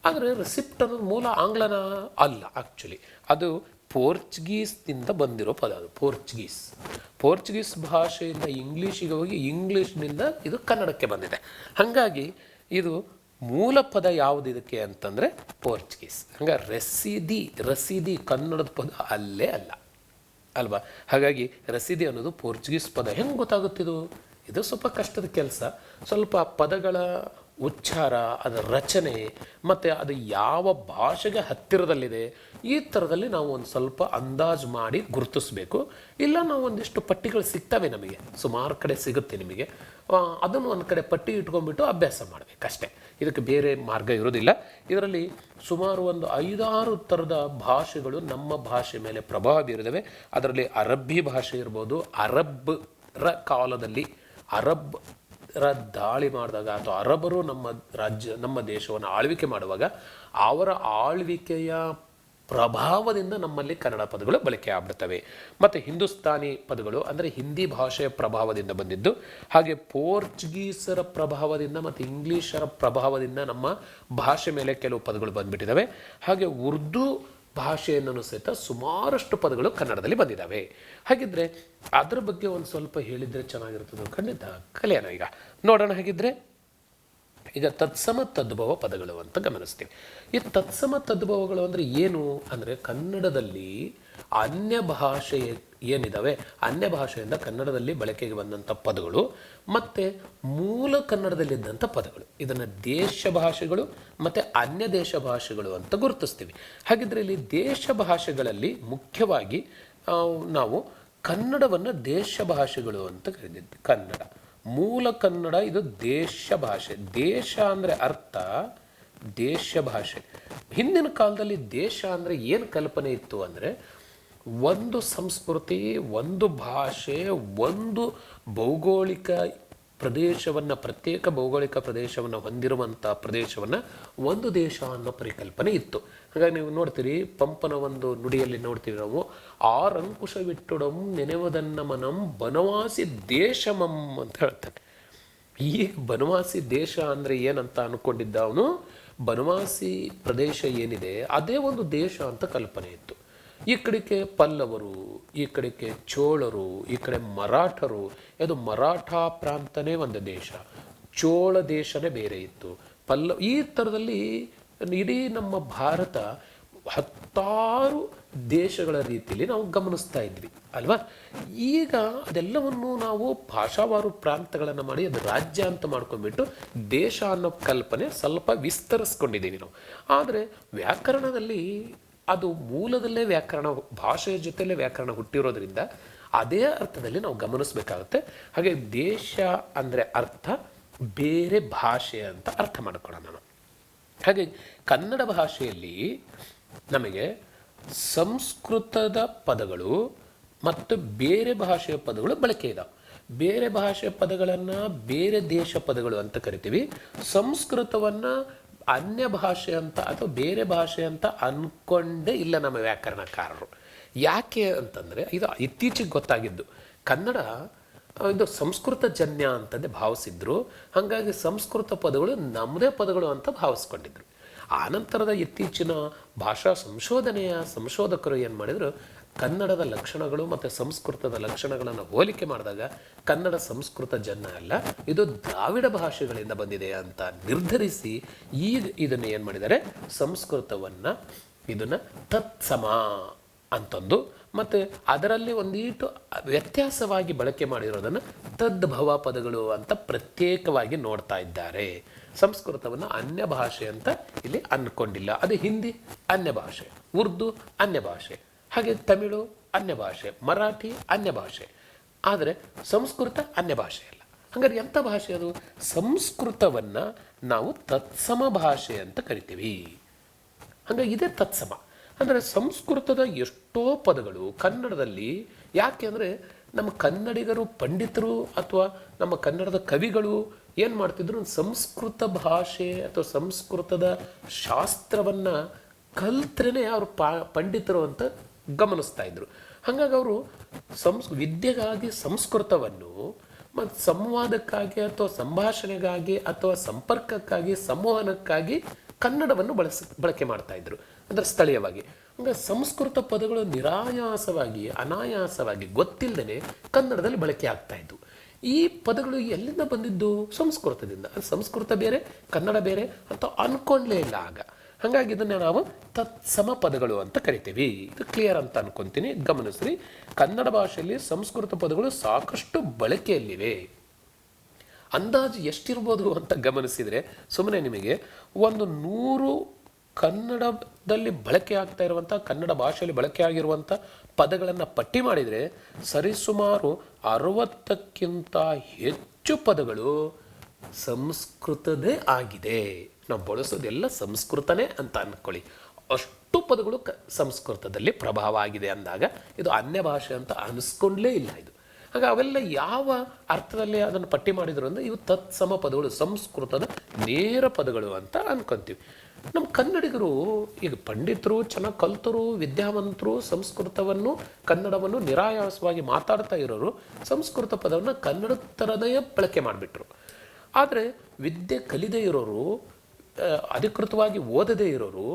ಆದರೆ ರೆಸಿಪ್ಟ್ ಅನ್ನೋದು ಮೂಲ ಆಂಗ್ಲನ ಅಲ್ಲ. ಆ್ಯಕ್ಚುಲಿ ಅದು ಪೋರ್ಚುಗೀಸ್ನಿಂದ ಬಂದಿರೋ ಪದ. ಅದು ಪೋರ್ಚುಗೀಸ್ ಭಾಷೆಯಿಂದ ಇಂಗ್ಲೀಷಿಗೆ ಹೋಗಿ ಇಂಗ್ಲೀಷ್ನಿಂದ ಇದು ಕನ್ನಡಕ್ಕೆ ಬಂದಿದೆ. ಹಾಗಾಗಿ ಇದು ಮೂಲ ಪದ ಯಾವುದು ಇದಕ್ಕೆ ಅಂತಂದರೆ ಪೋರ್ಚುಗೀಸ್. ಹಂಗಾಗಿ ರಸೀದಿ ಕನ್ನಡದ ಪದ ಅಲ್ಲೇ ಅಲ್ಲ ಅಲ್ವಾ. ಹಾಗಾಗಿ ರಸೀದಿ ಅನ್ನೋದು ಪೋರ್ಚುಗೀಸ್ ಪದ. ಹೆಂಗೆ ಗೊತ್ತಾಗುತ್ತಿದು? ಇದು ಸ್ವಲ್ಪ ಕಷ್ಟದ ಕೆಲಸ. ಸ್ವಲ್ಪ ಪದಗಳ ಉಚ್ಚಾರ, ಅದರ ರಚನೆ ಮತ್ತು ಅದು ಯಾವ ಭಾಷೆಗೆ ಹತ್ತಿರದಲ್ಲಿದೆ, ಈ ಥರದಲ್ಲಿ ನಾವು ಒಂದು ಸ್ವಲ್ಪ ಅಂದಾಜು ಮಾಡಿ ಗುರುತಿಸ್ಬೇಕು. ಇಲ್ಲ ನಾವು ಒಂದಿಷ್ಟು ಪಟ್ಟಿಗಳು ಸಿಗ್ತವೆ ನಮಗೆ, ಸುಮಾರು ಕಡೆ ಸಿಗುತ್ತೆ ನಿಮಗೆ. ಅದನ್ನು ಒಂದು ಕಡೆ ಪಟ್ಟಿ ಇಟ್ಕೊಂಡ್ಬಿಟ್ಟು ಅಭ್ಯಾಸ ಮಾಡಬೇಕಷ್ಟೇ. ಇದಕ್ಕೆ ಬೇರೆ ಮಾರ್ಗ ಇರೋದಿಲ್ಲ. ಇದರಲ್ಲಿ ಸುಮಾರು ಒಂದು 5-6 ಥರದ ಭಾಷೆಗಳು ನಮ್ಮ ಭಾಷೆ ಮೇಲೆ ಪ್ರಭಾವ ಬೀರಿದವೆ. ಅದರಲ್ಲಿ ಅರಬ್ಬಿ ಭಾಷೆ ಇರ್ಬೋದು. ಅರಬ್ಬರ ಕಾಲದಲ್ಲಿ ಅರಬ್ಬರ ದಾಳಿ ಮಾಡಿದಾಗ ಅಥವಾ ಅರಬ್ಬರು ನಮ್ಮ ದೇಶವನ್ನು ಆಳ್ವಿಕೆ ಮಾಡುವಾಗ ಅವರ ಆಳ್ವಿಕೆಯ ಪ್ರಭಾವದಿಂದ ನಮ್ಮಲ್ಲಿ ಕನ್ನಡ ಪದಗಳು ಬಳಕೆ ಆಗ್ಬಿಡ್ತವೆ. ಮತ್ತು ಹಿಂದೂಸ್ತಾನಿ ಪದಗಳು ಅಂದರೆ ಹಿಂದಿ ಭಾಷೆಯ ಪ್ರಭಾವದಿಂದ ಬಂದಿದ್ದು. ಹಾಗೆ ಪೋರ್ಚುಗೀಸರ ಪ್ರಭಾವದಿಂದ ಮತ್ತು ಇಂಗ್ಲೀಷರ ಪ್ರಭಾವದಿಂದ ನಮ್ಮ ಭಾಷೆ ಮೇಲೆ ಕೆಲವು ಪದಗಳು ಬಂದ್ಬಿಟ್ಟಿದ್ದಾವೆ. ಹಾಗೆ ಉರ್ದು ಭಾಷೆಯನ್ನು ಸಹಿತ ಸುಮಾರಷ್ಟು ಪದಗಳು ಕನ್ನಡದಲ್ಲಿ ಬಂದಿದ್ದಾವೆ. ಹಾಗಿದ್ರೆ ಅದರ ಬಗ್ಗೆ ಒಂದು ಸ್ವಲ್ಪ ಹೇಳಿದರೆ ಚೆನ್ನಾಗಿರ್ತದೆ. ಖಂಡಿತ ಕಲಿಯೋಣ. ಈಗ ನೋಡೋಣ. ಹಾಗಿದ್ರೆ ಈಗ ತತ್ಸಮ ತದ್ಭವ ಪದಗಳು ಅಂತ ಗಮನಿಸ್ತೀವಿ. ಈ ತತ್ಸಮ ತದ್ಭವಗಳು ಅಂದರೆ ಏನು ಅಂದರೆ ಕನ್ನಡದಲ್ಲಿ ಅನ್ಯ ಭಾಷೆ ಏನಿದ್ದಾವೆ, ಅನ್ಯ ಭಾಷೆಯಿಂದ ಕನ್ನಡದಲ್ಲಿ ಬಳಕೆಗೆ ಬಂದಂಥ ಪದಗಳು ಮತ್ತು ಮೂಲ ಕನ್ನಡದಲ್ಲಿದ್ದಂಥ ಪದಗಳು, ಇದನ್ನು ದೇಶ ಭಾಷೆಗಳು ಮತ್ತು ಅನ್ಯ ದೇಶ ಭಾಷೆಗಳು ಅಂತ ಗುರುತಿಸ್ತೀವಿ. ಹಾಗಿದ್ರೆ ಇಲ್ಲಿ ದೇಶ ಭಾಷೆಗಳಲ್ಲಿ ಮುಖ್ಯವಾಗಿ ನಾವು ಕನ್ನಡವನ್ನು ದೇಶ ಭಾಷೆಗಳು ಅಂತ ಕರೆದಿದ್ವಿ. ಕನ್ನಡ ಮೂಲ ಕನ್ನಡ, ಇದು ದೇಶ ಭಾಷೆ. ದೇಶ ಅಂದರೆ ಅರ್ಥ ದೇಶ ಭಾಷೆ. ಹಿಂದಿನ ಕಾಲದಲ್ಲಿ ದೇಶ ಅಂದರೆ ಏನು ಕಲ್ಪನೆ ಇತ್ತು ಅಂದರೆ ಒಂದು ಸಂಸ್ಕೃತಿ, ಒಂದು ಭಾಷೆ, ಒಂದು ಭೌಗೋಳಿಕ ಪ್ರದೇಶವನ್ನು, ಪ್ರತ್ಯೇಕ ಭೌಗೋಳಿಕ ಪ್ರದೇಶವನ್ನು ಹೊಂದಿರುವಂಥ ಪ್ರದೇಶವನ್ನು ಒಂದು ದೇಶ ಅನ್ನೋ ಪರಿಕಲ್ಪನೆ ಇತ್ತು. ಹಾಗಾಗಿ ನೀವು ನೋಡ್ತೀರಿ ಪಂಪನ ಒಂದು ನುಡಿಯಲ್ಲಿ ನೋಡ್ತೀವಿ ನಾವು, ಆರಂಕುಶವಿಟ್ಟುಡಂ ನೆನೆವದನ್ನ ಮನಂ ಬನವಾಸಿ ದೇಶಮಂ ಅಂತ ಹೇಳ್ತಾನೆ. ಈಗ ಬನವಾಸಿ ದೇಶ ಅಂದರೆ ಏನಂತ ಅಂದ್ಕೊಂಡಿದ್ದ ಅವನು, ಬನವಾಸಿ ಪ್ರದೇಶ ಏನಿದೆ ಅದೇ ಒಂದು ದೇಶ ಅಂತ ಕಲ್ಪನೆ ಇತ್ತು. ಈ ಕಡೆಗೆ ಪಲ್ಲವರು, ಈ ಕಡೆಗೆ ಚೋಳರು, ಈ ಕಡೆ ಮರಾಠರು. ಅದು ಮರಾಠ ಪ್ರಾಂತನೇ ಒಂದು ದೇಶ, ಚೋಳ ದೇಶನೇ ಬೇರೆ ಇತ್ತು. ಈ ಥರದಲ್ಲಿ ಇಡೀ ನಮ್ಮ ಭಾರತ 10 ದೇಶಗಳ ರೀತಿಯಲ್ಲಿ ನಾವು ಗಮನಿಸ್ತಾ ಇದ್ವಿ ಅಲ್ವಾ. ಈಗ ಅದೆಲ್ಲವನ್ನು ನಾವು ಭಾಷಾವಾರು ಪ್ರಾಂತಗಳನ್ನು ಮಾಡಿ ಅದು ರಾಜ್ಯ ಅಂತ ಮಾಡ್ಕೊಂಡ್ಬಿಟ್ಟು ದೇಶ ಅನ್ನೋ ಕಲ್ಪನೆ ಸ್ವಲ್ಪ ವಿಸ್ತರಿಸ್ಕೊಂಡಿದ್ದೀವಿ ನಾವು. ಆದರೆ ವ್ಯಾಕರಣದಲ್ಲಿ ಅದು ಮೂಲದಲ್ಲೇ ವ್ಯಾಕರಣ, ಭಾಷೆಯ ಜೊತೆಯಲ್ಲೇ ವ್ಯಾಕರಣ ಹುಟ್ಟಿರೋದ್ರಿಂದ ಅದೇ ಅರ್ಥದಲ್ಲಿ ನಾವು ಗಮನಿಸಬೇಕಾಗುತ್ತೆ. ಹಾಗೆ ದೇಶ ಅಂದರೆ ಅರ್ಥ, ಬೇರೆ ಭಾಷೆ ಅಂತ ಅರ್ಥ ಮಾಡ್ಕೊಳ್ಳೋಣ ನಾವು. ಹಾಗೆ ಕನ್ನಡ ಭಾಷೆಯಲ್ಲಿ ನಮಗೆ ಸಂಸ್ಕೃತದ ಪದಗಳು ಮತ್ತು ಬೇರೆ ಭಾಷೆಯ ಪದಗಳು ಬಳಕೆ ಇದಾವೆ. ಬೇರೆ ಭಾಷೆಯ ಪದಗಳನ್ನು ಬೇರೆ ದೇಶ ಪದಗಳು ಅಂತ ಕರಿತೀವಿ. ಸಂಸ್ಕೃತವನ್ನು ಅನ್ಯ ಭಾಷೆ ಅಂತ ಅಥವಾ ಬೇರೆ ಭಾಷೆ ಅಂತ ಅಂದ್ಕೊಂಡೇ ಇಲ್ಲ ನಮ್ಮ ವ್ಯಾಕರಣಕಾರರು. ಯಾಕೆ ಅಂತಂದರೆ ಇದು ಇತ್ತೀಚೆಗೆ ಗೊತ್ತಾಗಿದ್ದು. ಕನ್ನಡ ಇದು ಸಂಸ್ಕೃತ ಜನ್ಯ ಅಂತಂದೇ ಭಾವಿಸಿದ್ರು. ಹಾಗಾಗಿ ಸಂಸ್ಕೃತ ಪದಗಳು ನಮ್ಮದೇ ಪದಗಳು ಅಂತ ಭಾವಿಸ್ಕೊಂಡಿದ್ರು. ಆನಂತರದ ಇತ್ತೀಚಿನ ಭಾಷಾ ಸಂಶೋಧನೆಯ ಸಂಶೋಧಕರು ಏನು ಮಾಡಿದರು, ಕನ್ನಡದ ಲಕ್ಷಣಗಳು ಮತ್ತು ಸಂಸ್ಕೃತದ ಲಕ್ಷಣಗಳನ್ನು ಹೋಲಿಕೆ ಮಾಡಿದಾಗ ಕನ್ನಡ ಸಂಸ್ಕೃತ ಜನ್ಯ ಅಲ್ಲ, ಇದು ದ್ರಾವಿಡ ಭಾಷೆಗಳಿಂದ ಬಂದಿದೆ ಅಂತ ನಿರ್ಧರಿಸಿ ಈಗ ಇದನ್ನು ಏನು ಮಾಡಿದ್ದಾರೆ, ಸಂಸ್ಕೃತವನ್ನು ಇದನ್ನು ತತ್ಸಮ ಅಂತಂದು ಮತ್ತು ಅದರಲ್ಲಿ ಒಂದೀಟು ವ್ಯತ್ಯಾಸವಾಗಿ ಬಳಕೆ ಮಾಡಿರೋದನ್ನು ತದ್ಭವ ಪದಗಳು ಅಂತ ಪ್ರತ್ಯೇಕವಾಗಿ ನೋಡ್ತಾ ಇದ್ದಾರೆ. ಸಂಸ್ಕೃತವನ್ನು ಅನ್ಯ ಭಾಷೆ ಅಂತ ಇಲ್ಲಿ ಅಂದ್ಕೊಂಡಿಲ್ಲ. ಅದು ಹಿಂದಿ ಅನ್ಯ ಭಾಷೆ, ಉರ್ದು ಅನ್ಯ ಭಾಷೆ, ಹಾಗೆ ತಮಿಳು ಅನ್ಯ ಭಾಷೆ, ಮರಾಠಿ ಅನ್ಯ ಭಾಷೆ. ಆದರೆ ಸಂಸ್ಕೃತ ಅನ್ಯ ಭಾಷೆ ಅಲ್ಲ. ಹಾಗಾದ್ರೆ ಎಂಥ ಭಾಷೆ ಅದು? ಸಂಸ್ಕೃತವನ್ನು ನಾವು ತತ್ಸಮ ಭಾಷೆ ಅಂತ ಕರಿತೀವಿ. ಹಾಗಾಗಿ ಇದೇ ತತ್ಸಮ. ಅಂದರೆ ಸಂಸ್ಕೃತದ ಎಷ್ಟೋ ಪದಗಳು ಕನ್ನಡದಲ್ಲಿ, ಯಾಕೆ ಅಂದರೆ ನಮ್ಮ ಕನ್ನಡಿಗರು ಪಂಡಿತರು ಅಥವಾ ನಮ್ಮ ಕನ್ನಡದ ಕವಿಗಳು ಏನು ಮಾಡ್ತಿದ್ರು, ಸಂಸ್ಕೃತ ಭಾಷೆ ಅಥವಾ ಸಂಸ್ಕೃತದ ಶಾಸ್ತ್ರವನ್ನು ಕಲ್ತ್ರೇ ಅವರು ಪಂಡಿತರು ಅಂತ ಗಮನಿಸ್ತಾ ಇದ್ರು. ಹಾಗಾಗಿ ಅವರು ವಿದ್ಯೆಗಾಗಿ ಸಂಸ್ಕೃತವನ್ನು ಮತ್ತು ಸಂವಾದಕ್ಕಾಗಿ ಅಥವಾ ಸಂಭಾಷಣೆಗಾಗಿ ಅಥವಾ ಸಂಪರ್ಕಕ್ಕಾಗಿ ಸಂವಹನಕ್ಕಾಗಿ ಕನ್ನಡವನ್ನು ಬಳಕೆ ಮಾಡ್ತಾ ಇದ್ರು, ಅಂದರೆ ಸ್ಥಳೀಯವಾಗಿ. ಹಂಗಾಗಿ ಸಂಸ್ಕೃತ ಪದಗಳು ನಿರಾಯಾಸವಾಗಿ ಅನಾಯಾಸವಾಗಿ ಗೊತ್ತಿಲ್ಲದೇ ಕನ್ನಡದಲ್ಲಿ ಬಳಕೆ ಆಗ್ತಾ ಇದ್ವು. ಈ ಪದಗಳು ಎಲ್ಲಿಂದ ಬಂದಿದ್ದು? ಸಂಸ್ಕೃತದಿಂದ. ಅದು ಸಂಸ್ಕೃತ ಬೇರೆ ಕನ್ನಡ ಬೇರೆ ಅಂತ ಅನ್ಕೊಂಡ್ಲೇ ಇಲ್ಲ ಆಗ. ಹಾಗಾಗಿ ಇದನ್ನು ನಾವು ತತ್ಸಮ ಪದಗಳು ಅಂತ ಕರಿತೀವಿ. ಇದು ಕ್ಲಿಯರ್ ಅಂತ ಅನ್ಕೊಂತೀನಿ. ಗಮನಿಸ್ರಿ, ಕನ್ನಡ ಭಾಷೆಯಲ್ಲಿ ಸಂಸ್ಕೃತ ಪದಗಳು ಸಾಕಷ್ಟು ಬಳಕೆಯಲ್ಲಿವೆ. ಅಂದಾಜು ಎಷ್ಟಿರ್ಬೋದು ಅಂತ ಗಮನಿಸಿದರೆ ಸುಮ್ಮನೆ ನಿಮಗೆ 100 ಕನ್ನಡದಲ್ಲಿ ಬಳಕೆ ಆಗ್ತಾ ಇರುವಂಥ, ಕನ್ನಡ ಭಾಷೆಯಲ್ಲಿ ಬಳಕೆ ಆಗಿರುವಂಥ ಪದಗಳನ್ನು ಪಟ್ಟಿ ಮಾಡಿದರೆ ಸರಿಸುಮಾರು 60ಕ್ಕಿಂತ ಹೆಚ್ಚು ಪದಗಳು ಸಂಸ್ಕೃತದೇ ಆಗಿದೆ. ನಾವು ಬಳಸೋದೆಲ್ಲ ಸಂಸ್ಕೃತನೇ ಅಂತ ಅಂದ್ಕೊಳ್ಳಿ. ಅಷ್ಟು ಪದಗಳು ಸಂಸ್ಕೃತದಲ್ಲಿ ಪ್ರಭಾವ ಆಗಿದೆ ಅಂದಾಗ ಇದು ಅನ್ಯ ಭಾಷೆ ಅಂತ ಅನಿಸ್ಕೊಂಡ್ಲೇ ಇಲ್ಲ ಇದು. ಆಗ ಅವೆಲ್ಲ ಯಾವ ಅರ್ಥದಲ್ಲಿ ಅದನ್ನು ಪಟ್ಟಿ ಮಾಡಿದ್ರು ಅಂದರೆ ಇವು ತತ್ಸಮ ಪದಗಳು, ಸಂಸ್ಕೃತದ ನೇರ ಪದಗಳು ಅಂತ ಅನ್ಕೊಂತೀವಿ. ನಮ್ಮ ಕನ್ನಡಿಗರು ಈಗ ಪಂಡಿತರು, ಚೆನ್ನಾಗಿ ಕಲ್ತರು, ವಿದ್ಯಾವಂತರು, ಸಂಸ್ಕೃತವನ್ನು ಕನ್ನಡವನ್ನು ನಿರಾಯಾಸವಾಗಿ ಮಾತಾಡ್ತಾ ಇರೋರು ಸಂಸ್ಕೃತ ಪದವನ್ನು ಕನ್ನಡದ ಥರನೇ ಬಳಕೆ ಮಾಡಿಬಿಟ್ರು. ಆದರೆ ವಿದ್ಯೆ ಕಲಿದೇ ಇರೋರು, ಅಧಿಕೃತವಾಗಿ ಓದದೇ ಇರೋರು,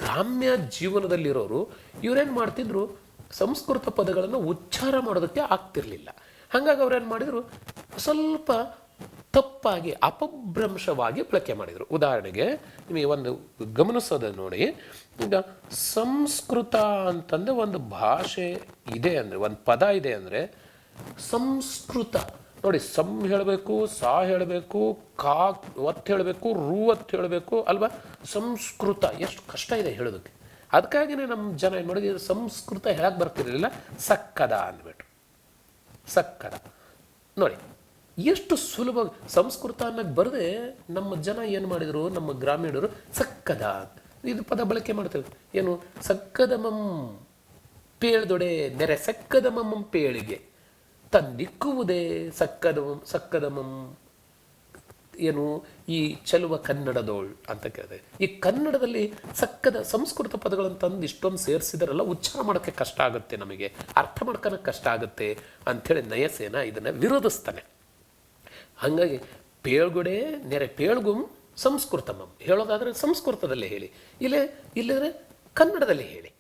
ಗ್ರಾಮ್ಯ ಜೀವನದಲ್ಲಿರೋರು ಇವರೇನು ಮಾಡ್ತಿದ್ರು, ಸಂಸ್ಕೃತ ಪದಗಳನ್ನು ಉಚ್ಚಾರ ಮಾಡೋದಕ್ಕೆ ಆಗ್ತಿರಲಿಲ್ಲ. ಹಾಗಾಗಿ ಅವ್ರೇನು ಮಾಡಿದರು, ಸ್ವಲ್ಪ ತಪ್ಪಾಗಿ ಅಪಭ್ರಂಶವಾಗಿ ಬಳಕೆ ಮಾಡಿದರು. ಉದಾಹರಣೆಗೆ ನಿಮಗೆ ಒಂದು ಗಮನಿಸೋದನ್ನು ನೋಡಿ. ಈಗ ಸಂಸ್ಕೃತ ಅಂತಂದರೆ ಒಂದು ಭಾಷೆ ಇದೆ ಅಂದರೆ, ಒಂದು ಪದ ಇದೆ ಅಂದರೆ ಸಂಸ್ಕೃತ ನೋಡಿ, ಸಂ ಹೇಳಬೇಕು, ಸಾ ಹೇಳಬೇಕು, ಕಾ ಒತ್ತು ಹೇಳಬೇಕು, ರೂ ಒತ್ತು ಹೇಳಬೇಕು ಅಲ್ವಾ. ಸಂಸ್ಕೃತ ಎಷ್ಟು ಕಷ್ಟ ಇದೆ ಹೇಳೋದಕ್ಕೆ. ಅದಕ್ಕಾಗಿಯೇ ನಮ್ಮ ಜನ ಏನು ಮಾಡಿದ್ರು, ಸಂಸ್ಕೃತ ಹೇಳಕ್ಕೆ ಬರ್ತಿರಲಿಲ್ಲ, ಸಕ್ಕದ ಅಂದ್ಬಿಟ್ರು. ಸಕ್ಕದ ನೋಡಿ ಎಷ್ಟು ಸುಲಭ. ಸಂಸ್ಕೃತ ಅನ್ನಕ್ಕೆ ಬರದೆ ನಮ್ಮ ಜನ ಏನು ಮಾಡಿದರು, ನಮ್ಮ ಗ್ರಾಮೀಣರು ಸಕ್ಕದ ಇದು ಪದ ಬಳಕೆ ಮಾಡ್ತಾರೆ. ಏನು ಸಕ್ಕದಮಂ ಪೇಳ್ದೊಡೆ ನೆರೆ ಸಕ್ಕದಮಂ ಪೇಳಿಗೆ ತಂದಿಕ್ಕುವುದೇ ಸಕ್ಕದಮಂ ಏನು ಈ ಚೆಲುವ ಕನ್ನಡದೋಳ್ ಅಂತ ಕೇಳಿದೆ. ಈ ಕನ್ನಡದಲ್ಲಿ ಸಕ್ಕದ ಸಂಸ್ಕೃತ ಪದಗಳನ್ನು ತಂದು ಇಷ್ಟೊಂದು ಸೇರಿಸಿದಾರಲ್ಲ, ಉಚ್ಚಾರ ಮಾಡೋಕ್ಕೆ ಕಷ್ಟ ಆಗುತ್ತೆ, ನಮಗೆ ಅರ್ಥ ಮಾಡ್ಕೊಳಕ್ಕೆ ಕಷ್ಟ ಆಗುತ್ತೆ ಅಂಥೇಳಿ ನಯಸೇನ ಇದನ್ನು ವಿರೋಧಿಸ್ತಾನೆ. ಹಾಗಾಗಿ ಪೇಳ್ಗುಡೆ ನೆರೆ ಪೇಳ್ಗುಂ ಸಂಸ್ಕೃತಮಂ ಹೇಳೋದಾದರೆ ಸಂಸ್ಕೃತದಲ್ಲೇ ಹೇಳಿ, ಇಲ್ಲದ್ರೆ ಕನ್ನಡದಲ್ಲಿ ಹೇಳಿ.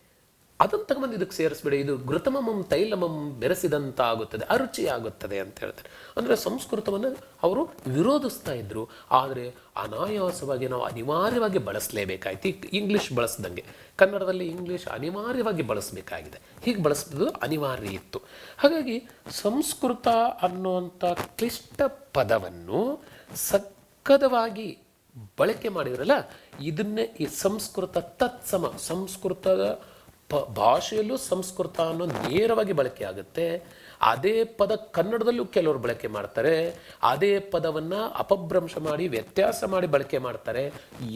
ಅದನ್ನು ತಗೊಂಡು ಇದಕ್ಕೆ ಸೇರಿಸ್ಬೇಡಿ, ಇದು ಘೃತಮಂ ತೈಲಮಂ ಬೆರೆಸಿದಂತ ಆಗುತ್ತದೆ, ಅರುಚಿ ಆಗುತ್ತದೆ ಅಂತ ಹೇಳ್ತಾರೆ. ಅಂದರೆ ಸಂಸ್ಕೃತವನ್ನು ಅವರು ವಿರೋಧಿಸ್ತಾ ಇದ್ರು. ಆದರೆ ಅನಾಯಾಸವಾಗಿ ನಾವು ಅನಿವಾರ್ಯವಾಗಿ ಬಳಸಲೇಬೇಕಾಯ್ತು. ಇಂಗ್ಲೀಷ್ ಬಳಸ್ದಂಗೆ ಕನ್ನಡದಲ್ಲಿ ಇಂಗ್ಲೀಷ್ ಅನಿವಾರ್ಯವಾಗಿ ಬಳಸಬೇಕಾಗಿದೆ. ಹೀಗೆ ಬಳಸೋದು ಅನಿವಾರ್ಯ ಇತ್ತು. ಹಾಗಾಗಿ ಸಂಸ್ಕೃತ ಅನ್ನುವಂಥ ಕ್ಲಿಷ್ಟ ಪದವನ್ನು ಸಕ್ಕದವಾಗಿ ಬಳಕೆ ಮಾಡಿದ್ರಲ್ಲ, ಇದನ್ನೇ ಈ ಸಂಸ್ಕೃತ ತತ್ಸಮ, ಸಂಸ್ಕೃತದ ಭಾಷೆಯಲ್ಲೂ ಸಂಸ್ಕೃತ ಅನ್ನೋ ನೇರವಾಗಿ ಬಳಕೆ ಆಗುತ್ತೆ. ಅದೇ ಪದ ಕನ್ನಡದಲ್ಲೂ ಕೆಲವರು ಬಳಕೆ ಮಾಡ್ತಾರೆ. ಅದೇ ಪದವನ್ನು ಅಪಭ್ರಂಶ ಮಾಡಿ ವ್ಯತ್ಯಾಸ ಮಾಡಿ ಬಳಕೆ ಮಾಡ್ತಾರೆ.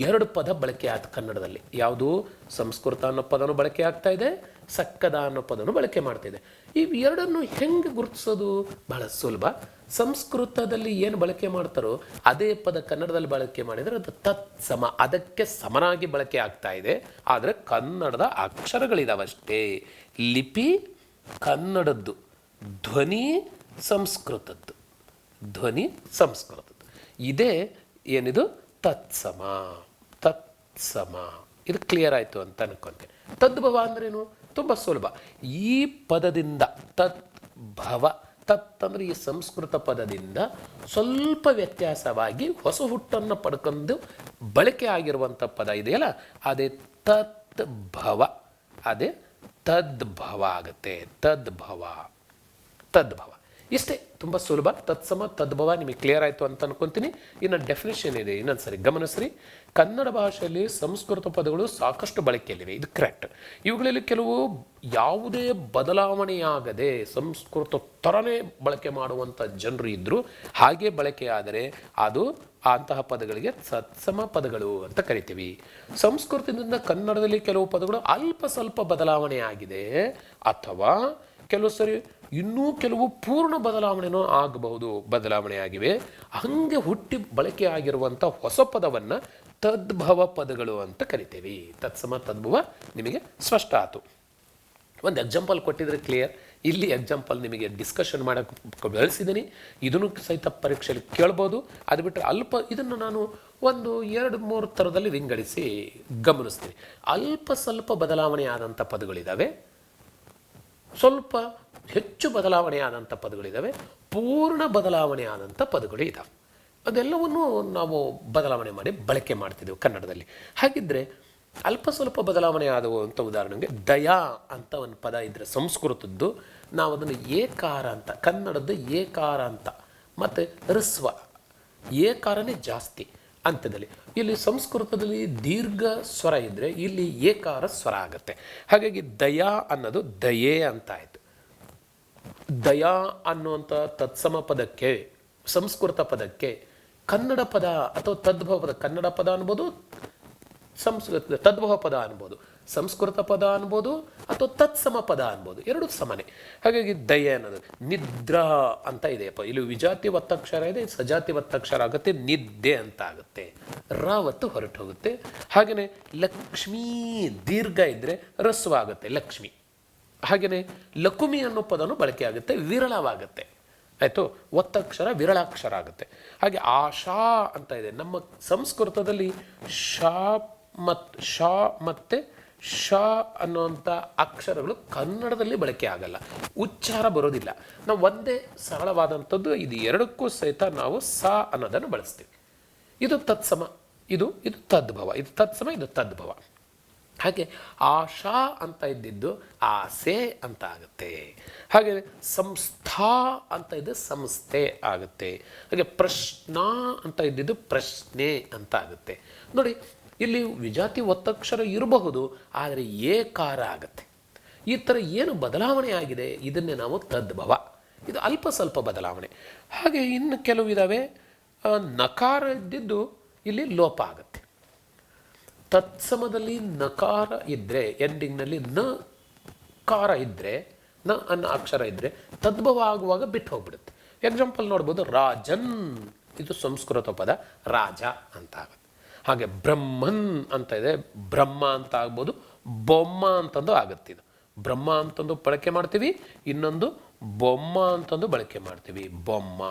2 ಪದ ಬಳಕೆ ಆಯ್ತು ಕನ್ನಡದಲ್ಲಿ. ಯಾವುದು? ಸಂಸ್ಕೃತ ಅನ್ನೋ ಪದನೂ ಬಳಕೆ ಆಗ್ತಾ ಇದೆ, ಸಕ್ಕದ ಅನ್ನೋ ಪದನೂ ಬಳಕೆ ಮಾಡ್ತಾ ಇದೆ. ಇವೆರಡನ್ನು ಹೆಂಗೆ ಗುರುತಿಸೋದು? ಬಹಳ ಸುಲಭ. ಸಂಸ್ಕೃತದಲ್ಲಿ ಏನು ಬಳಕೆ ಮಾಡ್ತಾರೋ ಅದೇ ಪದ ಕನ್ನಡದಲ್ಲಿ ಬಳಕೆ ಮಾಡಿದರೆ ಅದು ತತ್ಸಮ, ಅದಕ್ಕೆ ಸಮನಾಗಿ ಬಳಕೆ ಆಗ್ತಾ ಇದೆ. ಆದರೆ ಕನ್ನಡದ ಅಕ್ಷರಗಳಿದಾವಷ್ಟೇ. ಲಿಪಿ ಕನ್ನಡದ್ದು, ಧ್ವನಿ ಸಂಸ್ಕೃತದ್ದು, ಧ್ವನಿ ಸಂಸ್ಕೃತದ್ದು. ಇದೇ ಏನಿದು ತತ್ಸಮ. ತತ್ಸಮ ಇದು ಕ್ಲಿಯರ್ ಆಯಿತು ಅಂತ ಅನ್ಕೊಂತೇನೆ. ತದ್ಭವ ಅಂದ್ರೇನು? ತುಂಬ ಸುಲಭ. ಈ ಪದದಿಂದ ತದ್ಭವ, ತತ್ ಅಂದರೆ ಈ ಸಂಸ್ಕೃತ ಪದದಿಂದ ಸ್ವಲ್ಪ ವ್ಯತ್ಯಾಸವಾಗಿ ಹೊಸ ಹುಟ್ಟನ್ನು ಪಡ್ಕೊಂಡು ಬಳಕೆ ಆಗಿರುವಂಥ ಪದ ಇದೆಯಲ್ಲ, ಅದೇ ತದ್ಭವ. ಅದೇ ತದ್ಭವ ಆಗುತ್ತೆ. ತದ್ಭವ, ತದ್ಭವ ಇಷ್ಟೇ, ತುಂಬ ಸುಲಭ. ತತ್ಸಮ ತದ್ಭವ ನಿಮಗೆ ಕ್ಲಿಯರ್ ಆಯಿತು ಅಂತ ಅನ್ಕೊಂತೀನಿ. ಇನ್ನು ಡೆಫಿನೇಷನ್ ಇದೆ, ಇನ್ನೊಂದು ಸರಿ ಗಮನಿಸ್ರಿ. ಕನ್ನಡ ಭಾಷೆಯಲ್ಲಿ ಸಂಸ್ಕೃತ ಪದಗಳು ಸಾಕಷ್ಟು ಬಳಕೆಯಲ್ಲಿವೆ, ಇದು ಕರೆಕ್ಟ್. ಇವುಗಳಲ್ಲಿ ಕೆಲವು ಯಾವುದೇ ಬದಲಾವಣೆಯಾಗದೆ ಸಂಸ್ಕೃತ ಥರನೇ ಬಳಕೆ ಮಾಡುವಂಥ ಜನರು ಇದ್ದರು. ಹಾಗೆ ಬಳಕೆಯಾದರೆ ಅದು ಅಂತಹ ಪದಗಳಿಗೆ ತತ್ಸಮ ಪದಗಳು ಅಂತ ಕರಿತೀವಿ. ಸಂಸ್ಕೃತದಿಂದ ಕನ್ನಡದಲ್ಲಿ ಕೆಲವು ಪದಗಳು ಅಲ್ಪ ಸ್ವಲ್ಪ ಬದಲಾವಣೆ ಆಗಿದೆ, ಅಥವಾ ಕೆಲವು ಸರಿ ಇನ್ನೂ ಕೆಲವು ಪೂರ್ಣ ಬದಲಾವಣೆನೂ ಆಗಬಹುದು, ಬದಲಾವಣೆ ಆಗಿವೆ. ಹಾಗೆ ಹುಟ್ಟಿ ಬಳಕೆ ಆಗಿರುವಂಥ ಹೊಸ ಪದವನ್ನು ತದ್ಭವ ಪದಗಳು ಅಂತ ಕರಿತೀವಿ. ತತ್ಸಮ ತದ್ಭವ ನಿಮಗೆ ಸ್ಪಷ್ಟ ಆಯಿತು. ಒಂದು ಎಕ್ಸಾಂಪಲ್ ಕೊಟ್ಟಿದ್ರೆ ಕ್ಲಿಯರ್. ಇಲ್ಲಿ ಎಕ್ಸಾಂಪಲ್ ನಿಮಗೆ ಡಿಸ್ಕಷನ್ ಮಾಡೋಕ್ಕೆ ಬೆಳೆಸಿದ್ದೀನಿ. ಇದನ್ನು ಸಹಿತ ಪರೀಕ್ಷೆಯಲ್ಲಿ ಕೇಳ್ಬೋದು. ಅದು ಬಿಟ್ಟರೆ ಇದನ್ನು ನಾನು ಒಂದು 2-3 ಥರದಲ್ಲಿ ವಿಂಗಡಿಸಿ ಗಮನಿಸ್ತೀನಿ. ಅಲ್ಪ ಸ್ವಲ್ಪ ಬದಲಾವಣೆ ಆದಂಥ ಪದಗಳಿದ್ದಾವೆ, ಸ್ವಲ್ಪ ಹೆಚ್ಚು ಬದಲಾವಣೆ ಆದಂಥ ಪದಗಳಿದ್ದಾವೆ, ಪೂರ್ಣ ಬದಲಾವಣೆ ಆದಂಥ ಪದಗಳು ಇದ್ದಾವೆ. ಅದೆಲ್ಲವನ್ನು ನಾವು ಬದಲಾವಣೆ ಮಾಡಿ ಬಳಕೆ ಮಾಡ್ತಿದ್ದೆವು ಕನ್ನಡದಲ್ಲಿ. ಹಾಗಿದ್ದರೆ ಅಲ್ಪ ಸ್ವಲ್ಪ ಬದಲಾವಣೆ ಆದವು ಅಂತ ಉದಾಹರಣೆಗೆ ದಯಾ ಅಂತ ಒಂದು ಪದ ಇದ್ದರೆ ಸಂಸ್ಕೃತದ್ದು, ನಾವು ಅದನ್ನು ಏಕಾರ ಅಂತ, ಕನ್ನಡದ್ದು ಏಕಾರ ಅಂತ, ಮತ್ತು ಹ್ರಸ್ವ ಏಕಾರನೇ ಜಾಸ್ತಿ ಅಂತ್ಯದಲ್ಲಿ. ಇಲ್ಲಿ ಸಂಸ್ಕೃತದಲ್ಲಿ ದೀರ್ಘ ಸ್ವರ ಇದ್ದರೆ ಇಲ್ಲಿ ಏಕಾರ ಸ್ವರ ಆಗುತ್ತೆ. ಹಾಗಾಗಿ ದಯಾ ಅನ್ನೋದು ದಯೆ ಅಂತ ಆಯಿತು. ದಯಾ ಅನ್ನುವಂಥ ತತ್ಸಮ ಪದಕ್ಕೆ, ಸಂಸ್ಕೃತ ಪದಕ್ಕೆ ಕನ್ನಡ ಪದ ಅಥವಾ ತದ್ಭವ ಪದ, ಕನ್ನಡ ಪದ ಅನ್ಬೋದು, ತದ್ಭವ ಪದ ಅನ್ಬೋದು, ಸಂಸ್ಕೃತ ಪದ ಅನ್ಬೋದು, ಅಥವಾ ತತ್ಸಮ ಪದ ಅನ್ಬೋದು, ಎರಡು ಸಮಾನೆ. ಹಾಗಾಗಿ ದಯೆ ಅನ್ನೋದು ನಿದ್ರಾ ಅಂತ ಇದೆಯಪ್ಪ, ಇಲ್ಲಿ ವಿಜಾತಿ ಒತ್ತಕ್ಷರ ಇದೆ, ಸಜಾತಿ ಒತ್ತಕ್ಷರ ಆಗುತ್ತೆ, ನಿದ್ದೆ ಅಂತ ಆಗುತ್ತೆ, ರಾವತ್ತು ಹೊರಟು ಹೋಗುತ್ತೆ. ಹಾಗೆಯೇ ಲಕ್ಷ್ಮೀ ದೀರ್ಘ ಇದ್ದರೆ ಹ್ರಸ್ವ ಆಗುತ್ತೆ ಲಕ್ಷ್ಮಿ. ಹಾಗೆಯೇ ಲಕುಮಿ ಅನ್ನೋ ಪದನೂ ಬಳಕೆ ಆಗುತ್ತೆ, ವಿರಳವಾಗುತ್ತೆ. ಆಯಿತು, ಒತ್ತಕ್ಷರ ವಿರಳಾಕ್ಷರ ಆಗುತ್ತೆ. ಹಾಗೆ ಆಶಾ ಅಂತ ಇದೆ. ನಮ್ಮ ಸಂಸ್ಕೃತದಲ್ಲಿ ಶಾ ಮತ್ತು ಶ ಅನ್ನುವಂಥ ಅಕ್ಷರಗಳು ಕನ್ನಡದಲ್ಲಿ ಬಳಕೆ ಆಗಲ್ಲ, ಉಚ್ಚಾರ ಬರೋದಿಲ್ಲ. ನಾವು ಒಂದೇ ಸರಳವಾದಂಥದ್ದು ಇದು ಎರಡಕ್ಕೂ ಸಹಿತ ನಾವು ಸ ಅನ್ನೋದನ್ನು ಬಳಸ್ತೀವಿ. ಇದು ತತ್ಸಮ, ಇದು ತದ್ಭವ. ಇದು ತತ್ಸಮ, ಇದು ತದ್ಭವ. ಹಾಗೆ ಆಶಾ ಅಂತ ಇದ್ದಿದ್ದು ಆಸೆ ಅಂತ ಆಗುತ್ತೆ. ಹಾಗೆ ಸಂಸ್ಥಾ ಅಂತ ಇದ್ದು ಸಂಸ್ಥೆ ಆಗುತ್ತೆ. ಹಾಗೆ ಪ್ರಶ್ನ ಅಂತ ಇದ್ದಿದ್ದು ಪ್ರಶ್ನೆ ಅಂತ ಆಗುತ್ತೆ. ನೋಡಿ, ಇಲ್ಲಿ ವಿಜಾತಿ ಒತ್ತಕ್ಷರ ಇರಬಹುದು, ಆದರೆ ಏಕಾರ ಆಗುತ್ತೆ. ಈ ಥರ ಏನು ಬದಲಾವಣೆ ಆಗಿದೆ ಇದನ್ನೇ ನಾವು ತದ್ಭವ. ಇದು ಅಲ್ಪ ಸ್ವಲ್ಪ ಬದಲಾವಣೆ. ಹಾಗೆ ಇನ್ನು ಕೆಲವು ಇದ್ದಾವೆ, ನಕಾರ ಇದ್ದಿದ್ದು ಇಲ್ಲಿ ಲೋಪ ಆಗುತ್ತೆ. ತತ್ಸಮದಲ್ಲಿ ನಕಾರ ಇದ್ದರೆ, ಎಂಡಿಂಗ್ನಲ್ಲಿ ನ ಕಾರ ಇದ್ದರೆ, ನ ಅನ್ನೋ ಅಕ್ಷರ ಇದ್ದರೆ ತದ್ಭವ ಆಗುವಾಗ ಬಿಟ್ಟು ಹೋಗ್ಬಿಡುತ್ತೆ. ಎಕ್ಸಾಂಪಲ್ ನೋಡ್ಬೋದು, ರಾಜನ್ ಇದು ಸಂಸ್ಕೃತ ಪದ, ರಾಜ ಅಂತ ಆಗುತ್ತೆ. ಹಾಗೆ ಬ್ರಹ್ಮನ್ ಅಂತ ಇದೆ, ಬ್ರಹ್ಮ ಅಂತ ಆಗ್ಬೋದು, ಬೊಮ್ಮ ಅಂತಂದು ಆಗುತ್ತೆ. ಇದು ಬ್ರಹ್ಮ ಅಂತಂದು ಬಳಕೆ ಮಾಡ್ತೀವಿ, ಇನ್ನೊಂದು ಬೊಮ್ಮ ಅಂತಂದು ಬಳಕೆ ಮಾಡ್ತೀವಿ, ಬೊಮ್ಮ.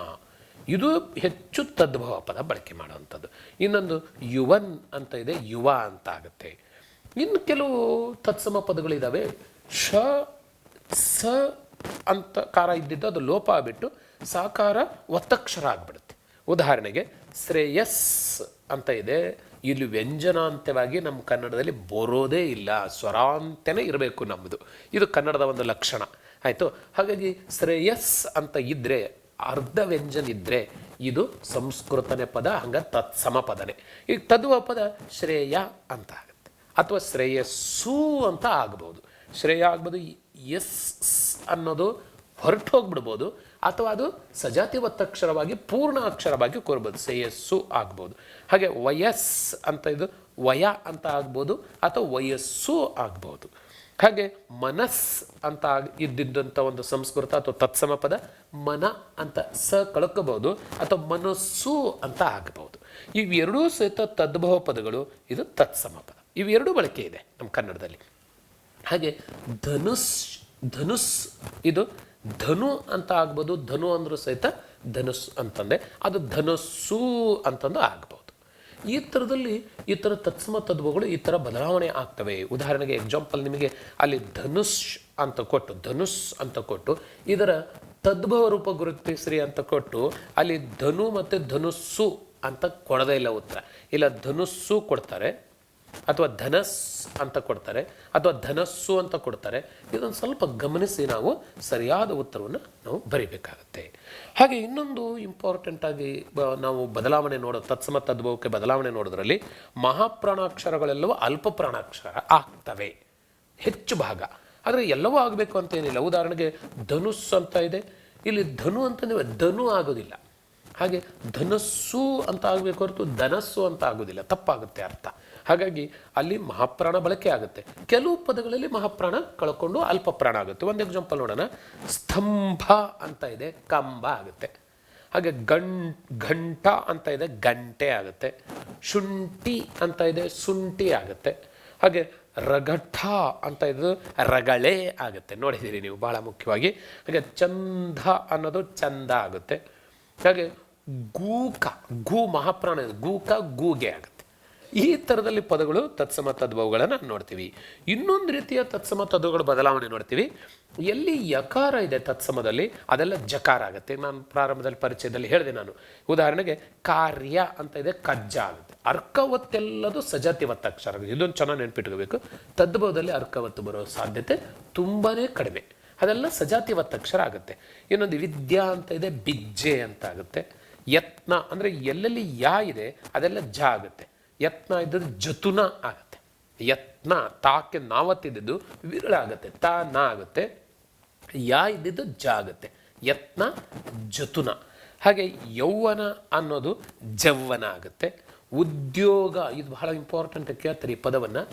ಇದು ಹೆಚ್ಚು ತದ್ಭವ ಪದ ಬಳಕೆ ಮಾಡುವಂಥದ್ದು. ಇನ್ನೊಂದು ಯುವನ್ ಅಂತ ಇದೆ, ಯುವ ಅಂತ ಆಗುತ್ತೆ. ಇನ್ನು ಕೆಲವು ತತ್ಸಮ ಪದಗಳಿದ್ದಾವೆ, ಶ ಸ ಅಂತ ಕಾರ ಇದ್ದಿದ್ದು ಅದು ಲೋಪ ಆಗಿಬಿಟ್ಟು ಸಾಕಾರ ಒತ್ತಕ್ಷರ ಆಗಿಬಿಡುತ್ತೆ. ಉದಾಹರಣೆಗೆ ಶ್ರೇಯಸ್ ಅಂತ ಇದೆ, ಇಲ್ಲಿ ವ್ಯಂಜನಾಂತ್ಯವಾಗಿ ನಮ್ಮ ಕನ್ನಡದಲ್ಲಿ ಬರೋದೇ ಇಲ್ಲ, ಸ್ವರಾಂತ್ಯನೇ ಇರಬೇಕು ನಮ್ಮದು. ಇದು ಕನ್ನಡದ ಒಂದು ಲಕ್ಷಣ. ಆಯಿತು. ಹಾಗಾಗಿ ಶ್ರೇಯಸ್ ಅಂತ ಇದ್ದರೆ, ಅರ್ಧ ವ್ಯಂಜನ ಇದ್ದರೆ ಇದು ಸಂಸ್ಕೃತನೇ ಪದ, ಹಂಗೆ ತತ್ಸಮ ಪದನೇ. ಈಗ ತದ್ಭವ ಪದ ಶ್ರೇಯ ಅಂತ ಆಗುತ್ತೆ, ಅಥವಾ ಶ್ರೇಯಸ್ಸು ಅಂತ ಆಗ್ಬೋದು. ಶ್ರೇಯ ಆಗ್ಬೋದು, ಎಸ್ ಅನ್ನೋದು ಹೊರಟು ಹೋಗ್ಬಿಡ್ಬೋದು, ಅಥವಾ ಅದು ಸಜಾತಿ ಒತ್ತಕ್ಷರವಾಗಿ ಪೂರ್ಣ ಅಕ್ಷರವಾಗಿ ಕೂರ್ಬೋದು, ಶ್ರೇಯಸ್ಸು ಆಗ್ಬೋದು. ಹಾಗೆ ವಯಸ್ ಅಂತ ಇದು ವಯ ಅಂತ ಆಗ್ಬೋದು, ಅಥವಾ ವಯಸ್ಸು ಆಗ್ಬೋದು. ಹಾಗೆ ಮನಸ್ ಅಂತ ಇದ್ದಿದ್ದಂಥ ಒಂದು ಸಂಸ್ಕೃತ ಅಥವಾ ತತ್ಸಮ ಪದ ಮನ ಅಂತ ಸ ಕಳ್ಕೋಬಹುದು, ಅಥವಾ ಮನಸ್ಸು ಅಂತ ಆಗಬಹುದು. ಇವೆರಡೂ ಸಹಿತ ತದ್ಭವ ಪದಗಳು, ಇದು ತತ್ಸಮ ಪದ. ಇವೆರಡೂ ಬಳಕೆ ಇದೆ ನಮ್ಮ ಕನ್ನಡದಲ್ಲಿ. ಹಾಗೆ ಧನುಸ್ ಇದು ಧನು ಅಂತ ಆಗ್ಬೋದು, ಧನು ಅಂದರೂ ಸಹಿತ ಧನುಸ್ ಅಂತಂದೆ, ಅದು ಧನಸ್ಸು ಅಂತಂದು ಆಗ್ಬೋದು. ಈ ಥರದಲ್ಲಿ ಈ ಥರ ತತ್ಸಮ ತದ್ಭವಗಳು ಈ ಥರ ಬದಲಾವಣೆ ಆಗ್ತವೆ. ಉದಾಹರಣೆಗೆ ಎಕ್ಸಾಂಪಲ್ ನಿಮಗೆ ಅಲ್ಲಿ ಧನುಷ್ ಅಂತ ಕೊಟ್ಟು, ಧನುಸ್ ಅಂತ ಕೊಟ್ಟು ಇದರ ತದ್ಭವ ರೂಪ ಗುರುತಿಸ್ರಿ ಅಂತ ಕೊಟ್ಟು ಅಲ್ಲಿ ಧನು ಮತ್ತು ಧನುಸ್ಸು ಅಂತ ಕೊಡದೇ ಇಲ್ಲ ಉತ್ತರ. ಇಲ್ಲ ಧನುಸ್ಸು ಕೊಡ್ತಾರೆ, ಅಥವಾ ಧನಸ್ ಅಂತ ಕೊಡ್ತಾರೆ, ಅಥವಾ ಧನಸ್ಸು ಅಂತ ಕೊಡ್ತಾರೆ. ಇದನ್ನು ಸ್ವಲ್ಪ ಗಮನಿಸಿ ನಾವು ಸರಿಯಾದ ಉತ್ತರವನ್ನು ನಾವು ಬರಿಬೇಕಾಗತ್ತೆ. ಹಾಗೆ ಇನ್ನೊಂದು ಇಂಪಾರ್ಟೆಂಟ್ ಆಗಿ ನಾವು ಬದಲಾವಣೆ ತತ್ಸಮ ತದ್ಭವಕ್ಕೆ ಬದಲಾವಣೆ ನೋಡೋದ್ರಲ್ಲಿ ಮಹಾಪ್ರಾಣಾಕ್ಷರಗಳೆಲ್ಲವೂ ಅಲ್ಪ ಪ್ರಾಣಾಕ್ಷರ ಆಗ್ತವೆ ಹೆಚ್ಚು ಭಾಗ. ಆದರೆ ಎಲ್ಲವೂ ಆಗಬೇಕು ಅಂತ ಏನಿಲ್ಲ. ಉದಾಹರಣೆಗೆ ಧನುಸ್ ಅಂತ ಇದೆ, ಇಲ್ಲಿ ಧನು ಅಂತಂದ್ರೆ ಧನು ಆಗೋದಿಲ್ಲ. ಹಾಗೆ ಧನಸ್ಸು ಅಂತ ಆಗಬೇಕು ಹೊರತು ಧನಸ್ಸು ಅಂತ ಆಗೋದಿಲ್ಲ, ತಪ್ಪಾಗುತ್ತೆ ಅರ್ಥ. ಹಾಗಾಗಿ ಅಲ್ಲಿ ಮಹಾಪ್ರಾಣ ಬಳಕೆ ಆಗುತ್ತೆ. ಕೆಲವು ಪದಗಳಲ್ಲಿ ಮಹಾಪ್ರಾಣ ಕಳ್ಕೊಂಡು ಅಲ್ಪ ಪ್ರಾಣ ಆಗುತ್ತೆ. ಒಂದು ಎಕ್ಸಾಂಪಲ್ ನೋಡೋಣ. ಸ್ತಂಭ ಅಂತ ಇದೆ, ಕಂಬ ಆಗುತ್ತೆ. ಹಾಗೆ ಘಂಟ ಅಂತ ಇದೆ, ಗಂಟೆ ಆಗುತ್ತೆ. ಶುಂಠಿ ಅಂತ ಇದೆ, ಶುಂಠಿ ಆಗುತ್ತೆ. ಹಾಗೆ ರಗಠ ಅಂತ ಇದು ರಗಳೆ ಆಗುತ್ತೆ, ನೋಡಿದ್ದೀರಿ ನೀವು ಬಹಳ ಮುಖ್ಯವಾಗಿ. ಹಾಗೆ ಚಂದ ಅನ್ನೋದು ಚಂದ ಆಗುತ್ತೆ. ಹಾಗೆ ಗೂಕ, ಗೂ ಮಹಾಪ್ರಾಣ, ಗೂಕ ಗೂಗೆ ಆಗುತ್ತೆ. ಈ ಥರದಲ್ಲಿ ಪದಗಳು ತತ್ಸಮ ತದ್ಭವಗಳನ್ನು ನೋಡ್ತೀವಿ. ಇನ್ನೊಂದು ರೀತಿಯ ತತ್ಸಮ ತದ್ಭವಗಳ ಬದಲಾವಣೆ ನೋಡ್ತೀವಿ. ಎಲ್ಲಿ ಯಕಾರ ಇದೆ ತತ್ಸಮದಲ್ಲಿ ಅದೆಲ್ಲ ಜಕಾರ ಆಗುತ್ತೆ. ನಾನು ಪ್ರಾರಂಭದಲ್ಲಿ ಪರಿಚಯದಲ್ಲಿ ಹೇಳಿದೆ ನಾನು. ಉದಾಹರಣೆಗೆ ಕಾರ್ಯ ಅಂತ ಇದೆ, ಕಜ್ಜ ಆಗುತ್ತೆ. ಅರ್ಕವತ್ತೆಲ್ಲದು ಸಜಾತಿ ಒತ್ತಕ್ಷರ ಆಗುತ್ತೆ. ಇದೊಂದು ಚೆನ್ನಾಗಿ ನೆನ್ಪಿಟ್ಕೋಬೇಕು. ತದ್ಭವದಲ್ಲಿ ಅರ್ಕವತ್ತು ಬರೋ ಸಾಧ್ಯತೆ ತುಂಬಾ ಕಡಿಮೆ. ಅದೆಲ್ಲ ಸಜಾತಿ ಒತ್ತಕ್ಷರ ಆಗುತ್ತೆ. ಇನ್ನೊಂದು ವಿದ್ಯಾ ಅಂತ ಇದೆ, ಬಿಜ್ಜೆ ಅಂತ ಆಗುತ್ತೆ. ಯತ್ನ ಅಂದರೆ ಎಲ್ಲೆಲ್ಲಿ ಯಾ ಇದೆ ಅದೆಲ್ಲ ಜ ಆಗುತ್ತೆ. ಯತ್ನ ಇದ್ದದ್ದು ಜತುನ ಆಗುತ್ತೆ. ಯತ್ನ ತಾಕ್ಕೆ ನಾವತ್ತಿದ್ದು ವಿರಳ ಆಗುತ್ತೆ, ತಾ ನಾ ಆಗುತ್ತೆ. ಯಾ ಇದ್ದಿದ್ದು ಜ ಆಗುತ್ತೆ, ಯತ್ನ ಜತುನ. ಹಾಗೆ ಯೌವನ ಅನ್ನೋದು ಜವ್ವನ ಆಗುತ್ತೆ. ಉದ್ಯೋಗ, ಇದು ಬಹಳ ಇಂಪಾರ್ಟೆಂಟ್ ಕೇಳ್ತಾರೆ ಈ ಪದವನ್ನು.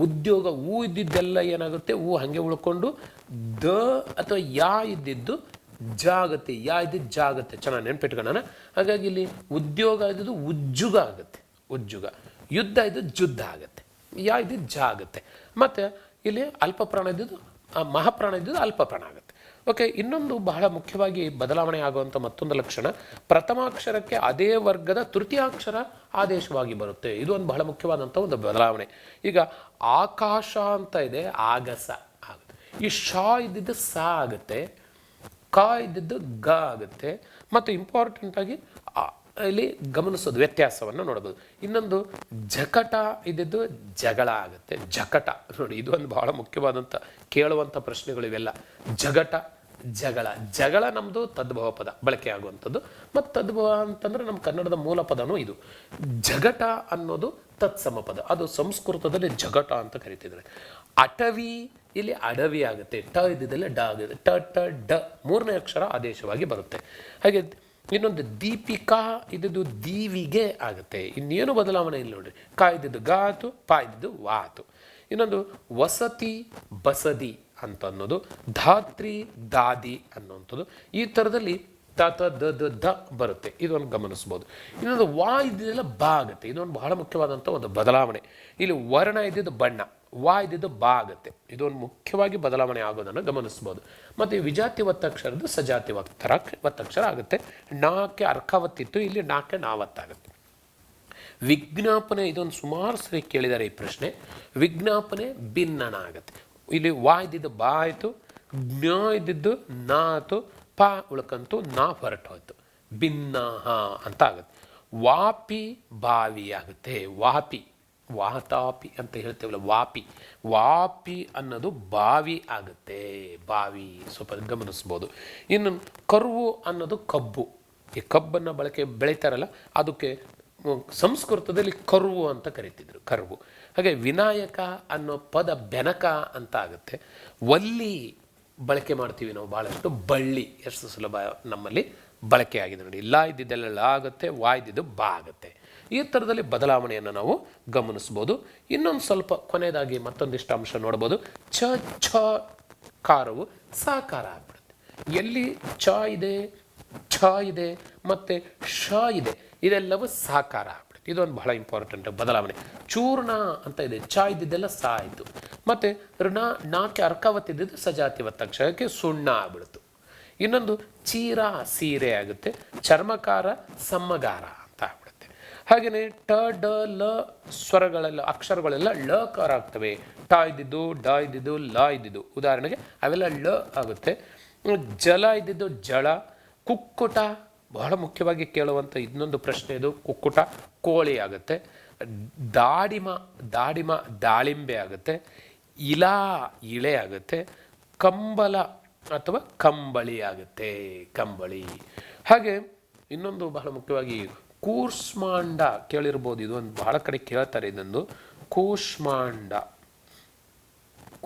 ಉದ್ಯೋಗ ಊ ಇದ್ದಿದ್ದೆಲ್ಲ ಏನಾಗುತ್ತೆ, ಊ ಹಾಗೆ ಉಳ್ಕೊಂಡು ದ ಅಥವಾ ಯಾ ಇದ್ದಿದ್ದು ಜಾಗತ್ತೆ, ಯಾ ಇದ್ದಿದ್ದು ಜಾಗತ್ತೆ. ಚೆನ್ನಾಗಿ ನೆನ್ಪಿಟ್ಕೊಳ್ಳೋಣ. ಹಾಗಾಗಿ ಇಲ್ಲಿ ಉದ್ಯೋಗ ಇದ್ದಿದ್ದು ಉಜ್ಜುಗ ಆಗುತ್ತೆ, ಉಜ್ಜುಗ. ಯುದ್ಧ ಇದ್ದಿದ್ದು ಜುದ್ಧ ಆಗುತ್ತೆ, ಯಾ ಇದ್ದಿದ್ದು ಜ ಆಗುತ್ತೆ. ಮತ್ತು ಇಲ್ಲಿ ಅಲ್ಪ ಪ್ರಾಣ ಇದ್ದಿದ್ದು ಮಹಾಪ್ರಾಣ ಇದ್ದಿದ್ದು ಅಲ್ಪ ಪ್ರಾಣ ಆಗುತ್ತೆ. ಓಕೆ, ಇನ್ನೊಂದು ಬಹಳ ಮುಖ್ಯವಾಗಿ ಬದಲಾವಣೆ ಆಗುವಂಥ ಮತ್ತೊಂದು ಲಕ್ಷಣ, ಪ್ರಥಮಾಕ್ಷರಕ್ಕೆ ಅದೇ ವರ್ಗದ ತೃತೀಯಾಕ್ಷರ ಆದೇಶವಾಗಿ ಬರುತ್ತೆ. ಇದು ಒಂದು ಬಹಳ ಮುಖ್ಯವಾದಂಥ ಒಂದು ಬದಲಾವಣೆ. ಈಗ ಆಕಾಶ ಅಂತ ಇದೆ, ಆಗಸ ಆಗುತ್ತೆ. ಈ ಶಾ ಇದ್ದಿದ್ದು ಸ ಆಗುತ್ತೆ, ಕ ಇದ್ದಿದ್ದು ಗ ಆಗುತ್ತೆ. ಮತ್ತು ಇಂಪಾರ್ಟೆಂಟಾಗಿ ಇಲ್ಲಿ ಗಮನಿಸೋದು ವ್ಯತ್ಯಾಸವನ್ನು ನೋಡ್ಬೋದು. ಇನ್ನೊಂದು ಜಕಟ ಇದ್ದಿದ್ದು ಜಗಳ ಆಗುತ್ತೆ, ಜಕಟ. ನೋಡಿ, ಇದು ಒಂದು ಬಹಳ ಮುಖ್ಯವಾದಂಥ ಕೇಳುವಂಥ ಪ್ರಶ್ನೆಗಳು ಇವೆಲ್ಲ. ಜಗಟ, ಜಗಳ. ಜಗಳ ನಮ್ಮದು ತದ್ಭವ ಪದ ಬಳಕೆ ಆಗುವಂಥದ್ದು. ಮತ್ತು ತದ್ಭವ ಅಂತಂದರೆ ನಮ್ಮ ಕನ್ನಡದ ಮೂಲ ಪದನೂ ಇದು. ಜಗಟ ಅನ್ನೋದು ತತ್ಸಮ ಪದ, ಅದು ಸಂಸ್ಕೃತದಲ್ಲಿ ಜಗಟ ಅಂತ ಕರಿತಿದ್ದಾರೆ. ಅಟವಿ ಇಲ್ಲಿ ಅಡವಿ ಆಗುತ್ತೆ, ಟ ಇದ್ದಿದ್ದಲ್ಲೇ ಡ ಆಗುತ್ತೆ. ಟ ಟ ಡ ಮೂರನೇ ಅಕ್ಷರ ಆದೇಶವಾಗಿ ಬರುತ್ತೆ. ಹಾಗೆ ಇನ್ನೊಂದು ದೀಪಿಕಾ ಇದ್ದಿದ್ದು ದೀವಿಗೆ ಆಗುತ್ತೆ. ಇನ್ನೇನು ಬದಲಾವಣೆ ಇಲ್ಲ ನೋಡ್ರಿ. ಕ ಇದ್ದಿದ್ದು ಗ ಆತು, ಪ ಇದ್ದಿದ್ದು ವಾ ಆತು. ಇನ್ನೊಂದು ವಸತಿ ಬಸದಿ ಅಂತ ಅನ್ನೋದು, ಧಾತ್ರಿ ದಾದಿ ಅನ್ನೋಂಥದ್ದು. ಈ ಥರದಲ್ಲಿ ತ ತ ದ ದ ದ ಬರುತ್ತೆ, ಇದೊಂದು ಗಮನಿಸ್ಬೋದು. ಇನ್ನೊಂದು ವಾ ಇದ್ದಿದ್ದೆಲ್ಲ ಬಾ ಆಗುತ್ತೆ. ಇದೊಂದು ಬಹಳ ಮುಖ್ಯವಾದಂಥ ಒಂದು ಬದಲಾವಣೆ. ಇಲ್ಲಿ ವರ್ಣ ಇದ್ದಿದ್ದು ಬಣ್ಣ, ವಾ ಇದ್ದಿದ್ದು ಬಾ ಆಗುತ್ತೆ. ಇದೊಂದು ಮುಖ್ಯವಾಗಿ ಬದಲಾವಣೆ ಆಗೋದನ್ನು ಗಮನಿಸ್ಬೋದು. ಮತ್ತು ವಿಜಾತಿ ಒತ್ತಕ್ಷರದ್ದು ಸಜಾತಿ ಒತ್ತಕ್ಷರ ಆಗುತ್ತೆ. ನಾಕ್ಕೆ ಅರ್ಕಾವತ್ತಿತ್ತು, ಇಲ್ಲಿ ನಾಕ್ಕೆ ನಾವತ್ತಾಗುತ್ತೆ. ವಿಜ್ಞಾಪನೆ, ಇದೊಂದು ಸುಮಾರು ಸರಿ ಕೇಳಿದ್ದಾರೆ ಈ ಪ್ರಶ್ನೆ. ವಿಜ್ಞಾಪನೆ ಭಿನ್ನನ ಆಗುತ್ತೆ. ಇಲ್ಲಿ ವಾ ಇದ್ದಿದ್ದು ಬಾ ಆಯಿತು, ಜ್ಞ ಇದ್ದಿದ್ದು ನಾ ಆಯಿತು, ಪ ಉಳ್ಕಂತು ನಾ ಹೊರಟೋಯ್ತು, ಭಿನ್ನ ಅಂತ ಆಗುತ್ತೆ. ವಾಪಿ ಬಾವಿ ಆಗುತ್ತೆ. ವಾಪಿ, ವಾತಾಪಿ ಅಂತ ಹೇಳ್ತೇವಲ್ಲ, ವಾಪಿ. ವಾಪಿ ಅನ್ನೋದು ಬಾವಿ ಆಗುತ್ತೆ, ಬಾವಿ. ಸ್ವಲ್ಪ ಗಮನಿಸ್ಬೋದು. ಇನ್ನು ಕರುವು ಅನ್ನೋದು ಕಬ್ಬು. ಈ ಕಬ್ಬನ್ನು ಬೆಳೀತಾರಲ್ಲ, ಅದಕ್ಕೆ ಸಂಸ್ಕೃತದಲ್ಲಿ ಕರುವು ಅಂತ ಕರಿತಿದ್ರು, ಕರುವು. ಹಾಗೆ ವಿನಾಯಕ ಅನ್ನೋ ಪದ ಬೆನಕ ಅಂತ ಆಗುತ್ತೆ. ವಲ್ಲಿ ಬಳಕೆ ಮಾಡ್ತೀವಿ ನಾವು ಭಾಳಷ್ಟು, ಬಳ್ಳಿ ಎಷ್ಟು ಸುಲಭ ನಮ್ಮಲ್ಲಿ ಬಳಕೆ ಆಗಿದೆ ನೋಡಿ. ಇಲ್ಲ ಇದ್ದಿದ್ದೆಲ್ಲ ಲ ಆಗುತ್ತೆ, ವಾ ಇದ್ದಿದ್ದು ಬಾ ಆಗುತ್ತೆ. ಈ ಥರದಲ್ಲಿ ಬದಲಾವಣೆಯನ್ನು ನಾವು ಗಮನಿಸ್ಬೋದು. ಇನ್ನೊಂದು ಸ್ವಲ್ಪ ಕೊನೆಯದಾಗಿ ಮತ್ತೊಂದಿಷ್ಟು ಅಂಶ ನೋಡ್ಬೋದು. ಛ ಛ ಕಾರವು ಸಾಕಾರ ಆಗ್ಬಿಡುತ್ತೆ. ಎಲ್ಲಿ ಚ ಇದೆ, ಛ ಇದೆ ಮತ್ತು ಶ ಇದೆ, ಇದೆಲ್ಲವೂ ಸಾಕಾರ ಆಗ್ಬಿಡುತ್ತೆ. ಇದೊಂದು ಬಹಳ ಇಂಪಾರ್ಟೆಂಟ್ ಬದಲಾವಣೆ. ಚೂರ್ಣ ಅಂತ ಇದೆ, ಚ ಇದ್ದಿದ್ದೆಲ್ಲ ಸಾ ಆಯಿತು. ಮತ್ತು ಋಣ ನಾಕೆ ಅರ್ಕಾವತ್ತಿದ್ದು ಸಜಾತಿ ಒತ್ತಕ್ಷರಕ್ಕೆ ಸುಣ್ಣ ಆಗ್ಬಿಡ್ತು. ಇನ್ನೊಂದು ಚೀರ ಸೀರೆ ಆಗುತ್ತೆ, ಚರ್ಮಕಾರ ಸಮ್ಮಗಾರ ಅಂತ ಆಗ್ಬಿಡುತ್ತೆ. ಹಾಗೆಯೇ ಟ ಡ ಲ ಸ್ವರಗಳೆಲ್ಲ ಅಕ್ಷರಗಳೆಲ್ಲ ಳಕಾರ ಆಗ್ತವೆ. ಟ ಇದ್ದಿದ್ದು, ಡ ಇದ್ದಿದ್ದು, ಲ ಇದ್ದಿದ್ದು, ಉದಾಹರಣೆಗೆ ಅವೆಲ್ಲ ಳ ಆಗುತ್ತೆ. ಜಲ ಇದ್ದಿದ್ದು ಜಳ. ಕುಕ್ಕುಟ ಬಹಳ ಮುಖ್ಯವಾಗಿ ಕೇಳುವಂಥ ಇನ್ನೊಂದು ಪ್ರಶ್ನೆ ಇದು, ಕುಕ್ಕುಟ ಕೋಳಿ ಆಗುತ್ತೆ. ದಾಡಿಮ ದಾಡಿಮ ದಾಳಿಂಬೆ ಆಗುತ್ತೆ. ಇಲಾ ಇಳೆ ಆಗುತ್ತೆ. ಕಂಬಲ ಅಥವಾ ಕಂಬಳಿ ಆಗುತ್ತೆ, ಕಂಬಳಿ. ಹಾಗೆ ಇನ್ನೊಂದು ಬಹಳ ಮುಖ್ಯವಾಗಿ ಕೂಷ್ಮಾಂಡ ಕೇಳಿರ್ಬೋದು, ಇದು ಒಂದು ಬಹಳ ಕಡೆ ಕೇಳ್ತಾರೆ ಇದೊಂದು, ಕೂಷ್ಮಾಂಡ.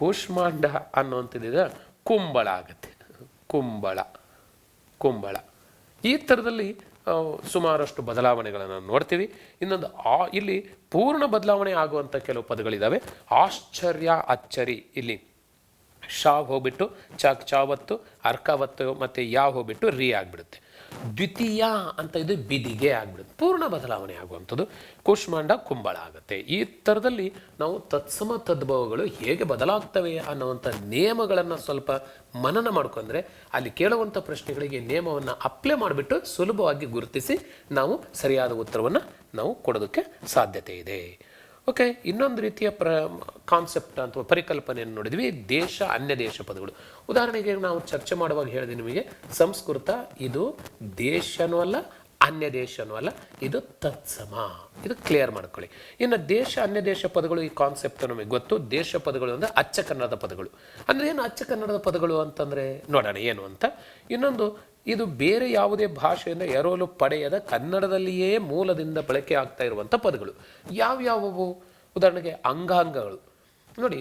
ಕೂಷ್ಮಾಂಡ ಅನ್ನುವಂಥದ್ದಿದೆ, ಕುಂಬಳ ಆಗುತ್ತೆ, ಕುಂಬಳ ಕುಂಬಳ. ಈ ಥರದಲ್ಲಿ ಸುಮಾರಷ್ಟು ಬದಲಾವಣೆಗಳನ್ನು ನೋಡ್ತೀವಿ. ಇನ್ನೊಂದು ಇಲ್ಲಿ ಪೂರ್ಣ ಬದಲಾವಣೆ ಆಗುವಂಥ ಕೆಲವು ಪದಗಳಿದ್ದಾವೆ. ಆಶ್ಚರ್ಯ, ಅಚ್ಚರಿ, ಇಲ್ಲಿ ಶಾ ಹೋಗ್ಬಿಟ್ಟು ಚಾವತ್ತು, ಅರ್ಕಾವತ್ತು ಮತ್ತು ಯಾ ಹೋಗ್ಬಿಟ್ಟು ರಿ ಆಗಿಬಿಡುತ್ತೆ. ದ್ವಿತೀಯ ಅಂತ ಇದು ಬಿದಿಗೆ ಆಗಿಬಿಡುತ್ತೆ. ಪೂರ್ಣ ಬದಲಾವಣೆ ಆಗುವಂಥದ್ದು ಕೂಷ್ಮಾಂಡ ಕುಂಬಳ ಆಗುತ್ತೆ. ಈ ಥರದಲ್ಲಿ ನಾವು ತತ್ಸಮ ತದ್ಭವಗಳು ಹೇಗೆ ಬದಲಾಗ್ತವೆ ಅನ್ನುವಂಥ ನಿಯಮಗಳನ್ನು ಸ್ವಲ್ಪ ಮನನ ಮಾಡ್ಕೊಂಡ್ರೆ ಅಲ್ಲಿ ಕೇಳುವಂಥ ಪ್ರಶ್ನೆಗಳಿಗೆ ನಿಯಮವನ್ನು ಅಪ್ಲೈ ಮಾಡಿಬಿಟ್ಟು ಸುಲಭವಾಗಿ ಗುರುತಿಸಿ ನಾವು ಸರಿಯಾದ ಉತ್ತರವನ್ನು ನಾವು ಕೊಡೋದಕ್ಕೆ ಸಾಧ್ಯತೆ ಇದೆ. ಓಕೆ, ಇನ್ನೊಂದು ರೀತಿಯ ಕಾನ್ಸೆಪ್ಟ್ ಅಥವಾ ಪರಿಕಲ್ಪನೆಯನ್ನು ನೋಡಿದ್ವಿ, ದೇಶ ಅನ್ಯ ದೇಶ ಪದಗಳು. ಉದಾಹರಣೆಗೆ ನಾವು ಚರ್ಚೆ ಮಾಡುವಾಗ ಹೇಳಿದೆ ನಿಮಗೆ, ಸಂಸ್ಕೃತ ಇದು ದೇಶನೂ ಅಲ್ಲ ಅನ್ಯ ದೇಶನೂ ಅಲ್ಲ, ಇದು ತತ್ಸಮ. ಇದು ಕ್ಲಿಯರ್ ಮಾಡ್ಕೊಳ್ಳಿ. ಇನ್ನು ದೇಶ ಅನ್ಯ ದೇಶ ಪದಗಳು, ಈ ಕಾನ್ಸೆಪ್ಟ್ ನಮಗೆ ಗೊತ್ತು. ದೇಶ ಪದಗಳು ಅಂದರೆ ಅಚ್ಚ ಕನ್ನಡದ ಪದಗಳು. ಅಂದರೆ ಏನು ಅಚ್ಚ ಕನ್ನಡದ ಪದಗಳು ಅಂತಂದರೆ ನೋಡೋಣ ಏನು ಅಂತ. ಇನ್ನೊಂದು, ಇದು ಬೇರೆ ಯಾವುದೇ ಭಾಷೆಯಿಂದ ಎರವಲು ಪಡೆಯದ ಕನ್ನಡದಲ್ಲಿಯೇ ಮೂಲದಿಂದ ಬಳಕೆ ಆಗ್ತಾ ಇರುವಂಥ ಪದಗಳು ಯಾವ್ಯಾವವು? ಉದಾಹರಣೆಗೆ ಅಂಗಾಂಗಗಳು. ನೋಡಿ,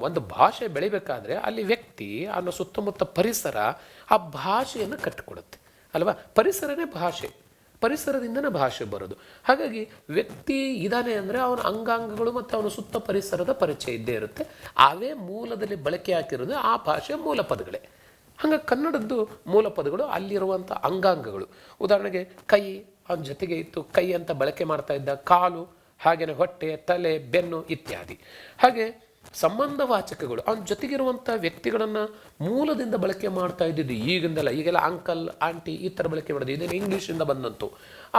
ಒಂದು ಭಾಷೆ ಬೆಳಿಬೇಕಾದ್ರೆ ಅಲ್ಲಿ ವ್ಯಕ್ತಿ ಅನ್ನೋ ಸುತ್ತಮುತ್ತ ಪರಿಸರ ಆ ಭಾಷೆಯನ್ನು ಕಟ್ಟಿಕೊಡುತ್ತೆ ಅಲ್ವಾ? ಪರಿಸರನೇ ಭಾಷೆ, ಪರಿಸರದಿಂದನೇ ಭಾಷೆ ಬರೋದು. ಹಾಗಾಗಿ ವ್ಯಕ್ತಿ ಇದ್ದಾನೆ ಅಂದರೆ ಅವನ ಅಂಗಾಂಗಗಳು ಮತ್ತು ಅವನ ಸುತ್ತ ಪರಿಸರದ ಪರಿಚಯ ಇದ್ದೇ ಇರುತ್ತೆ. ಅವೇ ಮೂಲದಲ್ಲಿ ಬಳಕೆ ಹಾಕಿರೋದು ಆ ಭಾಷೆಯ ಮೂಲ ಪದಗಳೇ. ಹಾಗಾಗಿ ಕನ್ನಡದ್ದು ಮೂಲ ಪದಗಳು ಅಲ್ಲಿರುವಂಥ ಅಂಗಾಂಗಗಳು. ಉದಾಹರಣೆಗೆ ಕೈ, ಅವನ ಜೊತೆಗೆ ಇತ್ತು ಕೈ ಅಂತ ಬಳಕೆ ಮಾಡ್ತಾ ಇದ್ದ, ಕಾಲು, ಹಾಗೆಯೇ ಹೊಟ್ಟೆ, ತಲೆ, ಬೆನ್ನು ಇತ್ಯಾದಿ. ಹಾಗೆ ಸಂಬಂಧವಾಚಕಗಳು, ಅವನ ಜೊತೆಗಿರುವಂಥ ವ್ಯಕ್ತಿಗಳನ್ನು ಮೂಲದಿಂದ ಬಳಕೆ ಮಾಡ್ತಾ ಇದ್ದಿದ್ದು ಈಗಿಂದಲ್ಲ. ಈಗೆಲ್ಲ ಅಂಕಲ್, ಆಂಟಿ ಈ ಥರ ಬಳಕೆ ಮಾಡೋದು, ಇದೇನು ಇಂಗ್ಲೀಷಿಂದ ಬಂದಂತು.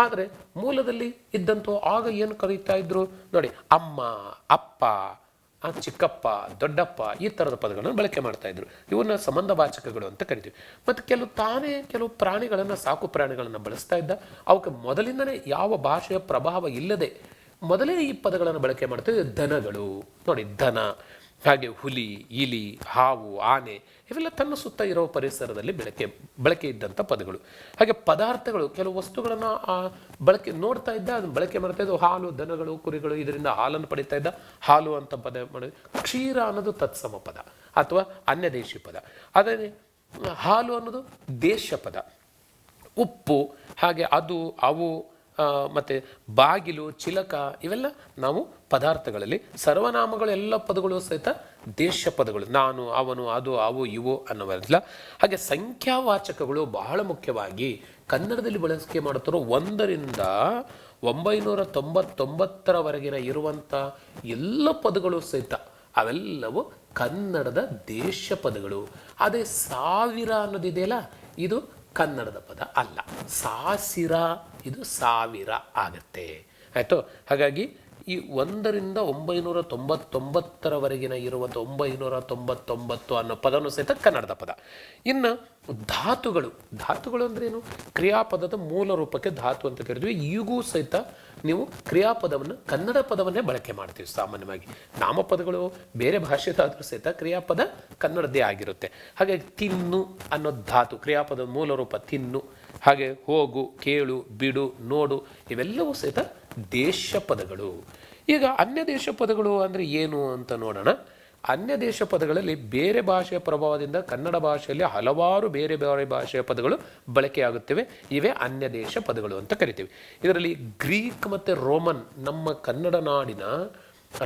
ಆದರೆ ಮೂಲದಲ್ಲಿ ಇದ್ದಂತೂ ಆಗ ಏನು ಕರೀತಾ ಇದ್ರು ನೋಡಿ, ಅಮ್ಮ, ಅಪ್ಪ, ಚಿಕ್ಕಪ್ಪ, ದೊಡ್ಡಪ್ಪ ಈ ಥರದ ಪದಗಳನ್ನು ಬಳಕೆ ಮಾಡ್ತಾ ಇದ್ರು. ಇವನ್ನ ಸಂಬಂಧವಾಚಕಗಳು ಅಂತ ಕರಿತೀವಿ. ಮತ್ತು ಕೆಲವು ಪ್ರಾಣಿಗಳನ್ನು, ಸಾಕು ಪ್ರಾಣಿಗಳನ್ನು ಬಳಸ್ತಾ ಇದ್ದ. ಅವಕ್ಕೆ ಮೊದಲಿಂದನೇ ಯಾವ ಭಾಷೆಯ ಪ್ರಭಾವ ಇಲ್ಲದೆ ಮೊದಲೇ ಈ ಪದಗಳನ್ನು ಬಳಕೆ ಮಾಡ್ತೀವಿ. ದನಗಳು ನೋಡಿ, ದನ, ಹಾಗೆ ಹುಲಿ, ಇಲಿ, ಹಾವು, ಆನೆ ಇವೆಲ್ಲ ತನ್ನ ಸುತ್ತ ಇರೋ ಪರಿಸರದಲ್ಲಿ ಬಳಕೆ ಇದ್ದಂಥ ಪದಗಳು. ಹಾಗೆ ಪದಾರ್ಥಗಳು, ಕೆಲವು ವಸ್ತುಗಳನ್ನು ನೋಡ್ತಾ ಇದ್ದ, ಅದನ್ನು ಬಳಕೆ ಮಾಡ್ತಾ ಇದ್ದು. ಹಾಲು, ದನಗಳು, ಕುರಿಗಳು, ಇದರಿಂದ ಹಾಲನ್ನು ಪಡಿತಾ ಇದ್ದ, ಹಾಲು ಅಂತ ಪದ ಮಾಡಿ. ಕ್ಷೀರ ಅನ್ನೋದು ತತ್ಸಮ ಪದ ಅಥವಾ ಅನ್ಯ ದೇಶಿ ಪದ. ಅದೇ ಹಾಲು ಅನ್ನೋದು ದೇಶ ಪದ. ಉಪ್ಪು, ಹಾಗೆ ಅದು, ಅವು, ಮತ್ತು ಬಾಗಿಲು, ಚಿಲಕ ಇವೆಲ್ಲ ನಾವು ಪದಾರ್ಥಗಳಲ್ಲಿ. ಸರ್ವನಾಮಗಳು ಎಲ್ಲ ಪದಗಳು ಸಹಿತ ದೇಶ ಪದಗಳು. ನಾನು, ಅವನು, ಅದು, ಅವು, ಇವು ಅನ್ನೋವಲ್ಲ. ಹಾಗೆ ಸಂಖ್ಯಾವಾಚಕಗಳು ಬಹಳ ಮುಖ್ಯವಾಗಿ ಕನ್ನಡದಲ್ಲಿ ಬಳಕೆ ಮಾಡುತ್ತಿರೋ 1ರಿಂದ 999 ಇರುವಂಥ ಎಲ್ಲ ಪದಗಳು ಸಹಿತ ಅವೆಲ್ಲವೂ ಕನ್ನಡದ ದೇಶ ಪದಗಳು. ಅದೇ 1000 ಅನ್ನೋದಿದೆಯಲ್ಲ, ಇದು ಕನ್ನಡದ ಪದ ಅಲ್ಲ. ಸಾವಿರ ಇದು 1000 ಆಗತ್ತೆ. ಆಯಿತು. ಹಾಗಾಗಿ ಈ 1ರಿಂದ 999 ಇರುವಂಥ 999 ಅನ್ನೋ ಪದನೂ ಸಹಿತ ಕನ್ನಡದ ಪದ. ಇನ್ನು ಧಾತುಗಳು ಅಂದ್ರೆ ಏನು? ಕ್ರಿಯಾಪದದ ಮೂಲ ರೂಪಕ್ಕೆ ಧಾತು ಅಂತ ಕರಿತೀವಿ. ಈಗೂ ಸಹಿತ ನೀವು ಕ್ರಿಯಾಪದವನ್ನು, ಕನ್ನಡ ಪದವನ್ನೇ ಬಳಕೆ ಮಾಡ್ತೀವಿ ಸಾಮಾನ್ಯವಾಗಿ. ನಾಮಪದಗಳು ಬೇರೆ ಭಾಷೆದಾದರೂ ಸಹಿತ ಕ್ರಿಯಾಪದ ಕನ್ನಡದ್ದೇ ಆಗಿರುತ್ತೆ. ಹಾಗಾಗಿ ತಿನ್ನು ಅನ್ನೋ ಧಾತು, ಕ್ರಿಯಾಪದ ಮೂಲ ರೂಪ ತಿನ್ನು. ಹಾಗೆ ಹೋಗು, ಕೇಳು, ಬಿಡು, ನೋಡು ಇವೆಲ್ಲವೂ ಸಹಿತ ದೇಶ ಪದಗಳು. ಈಗ ಅನ್ಯ ದೇಶ ಪದಗಳು ಅಂದರೆ ಏನು ಅಂತ ನೋಡೋಣ. ಅನ್ಯ ದೇಶ ಪದಗಳಲ್ಲಿ ಬೇರೆ ಭಾಷೆಯ ಪ್ರಭಾವದಿಂದ ಕನ್ನಡ ಭಾಷೆಯಲ್ಲಿ ಹಲವಾರು ಬೇರೆ ಬೇರೆ ಭಾಷೆಯ ಪದಗಳು ಬಳಕೆಯಾಗುತ್ತವೆ. ಇವೇ ಅನ್ಯ ದೇಶ ಪದಗಳು ಅಂತ ಕರಿತೀವಿ. ಇದರಲ್ಲಿ ಗ್ರೀಕ್ ಮತ್ತು ರೋಮನ್, ನಮ್ಮ ಕನ್ನಡ ನಾಡಿನ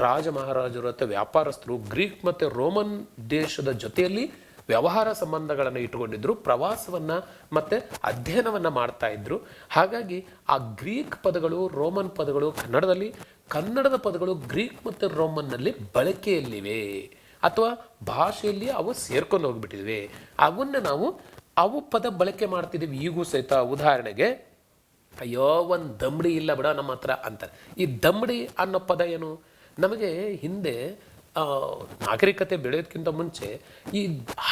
ರಾಜ ಮಹಾರಾಜರು ಅಥವಾ ವ್ಯಾಪಾರಸ್ಥರು ಗ್ರೀಕ್ ಮತ್ತು ರೋಮನ್ ದೇಶದ ಜೊತೆಯಲ್ಲಿ ವ್ಯವಹಾರ ಸಂಬಂಧಗಳನ್ನು ಇಟ್ಟುಕೊಂಡಿದ್ರು, ಪ್ರವಾಸವನ್ನು ಮತ್ತು ಅಧ್ಯಯನವನ್ನು ಮಾಡ್ತಾ ಇದ್ರು. ಹಾಗಾಗಿ ಆ ಗ್ರೀಕ್ ಪದಗಳು, ರೋಮನ್ ಪದಗಳು ಕನ್ನಡದ ಪದಗಳು ಗ್ರೀಕ್ ಮತ್ತು ರೋಮನ್ನಲ್ಲಿ ಬಳಕೆಯಲ್ಲಿವೆ ಅಥವಾ ಭಾಷೆಯಲ್ಲಿ ಅವು ಸೇರ್ಕೊಂಡು ಹೋಗಿಬಿಟ್ಟಿವೆ. ಅವನ್ನ ನಾವು ಅವು ಪದ ಬಳಕೆ ಮಾಡ್ತಿದ್ದೀವಿ ಈಗೂ ಸಹಿತ. ಉದಾಹರಣೆಗೆ, ಅಯ್ಯೋ ಒಂದು ದಮ್ಡಿ ಇಲ್ಲ ಬಿಡ ನಮ್ಮ ಹತ್ರ ಅಂತಾರೆ. ಈ ದಮ್ಡಿ ಅನ್ನೋ ಪದ ಏನು? ನಮಗೆ ಹಿಂದೆ ನಾಗರಿಕತೆ ಬೆಳೆಯೋದಕ್ಕಿಂತ ಮುಂಚೆ ಈ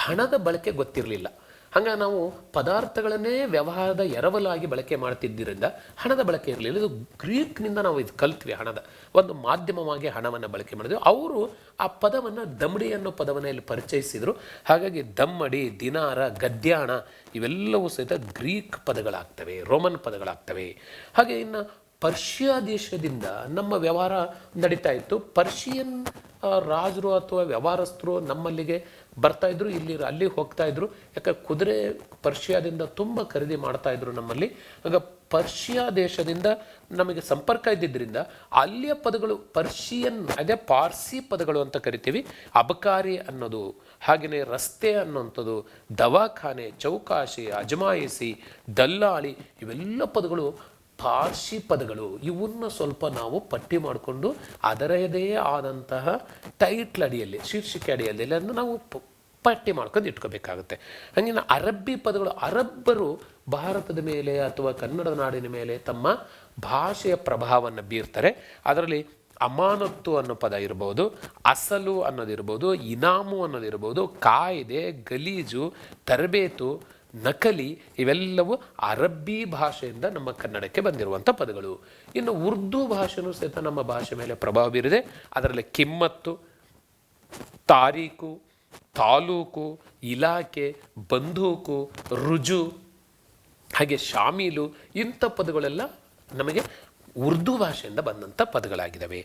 ಹಣದ ಬಳಕೆ ಗೊತ್ತಿರಲಿಲ್ಲ. ಹಾಗಾಗಿ ನಾವು ಪದಾರ್ಥಗಳನ್ನೇ ವ್ಯವಹಾರದ ಎರವಲಾಗಿ ಬಳಕೆ ಮಾಡ್ತಿದ್ದರಿಂದ ಹಣದ ಬಳಕೆ ಇರಲಿಲ್ಲ. ಇದು ಗ್ರೀಕ್ನಿಂದ ನಾವು ಇದು ಕಲ್ತ್ವಿ. ಹಣದ ಒಂದು ಮಾಧ್ಯಮವಾಗಿ ಹಣವನ್ನು ಬಳಕೆ ಮಾಡಿದ್ವಿ. ಅವರು ಆ ಪದವನ್ನು ದಮ್ಡಿ ಅನ್ನೋ ಪದವನ್ನು ಇಲ್ಲಿ ಪರಿಚಯಿಸಿದರು. ಹಾಗಾಗಿ ದಮ್ಮಡಿ, ದಿನಾರ, ಗದ್ಯಾಣ ಇವೆಲ್ಲವೂ ಸಹಿತ ಗ್ರೀಕ್ ಪದಗಳಾಗ್ತವೆ, ರೋಮನ್ ಪದಗಳಾಗ್ತವೆ. ಹಾಗೆ ಇನ್ನು ಪರ್ಷಿಯಾ ದೇಶದಿಂದ ನಮ್ಮ ವ್ಯವಹಾರ ನಡೀತಾ ಇತ್ತು. ಪರ್ಷಿಯನ್ ರಾಜರು ಅಥವಾ ವ್ಯವಹಾರಸ್ಥರು ನಮ್ಮಲ್ಲಿಗೆ ಬರ್ತಾಯಿದ್ರು, ಅಲ್ಲಿ ಹೋಗ್ತಾ ಇದ್ರು. ಯಾಕೆ ಕುದುರೆ ಪರ್ಷಿಯಾದಿಂದ ತುಂಬ ಖರೀದಿ ಮಾಡ್ತಾ ಇದ್ರು ನಮ್ಮಲ್ಲಿ. ಆಗ ಪರ್ಷಿಯಾ ದೇಶದಿಂದ ನಮಗೆ ಸಂಪರ್ಕ ಇದ್ದಿದ್ದರಿಂದ ಅಲ್ಲಿಯ ಪದಗಳು ಪರ್ಷಿಯನ್, ಅದೇ ಪಾರ್ಸಿ ಪದಗಳು ಅಂತ ಕರಿತೀವಿ. ಅಬಕಾರಿ ಅನ್ನೋದು, ಹಾಗೆಯೇ ರಸ್ತೆ ಅನ್ನೋಂಥದ್ದು, ದವಾಖಾನೆ, ಚೌಕಾಶಿ, ಅಜಮಾಯಿಸಿ, ದಲ್ಲಾಳಿ ಇವೆಲ್ಲ ಪದಗಳು ಪಾರ್ಸಿ ಪದಗಳು. ಇವನ್ನ ಸ್ವಲ್ಪ ನಾವು ಪಟ್ಟಿ ಮಾಡಿಕೊಂಡು ಅದರದೇ ಆದಂತಹ ಟೈಟ್ಲ್ ಅಡಿಯಲ್ಲಿ, ಶೀರ್ಷಿಕೆ ಅಡಿಯಲ್ಲಿ ಅದನ್ನು ನಾವು ಪಟ್ಟಿ ಮಾಡ್ಕೊಂಡು ಇಟ್ಕೋಬೇಕಾಗುತ್ತೆ. ಹಂಗಿನ ಅರಬ್ಬಿ ಪದಗಳು, ಅರಬ್ಬರು ಭಾರತದ ಮೇಲೆ ಅಥವಾ ಕನ್ನಡ ನಾಡಿನ ಮೇಲೆ ತಮ್ಮ ಭಾಷೆಯ ಪ್ರಭಾವವನ್ನು ಬೀರ್ತಾರೆ. ಅದರಲ್ಲಿ ಅಮಾನತ್ತು ಅನ್ನೋ ಪದ ಇರ್ಬೋದು, ಅಸಲು ಅನ್ನೋದಿರ್ಬೋದು, ಇನಾಮು ಅನ್ನೋದಿರ್ಬೋದು, ಕಾಯ್ದೆ, ಗಲೀಜು, ತರಬೇತು, ನಕಲಿ ಇವೆಲ್ಲವೂ ಅರಬ್ಬಿ ಭಾಷೆಯಿಂದ ನಮ್ಮ ಕನ್ನಡಕ್ಕೆ ಬಂದಿರುವಂಥ ಪದಗಳು. ಇನ್ನು ಉರ್ದು ಭಾಷೆನೂ ಸಹಿತ ನಮ್ಮ ಭಾಷೆ ಮೇಲೆ ಪ್ರಭಾವ ಬೀರಿದೆ. ಅದರಲ್ಲಿ ಕಿಮ್ಮತ್ತು, ತಾರೀಕು, ತಾಲೂಕು, ಇಲಾಖೆ, ಬಂದೂಕು, ರುಜು, ಹಾಗೆ ಶಾಮೀಲು ಇಂಥ ಪದಗಳೆಲ್ಲ ನಮಗೆ ಉರ್ದು ಭಾಷೆಯಿಂದ ಬಂದಂಥ ಪದಗಳಾಗಿದ್ದಾವೆ.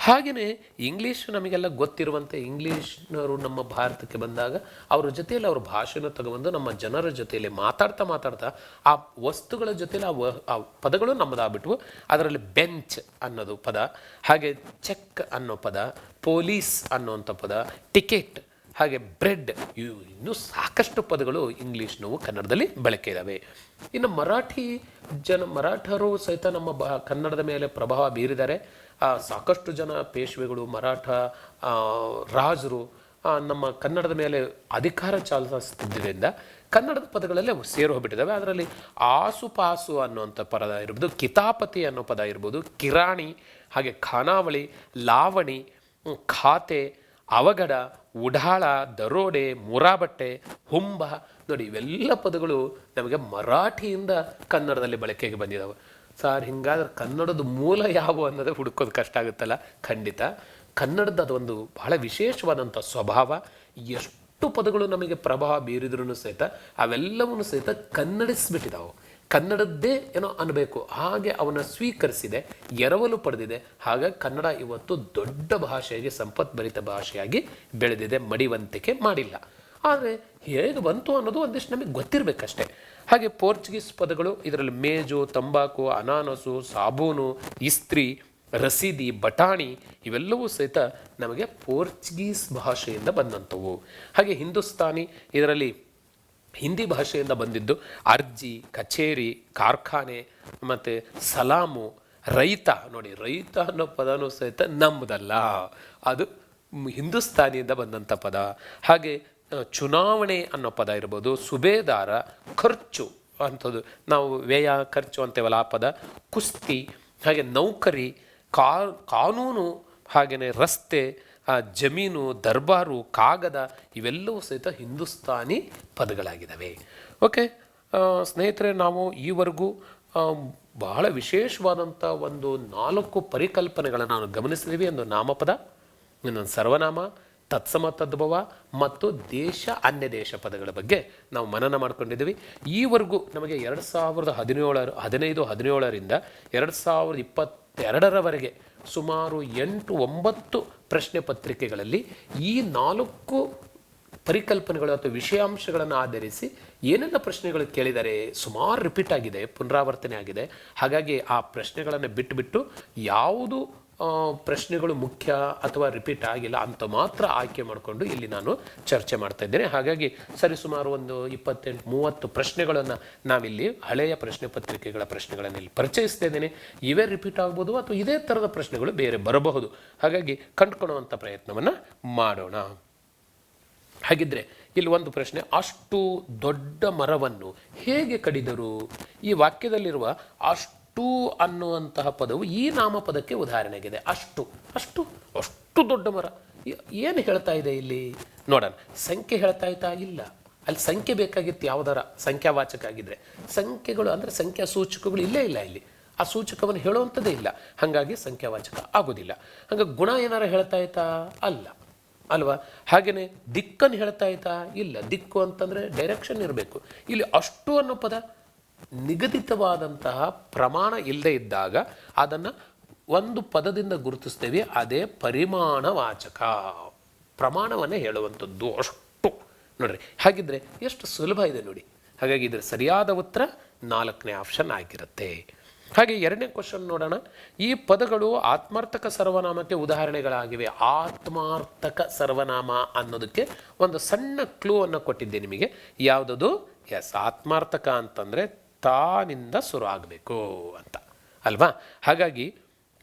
ಹಾಗೆಯೇ ಇಂಗ್ಲೀಷ್ ನಮಗೆಲ್ಲ ಗೊತ್ತಿರುವಂಥ ಇಂಗ್ಲೀಷ್ನವರು ನಮ್ಮ ಭಾರತಕ್ಕೆ ಬಂದಾಗ ಅವ್ರ ಜೊತೆಯಲ್ಲಿ ಅವ್ರ ಭಾಷೆನ ತಗೊಬಂದು ನಮ್ಮ ಜನರ ಜೊತೆಯಲ್ಲಿ ಮಾತಾಡ್ತಾ ಆ ವಸ್ತುಗಳ ಜೊತೆಯಲ್ಲಿ ಆ ಪದಗಳು ನಮ್ಮದಾಗ್ಬಿಟ್ವು. ಅದರಲ್ಲಿ ಬೆಂಚ್ ಅನ್ನೋದು ಪದ, ಹಾಗೆ ಚೆಕ್ ಅನ್ನೋ ಪದ, ಪೊಲೀಸ್ ಅನ್ನೋಂಥ ಪದ, ಟಿಕೆಟ್, ಹಾಗೆ ಬ್ರೆಡ್, ಇನ್ನೂ ಸಾಕಷ್ಟು ಪದಗಳು ಇಂಗ್ಲೀಷ್ನವು ಕನ್ನಡದಲ್ಲಿ ಬಳಕೆ ಇದ್ದಾವೆ. ಇನ್ನು ಮರಾಠರು ಸಹಿತ ನಮ್ಮ ಕನ್ನಡದ ಮೇಲೆ ಪ್ರಭಾವ ಬೀರಿದ್ದಾರೆ. ಸಾಕಷ್ಟು ಜನ ಪೇಶ್ವೆಗಳು, ಮರಾಠ ರಾಜರು ನಮ್ಮ ಕನ್ನಡದ ಮೇಲೆ ಅಧಿಕಾರ ಚಾಲಿಸುತ್ತಿದ್ದರಿಂದ ಕನ್ನಡದ ಪದಗಳಲ್ಲೇ ಸೇರಿ ಹೋಗ್ಬಿಟ್ಟಿದ್ದಾವೆ. ಅದರಲ್ಲಿ ಆಸುಪಾಸು ಅನ್ನುವಂಥ ಪದ ಇರ್ಬೋದು, ಕಿತಾಪತಿ ಅನ್ನೋ ಪದ ಇರ್ಬೋದು, ಕಿರಾಣಿ, ಹಾಗೆ ಖಾನಾವಳಿ, ಲಾವಣಿ, ಖಾತೆ, ಅವಘಡ, ಉಡಾಳ, ದರೋಡೆ, ಮುರಾಬಟ್ಟೆ, ಹುಂಬ ನೋಡಿ ಇವೆಲ್ಲ ಪದಗಳು ನಮಗೆ ಮರಾಠಿಯಿಂದ ಕನ್ನಡದಲ್ಲಿ ಬಳಕೆಗೆ ಬಂದಿದ್ದಾವೆ. ಸರ್, ಹಿಂಗಾದ್ರೆ ಕನ್ನಡದ ಮೂಲ ಯಾವ ಅನ್ನೋದೇ ಹುಡುಕೋದು ಕಷ್ಟ ಆಗುತ್ತಲ್ಲ. ಖಂಡಿತ ಕನ್ನಡದ ಅದೊಂದು ಬಹಳ ವಿಶೇಷವಾದಂಥ ಸ್ವಭಾವ. ಎಷ್ಟು ಪದಗಳು ನಮಗೆ ಪ್ರಭಾವ ಬೀರಿದ್ರೂ ಸಹಿತ ಅವೆಲ್ಲವನ್ನು ಸಹಿತ ಕನ್ನಡಿಸ್ಬಿಟ್ಟಿದ್ದಾವೆ. ಕನ್ನಡದ್ದೇ ಏನೋ ಅನ್ನಬೇಕು, ಹಾಗೆ ಅವನ್ನ ಸ್ವೀಕರಿಸಿದೆ, ಎರವಲು ಪಡೆದಿದೆ. ಹಾಗಾಗಿ ಕನ್ನಡ ಇವತ್ತು ದೊಡ್ಡ ಭಾಷೆಯಾಗಿ, ಸಂಪತ್ಭರಿತ ಭಾಷೆಯಾಗಿ ಬೆಳೆದಿದೆ, ಮಡಿವಂತಿಕೆ ಮಾಡಿಲ್ಲ. ಆದರೆ ಹೇಗೆ ಬಂತು ಅನ್ನೋದು ಒಂದಿಷ್ಟು ನಮಗೆ ಗೊತ್ತಿರಬೇಕಷ್ಟೆ. ಹಾಗೆ ಪೋರ್ಚುಗೀಸ್ ಪದಗಳು, ಇದರಲ್ಲಿ ಮೇಜು, ತಂಬಾಕು, ಅನಾನಸು, ಸಾಬೂನು, ಇಸ್ತ್ರಿ, ರಸೀದಿ, ಬಟಾಣಿ ಇವೆಲ್ಲವೂ ಸಹಿತ ನಮಗೆ ಪೋರ್ಚುಗೀಸ್ ಭಾಷೆಯಿಂದ ಬಂದಂಥವು. ಹಾಗೆ ಹಿಂದೂಸ್ತಾನಿ, ಇದರಲ್ಲಿ ಹಿಂದಿ ಭಾಷೆಯಿಂದ ಬಂದಿದ್ದು ಅರ್ಜಿ, ಕಚೇರಿ, ಕಾರ್ಖಾನೆ, ಮತ್ತು ಸಲಾಮು, ರೈತ. ನೋಡಿ, ರೈತ ಅನ್ನೋ ಪದನೂ ಸಹಿತ ನಮ್ಮದಲ್ಲ, ಅದು ಹಿಂದೂಸ್ತಾನಿಯಿಂದ ಬಂದಂಥ ಪದ. ಹಾಗೆ ಚುನಾವಣೆ ಅನ್ನೋ ಪದ ಇರ್ಬೋದು, ಸುಬೇದಾರ, ಖರ್ಚು ಅಂಥದ್ದು ನಾವು ವ್ಯಯ, ಖರ್ಚು ಅಂತೇವಲ್ಲ ಆ ಪದ, ಕುಸ್ತಿ, ಹಾಗೆ ನೌಕರಿ, ಕಾನೂನು, ಹಾಗೆಯೇ ರಸ್ತೆ, ಜಮೀನು, ದರ್ಬಾರು, ಕಾಗದ ಇವೆಲ್ಲವೂ ಸಹಿತ ಹಿಂದೂಸ್ತಾನಿ ಪದಗಳಾಗಿದ್ದಾವೆ. ಓಕೆ ಸ್ನೇಹಿತರೆ, ನಾವು ಈವರೆಗೂ ಬಹಳ ವಿಶೇಷವಾದಂಥ ಒಂದು 4 ಪರಿಕಲ್ಪನೆಗಳನ್ನು ನಾವು ಗಮನಿಸಿದ್ದೀವಿ. ಒಂದು ನಾಮಪದ, ಇನ್ನೊಂದು ಸರ್ವನಾಮ, ತತ್ಸಮ ತದ್ಭವ ಮತ್ತು ದೇಶ ಅನ್ಯ ದೇಶ ಪದಗಳ ಬಗ್ಗೆ ನಾವು ಮನನ ಮಾಡ್ಕೊಂಡಿದ್ದೀವಿ. ಈವರೆಗೂ ನಮಗೆ 2017ರಿಂದ 2022ರವರೆಗೆ ಸುಮಾರು 8-9 ಪ್ರಶ್ನೆ ಪತ್ರಿಕೆಗಳಲ್ಲಿ ಈ 4 ಪರಿಕಲ್ಪನೆಗಳು ಅಥವಾ ವಿಷಯಾಂಶಗಳನ್ನು ಆಧರಿಸಿ ಏನೆಲ್ಲ ಪ್ರಶ್ನೆಗಳು ಕೇಳಿದರೆ ಸುಮಾರು ರಿಪೀಟ್ ಆಗಿದೆ, ಪುನರಾವರ್ತನೆ ಆಗಿದೆ. ಹಾಗಾಗಿ ಆ ಪ್ರಶ್ನೆಗಳನ್ನು ಬಿಟ್ಟು ಯಾವುದು ಪ್ರಶ್ನೆಗಳು ಮುಖ್ಯ ಅಥವಾ ರಿಪೀಟ್ ಆಗಿಲ್ಲ ಅಂತ ಮಾತ್ರ ಆಯ್ಕೆ ಮಾಡಿಕೊಂಡು ಇಲ್ಲಿ ನಾನು ಚರ್ಚೆ ಮಾಡ್ತಾ ಇದ್ದೇನೆ. ಹಾಗಾಗಿ ಸರಿಸುಮಾರು ಒಂದು 28-30 ಪ್ರಶ್ನೆಗಳನ್ನು ನಾವಿಲ್ಲಿ ಹಳೆಯ ಪ್ರಶ್ನೆ ಪತ್ರಿಕೆಗಳ ಪ್ರಶ್ನೆಗಳನ್ನು ಇಲ್ಲಿ ಪರಿಚಯಿಸ್ತಾ ಇದ್ದೇನೆ. ಇವೇ ರಿಪೀಟ್ ಆಗ್ಬೋದು ಅಥವಾ ಇದೇ ಥರದ ಪ್ರಶ್ನೆಗಳು ಬೇರೆ ಬರಬಹುದು. ಹಾಗಾಗಿ ಕಂಡುಕೊಳ್ಳುವಂಥ ಪ್ರಯತ್ನವನ್ನು ಮಾಡೋಣ. ಹಾಗಿದ್ರೆ ಇಲ್ಲಿ ಒಂದು ಪ್ರಶ್ನೆ, ಅಷ್ಟು ದೊಡ್ಡ ಮರವನ್ನು ಹೇಗೆ ಕಡಿದರು? ಈ ವಾಕ್ಯದಲ್ಲಿರುವ ಅಷ್ಟು ಅನ್ನುವಂತಹ ಪದವು ಈ ನಾಮಪದಕ್ಕೆ ಉದಾಹರಣೆಗಿದೆ. ಅಷ್ಟು ಅಷ್ಟು ಅಷ್ಟು ದೊಡ್ಡ ಮರ ಏನು ಹೇಳ್ತಾ ಇದೆ ಇಲ್ಲಿ ನೋಡೋಣ. ಸಂಖ್ಯೆ ಹೇಳ್ತಾ ಇತ್ತಾ? ಇಲ್ಲ. ಅಲ್ಲಿ ಸಂಖ್ಯೆ ಬೇಕಾಗಿತ್ತು, ಯಾವುದರ ಸಂಖ್ಯಾವಾಚಕ ಆಗಿದ್ರೆ. ಸಂಖ್ಯೆಗಳು ಅಂದರೆ ಸಂಖ್ಯಾ ಸೂಚಕಗಳು ಇಲ್ಲೇ ಇಲ್ಲ ಇಲ್ಲಿ. ಆ ಸೂಚಕವನ್ನು ಹೇಳುವಂಥದ್ದೇ ಇಲ್ಲ, ಹಾಗಾಗಿ ಸಂಖ್ಯಾವಾಚಕ ಆಗೋದಿಲ್ಲ. ಹಾಗಾಗಿ ಗುಣ ಏನಾರ ಹೇಳ್ತಾ ಇತ್ತಾ? ಅಲ್ಲ ಅಲ್ವಾ. ಹಾಗೆಯೇ ದಿಕ್ಕನ್ನು ಹೇಳ್ತಾ ಇತ್ತಾ? ಇಲ್ಲ. ದಿಕ್ಕು ಅಂತಂದರೆ ಡೈರೆಕ್ಷನ್ ಇರಬೇಕು. ಇಲ್ಲಿ ಅಷ್ಟು ಅನ್ನೋ ಪದ ನಿಗದಿತವಾದಂತಹ ಪ್ರಮಾಣ ಇಲ್ಲದೆ ಇದ್ದಾಗ ಅದನ್ನು ಒಂದು ಪದದಿಂದ ಗುರುತಿಸ್ತೇವೆ, ಅದೇ ಪರಿಮಾಣವಾಚಕ. ಪ್ರಮಾಣವನ್ನೇ ಹೇಳುವಂಥದ್ದು ಅಷ್ಟು. ನೋಡ್ರಿ, ಹಾಗಿದ್ರೆ ಎಷ್ಟು ಸುಲಭ ಇದೆ ನೋಡಿ. ಹಾಗಾಗಿ ಇದರ ಸರಿಯಾದ ಉತ್ತರ 4ನೇ ಆಪ್ಷನ್ ಆಗಿರುತ್ತೆ. ಹಾಗೆ 2ನೇ ಕ್ವಶನ್ ನೋಡೋಣ. ಈ ಪದಗಳು ಆತ್ಮಾರ್ಥಕ ಸರ್ವನಾಮಕ್ಕೆ ಉದಾಹರಣೆಗಳಾಗಿವೆ. ಆತ್ಮಾರ್ಥಕ ಸರ್ವನಾಮ ಅನ್ನೋದಕ್ಕೆ ಒಂದು ಸಣ್ಣ ಕ್ಲೂ ಅನ್ನು ಕೊಟ್ಟಿದ್ದೆ ನಿಮಗೆ. ಯಾವುದದು? ಎಸ್, ಆತ್ಮಾರ್ಥಕ ಅಂತಂದರೆ ತಾನಿಂದ ಶುರು ಆಗಬೇಕು ಅಂತ ಅಲ್ವಾ. ಹಾಗಾಗಿ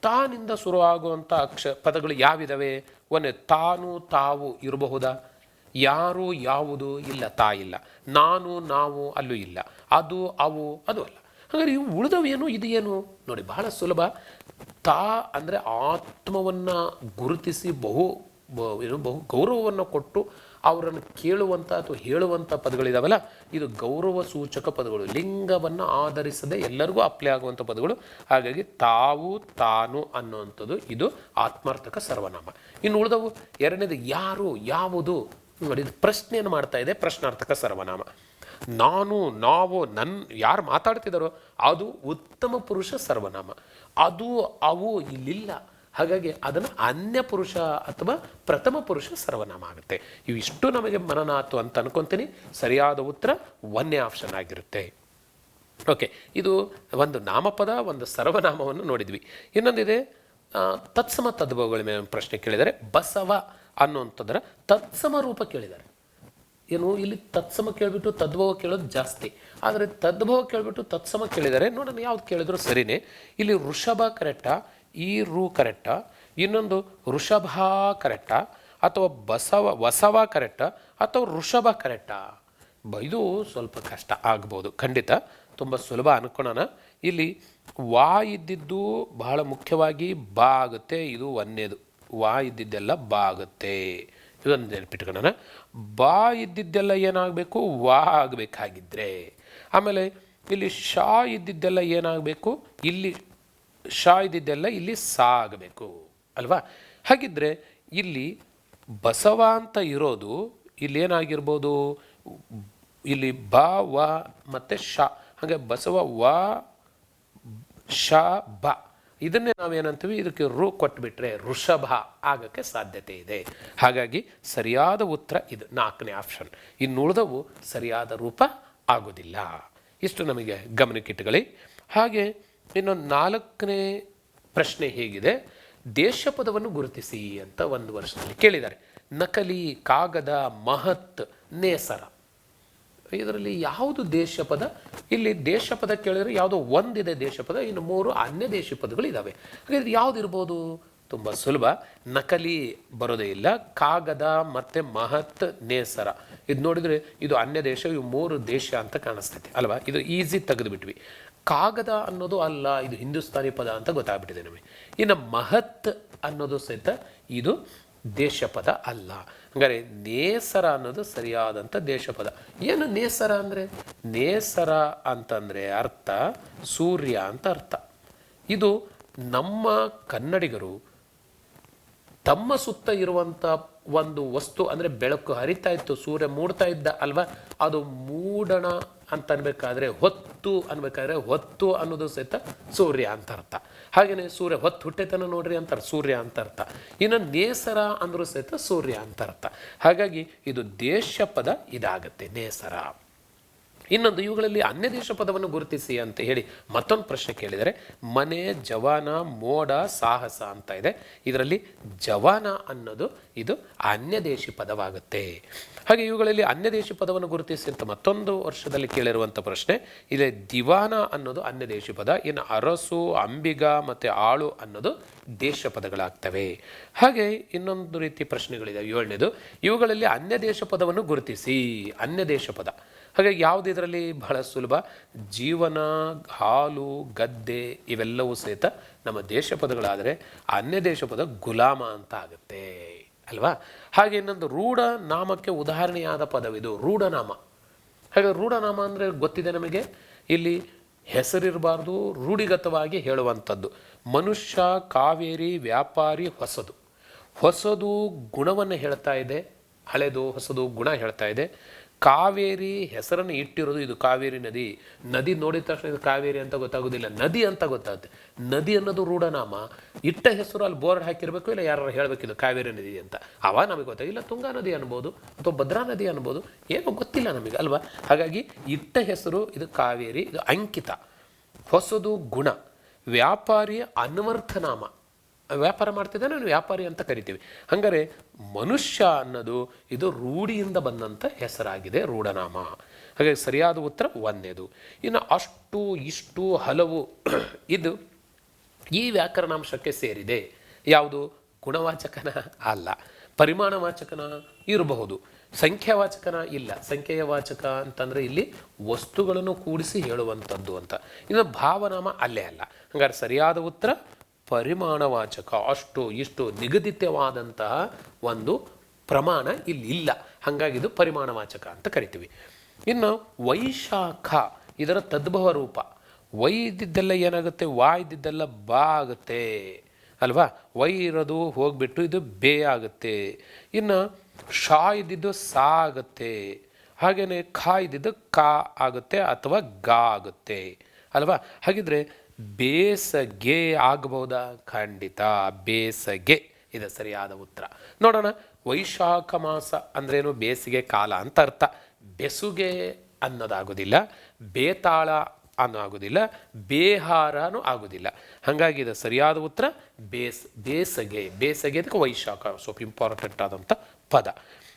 ತಾನಿಂದ ಶುರು ಆಗುವಂಥ ಪದಗಳು ಯಾವಿದಾವೆ? ಒಂದೇ ತಾನು ತಾವು ಇರಬಹುದಾ? ಯಾರು ಯಾವುದು? ಇಲ್ಲ, ತಾ ಇಲ್ಲ. ನಾನು ನಾವು ಅಲ್ಲೂ ಇಲ್ಲ. ಅದು ಅವು ಅದು ಅಲ್ಲ. ಹಾಗಾದ್ರೆ ಇವು ಉಳಿದವೇನು? ಇದು ಏನು ನೋಡಿ, ಬಹಳ ಸುಲಭ. ತಾ ಅಂದರೆ ಆತ್ಮವನ್ನು ಗುರುತಿಸಿ ಬಹು ಗೌರವವನ್ನು ಕೊಟ್ಟು ಅವರನ್ನು ಕೇಳುವಂಥ ಅಥವಾ ಹೇಳುವಂಥ ಪದಗಳಿದಾವಲ್ಲ, ಇದು ಗೌರವ ಸೂಚಕ ಪದಗಳು. ಲಿಂಗವನ್ನು ಆಧರಿಸದೆ ಎಲ್ಲರಿಗೂ ಅಪ್ಲೈ ಆಗುವಂಥ ಪದಗಳು. ಹಾಗಾಗಿ ತಾವು ತಾನು ಅನ್ನುವಂಥದ್ದು ಇದು ಆತ್ಮಾರ್ಥಕ ಸರ್ವನಾಮ. ಇನ್ನು ಉಳಿದವು 2ನೇದು ಯಾರು ಯಾವುದು ನೋಡಿ, ಇದು ಪ್ರಶ್ನೆಯನ್ನು ಮಾಡ್ತಾ ಇದೆ, ಪ್ರಶ್ನಾರ್ಥಕ ಸರ್ವನಾಮ. ನಾನು ನಾವು ಯಾರು ಮಾತಾಡ್ತಿದ್ದಾರೋ ಅದು ಉತ್ತಮ ಪುರುಷ ಸರ್ವನಾಮ. ಅದು ಅವು ಇಲ್ಲಿಲ್ಲ, ಹಾಗಾಗಿ ಅದನ್ನು ಅನ್ಯ ಪುರುಷ ಅಥವಾ ಪ್ರಥಮ ಪುರುಷ ಸರ್ವನಾಮ ಆಗುತ್ತೆ. ಇವಿಷ್ಟು ನಮಗೆ ಮನನಾತು ಅಂತ ಅನ್ಕೊತೀನಿ. ಸರಿಯಾದ ಉತ್ತರ 1ನೇ ಆಪ್ಷನ್ ಆಗಿರುತ್ತೆ. ಓಕೆ, ಇದು ಒಂದು ನಾಮಪದ, ಒಂದು ಸರ್ವನಾಮವನ್ನು ನೋಡಿದ್ವಿ. ಇನ್ನೊಂದಿದೆ ತತ್ಸಮ ತದ್ಭವಗಳ ಮೇಲೆ ಪ್ರಶ್ನೆ ಕೇಳಿದರೆ, ಬಸವ ಅನ್ನುವಂಥದ್ರ ತತ್ಸಮ ರೂಪ ಕೇಳಿದ್ದಾರೆ. ಏನು ಇಲ್ಲಿ ತತ್ಸಮ ಕೇಳಿಬಿಟ್ಟು ತದ್ಭವ ಕೇಳೋದು ಜಾಸ್ತಿ, ಆದರೆ ತದ್ಭವ ಕೇಳಿಬಿಟ್ಟು ತತ್ಸಮ ಕೇಳಿದ್ದಾರೆ. ನೋಡೋಣ ಯಾವ್ದು ಕೇಳಿದ್ರು ಸರಿನೇ. ಇಲ್ಲಿ ವೃಷಭ ಕರೆಕ್ಟಾ? ಈ ರು ಕರೆಕ್ಟಾ? ಇನ್ನೊಂದು ವೃಷಭ ಕರೆಕ್ಟಾ? ಅಥವಾ ವಸವ ಕರೆಕ್ಟಾ? ಅಥವಾ ವೃಷಭ ಕರೆಕ್ಟಾ? ಇದು ಸ್ವಲ್ಪ ಕಷ್ಟ ಆಗ್ಬೋದು. ಖಂಡಿತ ತುಂಬ ಸುಲಭ ಅನ್ಕೊಳ್ಳೋಣ. ಇಲ್ಲಿ ವಾ ಇದ್ದಿದ್ದು ಬಹಳ ಮುಖ್ಯವಾಗಿ ಬಾ ಆಗುತ್ತೆ. ಇದು 1ನೇದು. ವಾ ಇದ್ದಿದ್ದೆಲ್ಲ ಬಾ ಆಗುತ್ತೆ, ಇದೊಂದು ನೆನಪಿಟ್ಕೊಳ್ಳೋಣ. ಬಾ ಇದ್ದಿದ್ದೆಲ್ಲ ಏನಾಗಬೇಕು? ವಾ ಆಗಬೇಕಾಗಿದ್ರೆ. ಆಮೇಲೆ ಇಲ್ಲಿ ಶಾ ಇದ್ದಿದ್ದೆಲ್ಲ ಏನಾಗಬೇಕು? ಇಲ್ಲಿ ಶಾ ಇದ್ದಿದ್ದೆಲ್ಲ ಇಲ್ಲಿ ಸಾ ಆಗಬೇಕು ಅಲ್ವಾ. ಹಾಗಿದ್ರೆ ಇಲ್ಲಿ ಬಸವ ಅಂತ ಇರೋದು ಇಲ್ಲಿ ಏನಾಗಿರ್ಬೋದು? ಇಲ್ಲಿ ಬ ವ ಮತ್ತು ಶಾ. ಹಾಗೆ ಬಸವ ವ ಶ ಬ, ಇದನ್ನೇ ನಾವೇನಂತೀವಿ, ಇದಕ್ಕೆ ರು ಕೊಟ್ಬಿಟ್ರೆ ವೃಷಭ ಆಗೋಕ್ಕೆ ಸಾಧ್ಯತೆ ಇದೆ. ಹಾಗಾಗಿ ಸರಿಯಾದ ಉತ್ತರ ಇದು 4ನೇ ಆಪ್ಷನ್. ಇನ್ನುಳಿದವು ಸರಿಯಾದ ರೂಪ ಆಗೋದಿಲ್ಲ. ಇಷ್ಟು ನಮಗೆ ಗಮನಕ್ಕಿಟ್ಟುಕೊಳ್ಳಿ. ಹಾಗೆ ಇನ್ನೊಂದು 4ನೇ ಪ್ರಶ್ನೆ ಹೇಗಿದೆ? ದೇಶಪದವನ್ನು ಗುರುತಿಸಿ ಅಂತ ಒಂದು ವರ್ಷದಲ್ಲಿ ಕೇಳಿದ್ದಾರೆ. ನಕಲಿ, ಕಾಗದ, ಮಹತ್, ನೇಸರ. ಇದರಲ್ಲಿ ಯಾವುದು ದೇಶಪದ? ಇಲ್ಲಿ ದೇಶಪದ ಕೇಳಿದರೆ ಯಾವುದೋ ಒಂದಿದೆ ದೇಶಪದ, ಇನ್ನು 3 ಅನ್ಯ ದೇಶಿ ಪದಗಳು ಇದ್ದಾವೆ. ಹಾಗಾದ್ರೆ ಯಾವುದಿರ್ಬೋದು? ತುಂಬ ಸುಲಭ. ನಕಲಿ ಬರೋದೇ ಇಲ್ಲ. ಕಾಗದ ಮತ್ತು ಮಹತ್, ನೇಸರ ಇದು ನೋಡಿದರೆ ಇದು ಅನ್ಯ ದೇಶ, ಇವು 3 ದೇಶ ಅಂತ ಕಾಣಿಸ್ತೈತೆ ಅಲ್ವಾ. ಇದು ಈಸಿ ತೆಗೆದುಬಿಟ್ವಿ. ಕಾಗದ ಅನ್ನೋದು ಅಲ್ಲ, ಇದು ಹಿಂದೂಸ್ತಾನಿ ಪದ ಅಂತ ಗೊತ್ತಾಗ್ಬಿಟ್ಟಿದೆ ನಮಗೆ. ಇನ್ನು ಮಹತ್ ಅನ್ನೋದು ಸಹಿತ ಇದು ದೇಶಪದ ಅಲ್ಲ. ಹಾಗಾದರೆ ನೇಸರ ಅನ್ನೋದು ಸರಿಯಾದಂಥ ದೇಶಪದ. ಏನು ನೇಸರ ಅಂದರೆ? ನೇಸರ ಅಂತಂದರೆ ಅರ್ಥ ಸೂರ್ಯ ಅಂತ ಅರ್ಥ. ಇದು ನಮ್ಮ ಕನ್ನಡಿಗರು ತಮ್ಮ ಸುತ್ತ ಇರುವಂಥ ಒಂದು ವಸ್ತು ಅಂದರೆ ಬೆಳಕು ಹರಿತಾ ಇತ್ತು, ಸೂರ್ಯ ಮೂಡ್ತಾ ಇದ್ದ ಅಲ್ವಾ, ಅದು ಮೂಡಣ ಅಂತ ಅನ್ಬೇಕಾದ್ರೆ, ಹೊತ್ತು ಅನ್ಬೇಕಾದ್ರೆ ಹೊತ್ತು ಅನ್ನೋದು ಸಹಿತ ಸೂರ್ಯ ಅಂತ ಅರ್ಥ. ಹಾಗೆಯೇ ಸೂರ್ಯ ಹೊತ್ತು ಹುಟ್ಟೆತನ ನೋಡ್ರಿ ಅಂತಾರೆ, ಸೂರ್ಯ ಅಂತ ಅರ್ಥ. ಇನ್ನು ನೇಸರ ಅಂದರೂ ಸಹಿತ ಸೂರ್ಯ ಅಂತ ಅರ್ಥ. ಹಾಗಾಗಿ ಇದು ದೇಶ ಪದ ಇದಾಗತ್ತೆ, ನೇಸರ. ಇನ್ನೊಂದು, ಇವುಗಳಲ್ಲಿ ಅನ್ಯದೇಶ ಪದವನ್ನು ಗುರುತಿಸಿ ಅಂತ ಹೇಳಿ ಮತ್ತೊಂದು ಪ್ರಶ್ನೆ ಕೇಳಿದರೆ, ಮನೆ, ಜವಾನ, ಮೋಡ, ಸಾಹಸ ಅಂತ ಇದೆ. ಇದರಲ್ಲಿ ಜವಾನ ಅನ್ನೋದು ಇದು ಅನ್ಯದೇಶಿ ಪದವಾಗುತ್ತೆ. ಹಾಗೆ ಇವುಗಳಲ್ಲಿ ಅನ್ಯದೇಶಿ ಪದವನ್ನು ಗುರುತಿಸಿ ಅಂತ ಮತ್ತೊಂದು ವರ್ಷದಲ್ಲಿ ಕೇಳಿರುವಂಥ ಪ್ರಶ್ನೆ ಇದೆ. ದಿವಾನ ಅನ್ನೋದು ಅನ್ಯದೇಶಿ ಪದ. ಇನ್ನು ಅರಸು, ಅಂಬಿಗ ಮತ್ತು ಆಳು ಅನ್ನೋದು ದೇಶ ಪದಗಳಾಗ್ತವೆ. ಹಾಗೆ ಇನ್ನೊಂದು ರೀತಿ ಪ್ರಶ್ನೆಗಳಿದೆ. 7ನೇದು, ಇವುಗಳಲ್ಲಿ ಅನ್ಯದೇಶ ಪದವನ್ನು ಗುರುತಿಸಿ. ಅನ್ಯದೇಶ ಪದ ಹಾಗಾಗಿ ಯಾವುದು ಇದರಲ್ಲಿ ಬಹಳ ಸುಲಭ. ಜೀವನ, ಹಾಲು, ಗದ್ದೆ ಇವೆಲ್ಲವೂ ಸಹಿತ ನಮ್ಮ ದೇಶ ಪದಗಳಾದರೆ ಅನ್ಯ ದೇಶ ಪದ ಗುಲಾಮ ಅಂತ ಆಗುತ್ತೆ ಅಲ್ವಾ. ಹಾಗೆ ಇನ್ನೊಂದು, ರೂಢ ನಾಮಕ್ಕೆ ಉದಾಹರಣೆಯಾದ ಪದವಿದು ರೂಢನಾಮ. ಹಾಗೆ ರೂಢನಾಮ ಅಂದರೆ ಗೊತ್ತಿದೆ ನಮಗೆ. ಇಲ್ಲಿ ಹೆಸರಿರಬಾರ್ದು, ರೂಢಿಗತವಾಗಿ ಹೇಳುವಂಥದ್ದು. ಮನುಷ್ಯ, ಕಾವೇರಿ, ವ್ಯಾಪಾರಿ, ಹೊಸದು. ಹೊಸದು ಗುಣವನ್ನು ಹೇಳ್ತಾ ಇದೆ, ಹಳೆದು ಹೊಸದು ಗುಣ ಹೇಳ್ತಾ ಇದೆ. ಕಾವೇರಿ ಹೆಸರನ್ನು ಇಟ್ಟಿರೋದು, ಇದು ಕಾವೇರಿ ನದಿ. ನದಿ ನೋಡಿದ ತಕ್ಷಣ ಇದು ಕಾವೇರಿ ಅಂತ ಗೊತ್ತಾಗೋದಿಲ್ಲ, ನದಿ ಅಂತ ಗೊತ್ತಾಗುತ್ತೆ. ನದಿ ಅನ್ನೋದು ರೂಢನಾಮ. ಇಟ್ಟ ಹೆಸರು ಅಲ್ಲಿ ಬೋರ್ಡ್ ಹಾಕಿರಬೇಕು, ಇಲ್ಲ ಯಾರು ಹೇಳಬೇಕಿದು ಕಾವೇರಿ ನದಿ ಅಂತ. ಅವ ನಮಗೆ ಗೊತ್ತಾಗಿಲ್ಲ, ತುಂಗಾ ನದಿ ಅನ್ಬೋದು ಅಥವಾ ಭದ್ರಾ ನದಿ ಅನ್ಬೋದು, ಏನೋ ಗೊತ್ತಿಲ್ಲ ನಮಗೆ ಅಲ್ವಾ. ಹಾಗಾಗಿ ಇಟ್ಟ ಹೆಸರು ಇದು ಕಾವೇರಿ, ಇದು ಅಂಕಿತ. ಹೊಸದು ಗುಣ. ವ್ಯಾಪಾರಿ ಅನ್ವರ್ಥನಾಮ. ವ್ಯಾಪಾರ ಮಾಡ್ತಿದ್ದಾನೆ, ನಾನು ವ್ಯಾಪಾರಿ ಅಂತ ಕರಿತೀವಿ. ಹಾಗಾದರೆ ಮನುಷ್ಯ ಅನ್ನೋದು ಇದು ರೂಢಿಯಿಂದ ಬಂದಂಥ ಹೆಸರಾಗಿದೆ, ರೂಢನಾಮ. ಹಾಗಾಗಿ ಸರಿಯಾದ ಉತ್ತರ 1ನೇದು. ಇನ್ನು ಅಷ್ಟು, ಇಷ್ಟು, ಹಲವು ಇದು ಈ ವ್ಯಾಕರಣಾಂಶಕ್ಕೆ ಸೇರಿದೆ. ಯಾವುದು? ಗುಣವಾಚಕನ ಅಲ್ಲ. ಪರಿಮಾಣವಾಚಕನ ಇರಬಹುದು, ಸಂಖ್ಯಾವಾಚಕನ ಇಲ್ಲ. ಸಂಖ್ಯೆಯ ವಾಚಕ ಅಂತಂದರೆ ಇಲ್ಲಿ ವಸ್ತುಗಳನ್ನು ಕೂಡಿಸಿ ಹೇಳುವಂಥದ್ದು ಅಂತ. ಇನ್ನು ಭಾವನಾಮ ಅಲ್ಲೇ ಅಲ್ಲ. ಹಾಗಾದ್ರೆ ಸರಿಯಾದ ಉತ್ತರ ಪರಿಮಾಣವಾಚಕ. ಅಷ್ಟು ಇಷ್ಟು ನಿಗದಿತವಾದಂತಹ ಒಂದು ಪ್ರಮಾಣ ಇಲ್ಲಿ ಇಲ್ಲ, ಹಾಗಾಗಿ ಇದು ಪರಿಮಾಣವಾಚಕ ಅಂತ ಕರಿತೀವಿ. ಇನ್ನು ವೈಶಾಖ ಇದರ ತದ್ಭವ ರೂಪ. ವೈ ಇದ್ದಿದ್ದೆಲ್ಲ ಏನಾಗುತ್ತೆ? ವಾ ಇದ್ದಿದ್ದೆಲ್ಲ ಬಾ ಆಗುತ್ತೆ ಅಲ್ವಾ. ವೈ ಇರೋದು ಹೋಗ್ಬಿಟ್ಟು ಇದು ಬೇ ಆಗುತ್ತೆ. ಇನ್ನು ಶಾ ಇದ್ದಿದ್ದು ಸಾ ಆಗುತ್ತೆ. ಹಾಗೆಯೇ ಖಾ ಇದ್ದಿದ್ದು ಕಾ ಆಗುತ್ತೆ ಅಥವಾ ಗಾ ಆಗುತ್ತೆ ಅಲ್ವಾ. ಹಾಗಿದ್ರೆ ಬೇಸಗೆ ಆಗಬಹುದಾ? ಖಂಡಿತ ಬೇಸಗೆ ಇದು ಸರಿಯಾದ ಉತ್ತರ. ನೋಡೋಣ. ವೈಶಾಖ ಮಾಸ ಅಂದ್ರೇನು? ಬೇಸಿಗೆ ಕಾಲ ಅಂತ ಅರ್ಥ. ಬೆಸುಗೆ ಅನ್ನೋದಾಗೋದಿಲ್ಲ, ಬೇತಾಳ ಅನ್ನೋ ಆಗೋದಿಲ್ಲ, ಬೇಹಾರನೂ ಆಗೋದಿಲ್ಲ. ಹಾಗಾಗಿ ಇದು ಸರಿಯಾದ ಉತ್ತರ ಬೇಸಗೆ. ಬೇಸಗೆ ಅದಕ್ಕೆ ವೈಶಾಖ ಸ್ವಲ್ಪ ಇಂಪಾರ್ಟೆಂಟ್ ಆದಂಥ ಪದ.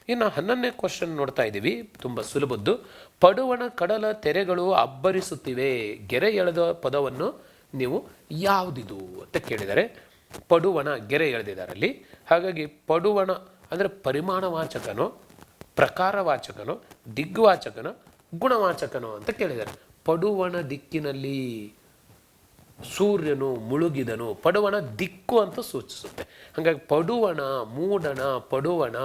ಇನ್ನು 11ನೇ ಕ್ವಶನ್ ನೋಡ್ತಾ ಇದ್ದೀವಿ, ತುಂಬ ಸುಲಭದ್ದು. ಪಡುವಣ ಕಡಲ ತೆರೆಗಳು ಅಬ್ಬರಿಸುತ್ತಿವೆ. ಗೆರೆ ಎಳೆದ ಪದವನ್ನು ನೀವು ಯಾವುದಿದು ಅಂತ ಕೇಳಿದರೆ, ಪಡುವಣ ಗೆರೆ ಎಳೆದಿದ್ದಾರಲ್ಲಿ. ಹಾಗಾಗಿ ಪಡುವಣ ಅಂದರೆ ಪರಿಮಾಣವಾಚಕನೋ, ಪ್ರಕಾರವಾಚಕನೋ, ದಿಗ್ವಾಚಕನೋ, ಗುಣವಾಚಕನೋ ಅಂತ ಕೇಳಿದ್ದಾರೆ. ಪಡುವಣ ದಿಕ್ಕಿನಲ್ಲಿ ಸೂರ್ಯನು ಮುಳುಗಿದನು. ಪಡುವಣ ದಿಕ್ಕು ಅಂತ ಸೂಚಿಸುತ್ತೆ. ಹಾಗಾಗಿ ಪಡುವಣ, ಮೂಡಣ, ಪಡುವಣ,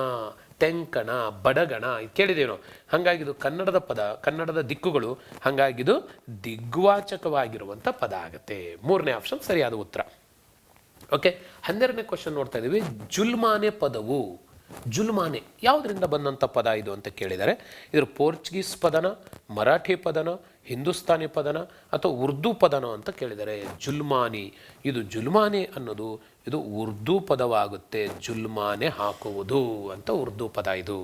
ತೆಂಕಣ, ಬಡಗಣ ಕೇಳಿದೇವೆ ನಾವು. ಹಾಗಾಗಿ ಇದು ಕನ್ನಡದ ಪದ, ಕನ್ನಡದ ದಿಕ್ಕುಗಳು. ಹಾಗಾಗಿದು ದಿಗ್ವಾಚಕವಾಗಿರುವಂಥ ಪದ ಆಗುತ್ತೆ. 3ನೇ ಆಪ್ಷನ್ ಸರಿಯಾದ ಉತ್ತರ. ಓಕೆ. 12ನೇ ಕ್ವಶನ್ ನೋಡ್ತಾ ಇದ್ದೀವಿ. ಜುಲ್ಮಾನೆ ಪದವು. ಜುಲ್ಮಾನೆ ಯಾವುದರಿಂದ ಬಂದಂಥ ಪದ ಇದು ಅಂತ ಕೇಳಿದರೆ, ಇದರ ಪೋರ್ಚುಗೀಸ್ ಪದನ, ಮರಾಠಿ ಪದನ, ಹಿಂದೂಸ್ತಾನಿ ಪದನ ಅಥವಾ ಉರ್ದು ಪದನ ಅಂತ ಕೇಳಿದರೆ ಜುಲ್ಮಾನಿ. ಇದು ಜುಲ್ಮಾನೆ ಅನ್ನೋದು ಇದು ಉರ್ದು ಪದವಾಗುತ್ತೆ. ಜುಲ್ಮಾನೆ ಹಾಕುವುದು ಅಂತ ಉರ್ದು ಪದ ಇದು.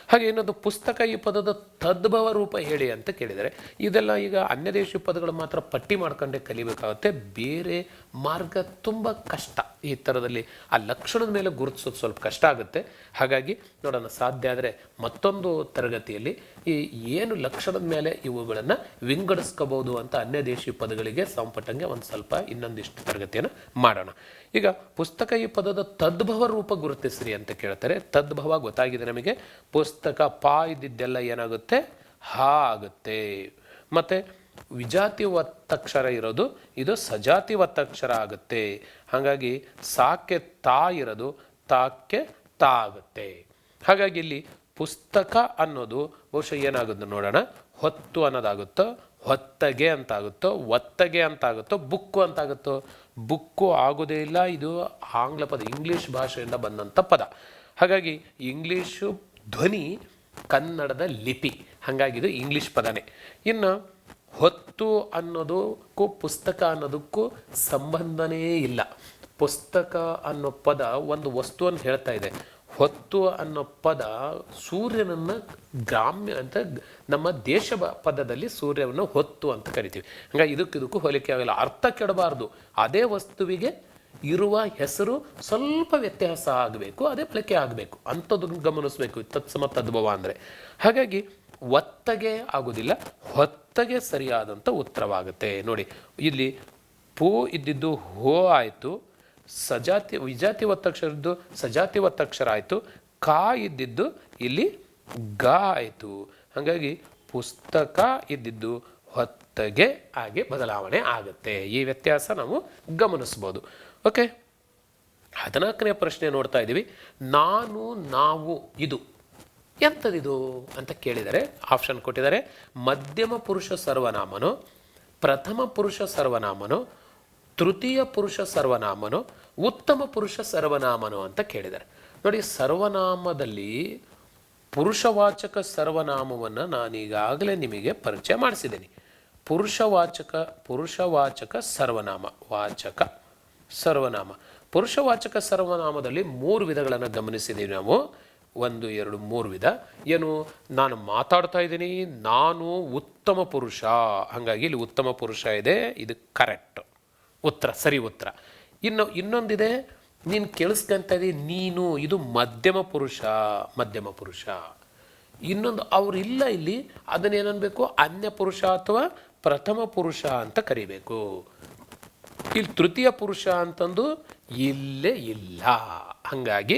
ಹಾಗೆ ಇನ್ನೊಂದು ಪುಸ್ತಕ, ಈ ಪದದ ತದ್ಭವ ರೂಪ ಹೇಳಿ ಅಂತ ಕೇಳಿದರೆ, ಇದೆಲ್ಲ ಈಗ ಅನ್ಯದೇಶಿ ಪದಗಳು ಮಾತ್ರ ಪಟ್ಟಿ ಮಾಡ್ಕೊಂಡೇ ಕಲಿಬೇಕಾಗುತ್ತೆ. ಬೇರೆ ಮಾರ್ಗ ತುಂಬ ಕಷ್ಟ. ಈ ಥರದಲ್ಲಿ ಆ ಲಕ್ಷಣದ ಮೇಲೆ ಗುರುತಿಸೋದು ಸ್ವಲ್ಪ ಕಷ್ಟ ಆಗುತ್ತೆ. ಹಾಗಾಗಿ ನೋಡೋಣ, ಸಾಧ್ಯ ಆದರೆ ಮತ್ತೊಂದು ತರಗತಿಯಲ್ಲಿ ಈ ಏನು ಲಕ್ಷಣದ ಮೇಲೆ ಇವುಗಳನ್ನು ವಿಂಗಡಿಸ್ಕೋಬಹುದು ಅಂತ ಅನ್ಯದೇಶಿ ಪದಗಳಿಗೆ ಸಂಪಟ್ಟಂಗೆ ಒಂದು ಸ್ವಲ್ಪ ಇನ್ನೊಂದಿಷ್ಟು ತರಗತಿಯನ್ನು ಮಾಡೋಣ. ಈಗ ಪುಸ್ತಕ ಈ ಪದದ ತದ್ಭವ ರೂಪ ಗುರುತಿಸ್ರಿ ಅಂತ ಕೇಳ್ತಾರೆ. ತದ್ಭವ ಗೊತ್ತಾಗಿದೆ ನಮಗೆ. ಪುಸ್ತಕ ಪಾ ಇದ್ದಿದ್ದೆಲ್ಲ ಏನಾಗುತ್ತೆ? ಹಾ ಆಗುತ್ತೆ. ಮತ್ತು ವಿಜಾತಿ ಒತ್ತಕ್ಷರ ಇರೋದು ಇದು ಸಜಾತಿ ಒತ್ತಕ್ಷರ ಆಗುತ್ತೆ. ಹಾಗಾಗಿ ಸಾಕ್ಕೆ ತಾ ಇರೋದು ತಾಕ್ಕೆ ತಾ ಆಗುತ್ತೆ. ಹಾಗಾಗಿ ಇಲ್ಲಿ ಪುಸ್ತಕ ಅನ್ನೋದು ಬಹುಶಃ ಏನಾಗುತ್ತೆ ನೋಡೋಣ. ಹೊತ್ತು ಅನ್ನೋದಾಗುತ್ತೋ, ಹೊತ್ತಗೆ ಅಂತಾಗುತ್ತೋ, ಒತ್ತಗೆ ಅಂತಾಗುತ್ತೋ, ಬುಕ್ಕು ಅಂತಾಗುತ್ತೋ? ಬುಕ್ಕು ಆಗೋದೇ ಇಲ್ಲ. ಇದು ಆಂಗ್ಲ ಪದ, ಇಂಗ್ಲೀಷ್ ಭಾಷೆಯಿಂದ ಬಂದಂಥ ಪದ. ಹಾಗಾಗಿ ಇಂಗ್ಲೀಷು ಧ್ವನಿ, ಕನ್ನಡದ ಲಿಪಿ. ಹಾಗಾಗಿ ಇದು ಇಂಗ್ಲೀಷ್ ಪದನೇ. ಇನ್ನು ಹೊತ್ತು ಅನ್ನೋದಕ್ಕೂ ಪುಸ್ತಕ ಅನ್ನೋದಕ್ಕೂ ಸಂಬಂಧನೇ ಇಲ್ಲ. ಪುಸ್ತಕ ಅನ್ನೋ ಪದ ಒಂದು ವಸ್ತುವನ್ನು ಹೇಳ್ತಾ ಇದೆ. ಹೊತ್ತು ಅನ್ನೋ ಪದ ಸೂರ್ಯನನ್ನು ಗ್ರಾಮ್ಯ ಅಂತ ನಮ್ಮ ದೇಶ ಪದದಲ್ಲಿ ಸೂರ್ಯವನ್ನು ಹೊತ್ತು ಅಂತ ಕರಿತೀವಿ. ಹಂಗಾಗಿ ಇದಕ್ಕೂ ಹೋಲಿಕೆ ಆಗಲ್ಲ, ಅರ್ಥ ಕೆಡಬಾರ್ದು. ಅದೇ ವಸ್ತುವಿಗೆ ಇರುವ ಹೆಸರು ಸ್ವಲ್ಪ ವ್ಯತ್ಯಾಸ ಆಗಬೇಕು, ಅದೇ ಪ್ಲಕೆ ಆಗಬೇಕು, ಅಂಥದ್ದನ್ನು ಗಮನಿಸಬೇಕು ತತ್ಸಮ ತದ್ಭವ ಅಂದರೆ. ಹಾಗಾಗಿ ಒತ್ತಗೆ ಆಗೋದಿಲ್ಲ, ಹೊತ್ತಗೆ ಸರಿಯಾದಂಥ ಉತ್ತರವಾಗುತ್ತೆ. ನೋಡಿ, ಇಲ್ಲಿ ಪೂ ಇದ್ದಿದ್ದು ಹೋ ಆಯಿತು, ಸಜಾತಿ ವಿಜಾತಿ ಒತ್ತಕ್ಷರದ್ದು ಸಜಾತಿ ಒತ್ತಕ್ಷರ ಆಯಿತು, ಕಾ ಇದ್ದಿದ್ದು ಇಲ್ಲಿ ಗ ಆಯಿತು. ಹಾಗಾಗಿ ಪುಸ್ತಕ ಇದ್ದಿದ್ದು ಹೊತ್ತಗೆ ಆಗಿ ಬದಲಾವಣೆ ಆಗುತ್ತೆ. ಈ ವ್ಯತ್ಯಾಸ ನಾವು ಗಮನಿಸ್ಬೋದು. ಓಕೆ, 14ನೇ ಪ್ರಶ್ನೆ ನೋಡ್ತಾ ಇದ್ದೀವಿ. ನಾನು, ನಾವು, ಇದು ಎಂಥದಿದು ಅಂತ ಕೇಳಿದರೆ ಆಪ್ಷನ್ ಕೊಟ್ಟಿದ್ದಾರೆ. ಮಧ್ಯಮ ಪುರುಷ ಸರ್ವನಾಮನೋ, ಪ್ರಥಮ ಪುರುಷ ಸರ್ವನಾಮನೋ, ತೃತೀಯ ಪುರುಷ ಸರ್ವನಾಮನೋ, ಉತ್ತಮ ಪುರುಷ ಸರ್ವನಾಮನೋ ಅಂತ ಕೇಳಿದ್ದಾರೆ. ನೋಡಿ, ಸರ್ವನಾಮದಲ್ಲಿ ಪುರುಷವಾಚಕ ಸರ್ವನಾಮವನ್ನು ನಾನೀಗಾಗಲೇ ನಿಮಗೆ ಪರಿಚಯ ಮಾಡಿಸಿದ್ದೀನಿ. ಪುರುಷವಾಚಕ ಸರ್ವನಾಮ, ವಾಚಕ ಸರ್ವನಾಮ. ಪುರುಷವಾಚಕ ಸರ್ವನಾಮದಲ್ಲಿ 3 ವಿಧಗಳನ್ನು ಗಮನಿಸಿದ್ದೀವಿ ನಾವು. 1, 2, 3 ವಿಧ. ಏನು, ನಾನು ಮಾತಾಡ್ತಾ ಇದ್ದೀನಿ, ನಾನು ಉತ್ತಮ ಪುರುಷ, ಹಾಗಾಗಿ ಇಲ್ಲಿ ಉತ್ತಮ ಪುರುಷ ಇದೆ, ಇದು ಕರೆಕ್ಟ್ ಉತ್ತರ, ಸರಿ ಉತ್ತರ. ಇನ್ನೊಂದಿದೆ, ನೀನು ಕೇಳಿಸ್ಕೊಂತ ಇದ್ದೀ ನೀನು, ಇದು ಮಧ್ಯಮ ಪುರುಷ. ಇನ್ನೊಂದು ಅವರಿಲ್ಲ ಇಲ್ಲಿ, ಅದನ್ನೇನನ್ಬೇಕು, ಅನ್ಯ ಪುರುಷ ಅಥವಾ ಪ್ರಥಮ ಪುರುಷ ಅಂತ ಕರಿಬೇಕು. ಇಲ್ಲಿ ತೃತೀಯ ಪುರುಷ ಅಂತಂದು ಇಲ್ಲೇ ಇಲ್ಲ. ಹಾಗಾಗಿ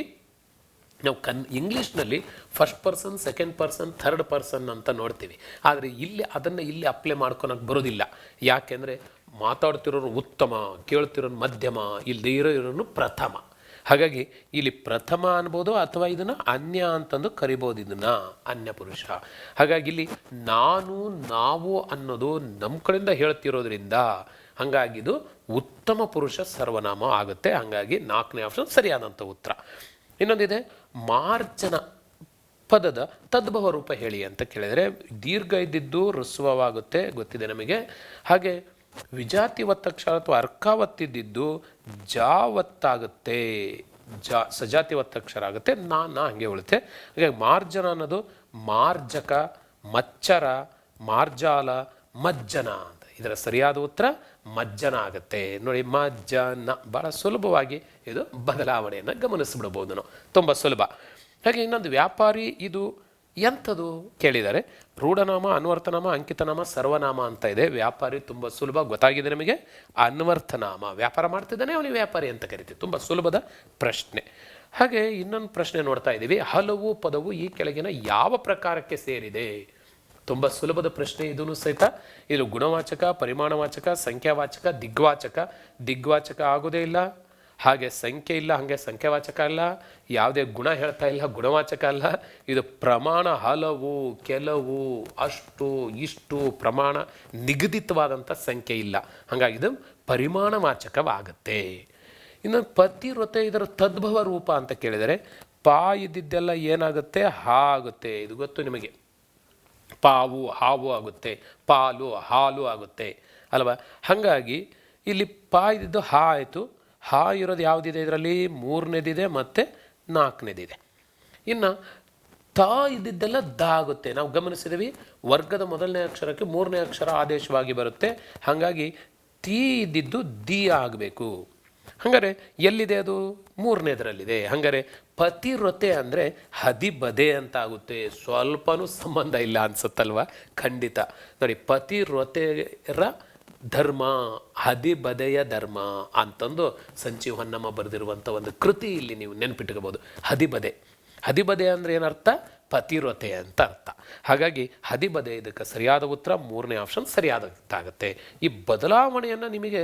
ನಾವು ಇಂಗ್ಲೀಷ್ನಲ್ಲಿ first person, second person, third person ಅಂತ ನೋಡ್ತೀವಿ. ಆದರೆ ಇಲ್ಲಿ ಅಪ್ಲೈ ಮಾಡ್ಕೊಳಕ್ಕೆ ಬರೋದಿಲ್ಲ. ಯಾಕೆಂದರೆ ಮಾತಾಡ್ತಿರೋರು ಉತ್ತಮ, ಕೇಳ್ತಿರೋನು ಮಧ್ಯಮ, ಇಲ್ಲದೆ ಇರೋನು ಪ್ರಥಮ. ಹಾಗಾಗಿ ಇಲ್ಲಿ ಪ್ರಥಮ ಅನ್ಬೋದು, ಅಥವಾ ಇದನ್ನು ಅನ್ಯ ಅಂತಂದು ಕರಿಬೋದು, ಇದನ್ನು ಅನ್ಯ ಪುರುಷ. ಹಾಗಾಗಿ ಇಲ್ಲಿ ನಾನು, ನಾವು ಅನ್ನೋದು ನಮ್ಮ ಕಡೆಯಿಂದ ಹೇಳ್ತಿರೋದ್ರಿಂದ ಹಾಗಾಗಿ ಇದು ಉತ್ತಮ ಪುರುಷ ಸರ್ವನಾಮ ಆಗುತ್ತೆ. ಹಾಗಾಗಿ 4ನೇ ಆಪ್ಷನ್ ಸರಿಯಾದಂಥ ಉತ್ತರ. ಇನ್ನೊಂದಿದೆ, ಮಾರ್ಜನ ಪದದ ತದ್ಭವ ರೂಪ ಹೇಳಿ ಅಂತ ಕೇಳಿದರೆ, ದೀರ್ಘ ಇದ್ದಿದ್ದು ಹ್ರಸ್ವವಾಗುತ್ತೆ, ಗೊತ್ತಿದೆ ನಮಗೆ. ಹಾಗೆ ವಿಜಾತಿ ಒತ್ತಕ್ಷರ ಅಥವಾ ಅರ್ಕಾವತ್ತಿದ್ದು ಜಾವತ್ತಾಗುತ್ತೆ, ಸಜಾತಿ ಒತ್ತಕ್ಷರ ಆಗುತ್ತೆ, ನಾ ಹಂಗೆ ಉಳುತ್ತೆ. ಹಾಗಾಗಿ ಮಾರ್ಜನ ಅನ್ನೋದು ಮಾರ್ಜಕ, ಮಚ್ಚರ, ಮಾರ್ಜಾಲ, ಮಜ್ಜನ ಅಂತ. ಇದರ ಸರಿಯಾದ ಉತ್ತರ ಮಜ್ಜನ ಆಗುತ್ತೆ. ನೋಡಿ, ಮಜ್ಜನ ಭಾಳ ಸುಲಭವಾಗಿ ಇದು ಬದಲಾವಣೆಯನ್ನು ಗಮನಿಸಿಬಿಡ್ಬೋದು ನಾವು, ತುಂಬ ಸುಲಭ. ಹಾಗೆ ಇನ್ನೊಂದು ವ್ಯಾಪಾರಿ, ಇದು ಎಂಥದು ಕೇಳಿದ್ದಾರೆ. ರೂಢನಾಮ, ಅನ್ವರ್ಥನಾಮ, ಅಂಕಿತನಾಮ, ಸರ್ವನಾಮ ಅಂತ ಇದೆ. ವ್ಯಾಪಾರಿ ತುಂಬ ಸುಲಭ, ಗೊತ್ತಾಗಿದೆ ನಮಗೆ. ಅನ್ವರ್ಥನಾಮ, ವ್ಯಾಪಾರ ಮಾಡ್ತಿದ್ದಾನೆ ಅವನಿಗೆ ವ್ಯಾಪಾರಿ ಅಂತ ಕರಿತೀವಿ. ತುಂಬ ಸುಲಭದ ಪ್ರಶ್ನೆ. ಹಾಗೆ ಇನ್ನೊಂದು ಪ್ರಶ್ನೆ ನೋಡ್ತಾ ಇದ್ದೀವಿ. ಹಲವು ಪದವು ಈ ಕೆಳಗಿನ ಯಾವ ಪ್ರಕಾರಕ್ಕೆ ಸೇರಿದೆ? ತುಂಬ ಸುಲಭದ ಪ್ರಶ್ನೆ ಇದೂ ಸಹಿತ. ಇದು ಗುಣವಾಚಕ, ಪರಿಮಾಣವಾಚಕ, ಸಂಖ್ಯಾವಾಚಕ, ದಿಗ್ವಾಚಕ ಆಗೋದೇ ಇಲ್ಲ. ಹಾಗೆ ಸಂಖ್ಯೆ ಇಲ್ಲ, ಹಾಗೆ ಸಂಖ್ಯಾವಾಚಕ ಅಲ್ಲ. ಯಾವುದೇ ಗುಣ ಹೇಳ್ತಾ ಇಲ್ಲ, ಗುಣವಾಚಕ ಅಲ್ಲ. ಇದು ಪ್ರಮಾಣ, ಹಲವು, ಕೆಲವು, ಅಷ್ಟು, ಇಷ್ಟು ಪ್ರಮಾಣ, ನಿಗದಿತವಾದಂಥ ಸಂಖ್ಯೆ ಇಲ್ಲ. ಹಾಗಾಗಿ ಇದು ಪರಿಮಾಣವಾಚಕವಾಗುತ್ತೆ. ಇನ್ನು ಪತಿವ್ರತೆ, ಇದರ ತದ್ಭವ ರೂಪ ಅಂತ ಕೇಳಿದರೆ, ಪಾ ಇದ್ದಿದ್ದೆಲ್ಲ ಏನಾಗುತ್ತೆ, ಹಾ ಆಗುತ್ತೆ. ಇದು ಗೊತ್ತು ನಿಮಗೆ. ಪಾವು ಹಾವು ಆಗುತ್ತೆ, ಪಾಲು ಹಾಲು ಆಗುತ್ತೆ ಅಲ್ವಾ. ಹಾಗಾಗಿ ಇಲ್ಲಿ ಪಾ ಇದ್ದಿದ್ದು ಹಾ ಆಯಿತು. ಹಾ ಇರೋದು ಯಾವುದಿದೆ ಇದರಲ್ಲಿ? 3ನೇದಿದೆ ಮತ್ತು 4ನೇದಿದೆ. ಇನ್ನು ತಾ ಇದ್ದಿದ್ದೆಲ್ಲ ದ ಆಗುತ್ತೆ. ನಾವು ಗಮನಿಸಿದ್ದೀವಿ, ವರ್ಗದ ಮೊದಲನೇ ಅಕ್ಷರಕ್ಕೆ 3ನೇ ಅಕ್ಷರ ಆದೇಶವಾಗಿ ಬರುತ್ತೆ. ಹಾಗಾಗಿ ತೀ ಇದ್ದಿದ್ದು ದಿ ಆಗಬೇಕು. ಹಾಗಾದರೆ ಎಲ್ಲಿದೆ ಅದು? 3ನೇದರಲ್ಲಿದೆ. ಹಾಗಾದರೆ ಪತಿವ್ರತೆ ಅಂದರೆ ಹದಿಬದೆ ಅಂತ ಆಗುತ್ತೆ. ಸ್ವಲ್ಪನೂ ಸಂಬಂಧ ಇಲ್ಲ ಅನ್ಸುತ್ತಲ್ವ? ಖಂಡಿತ. ನೋಡಿ, ಪತಿವ್ರತೆಯರ ಧರ್ಮ ಹದಿಬದೆಯ ಧರ್ಮ ಅಂತಂದು ಸಂಜೀವ್ ಹೊನ್ನಮ್ಮ ಬರೆದಿರುವಂಥ ಒಂದು ಕೃತಿ ಇಲ್ಲಿ ನೀವು ನೆನಪಿಟ್ಕೋಬೋದು. ಹದಿಬದೆ ಅಂದರೆ ಏನರ್ಥ? ಪತಿವ್ರತೆ ಅಂತ ಅರ್ಥ. ಹಾಗಾಗಿ ಹದಿಬದೆ ಇದಕ್ಕೆ ಸರಿಯಾದ ಉತ್ತರ. 3ನೇ ಆಪ್ಷನ್ ಸರಿಯಾದಾಗುತ್ತೆ. ಈ ಬದಲಾವಣೆಯನ್ನು ನಿಮಗೆ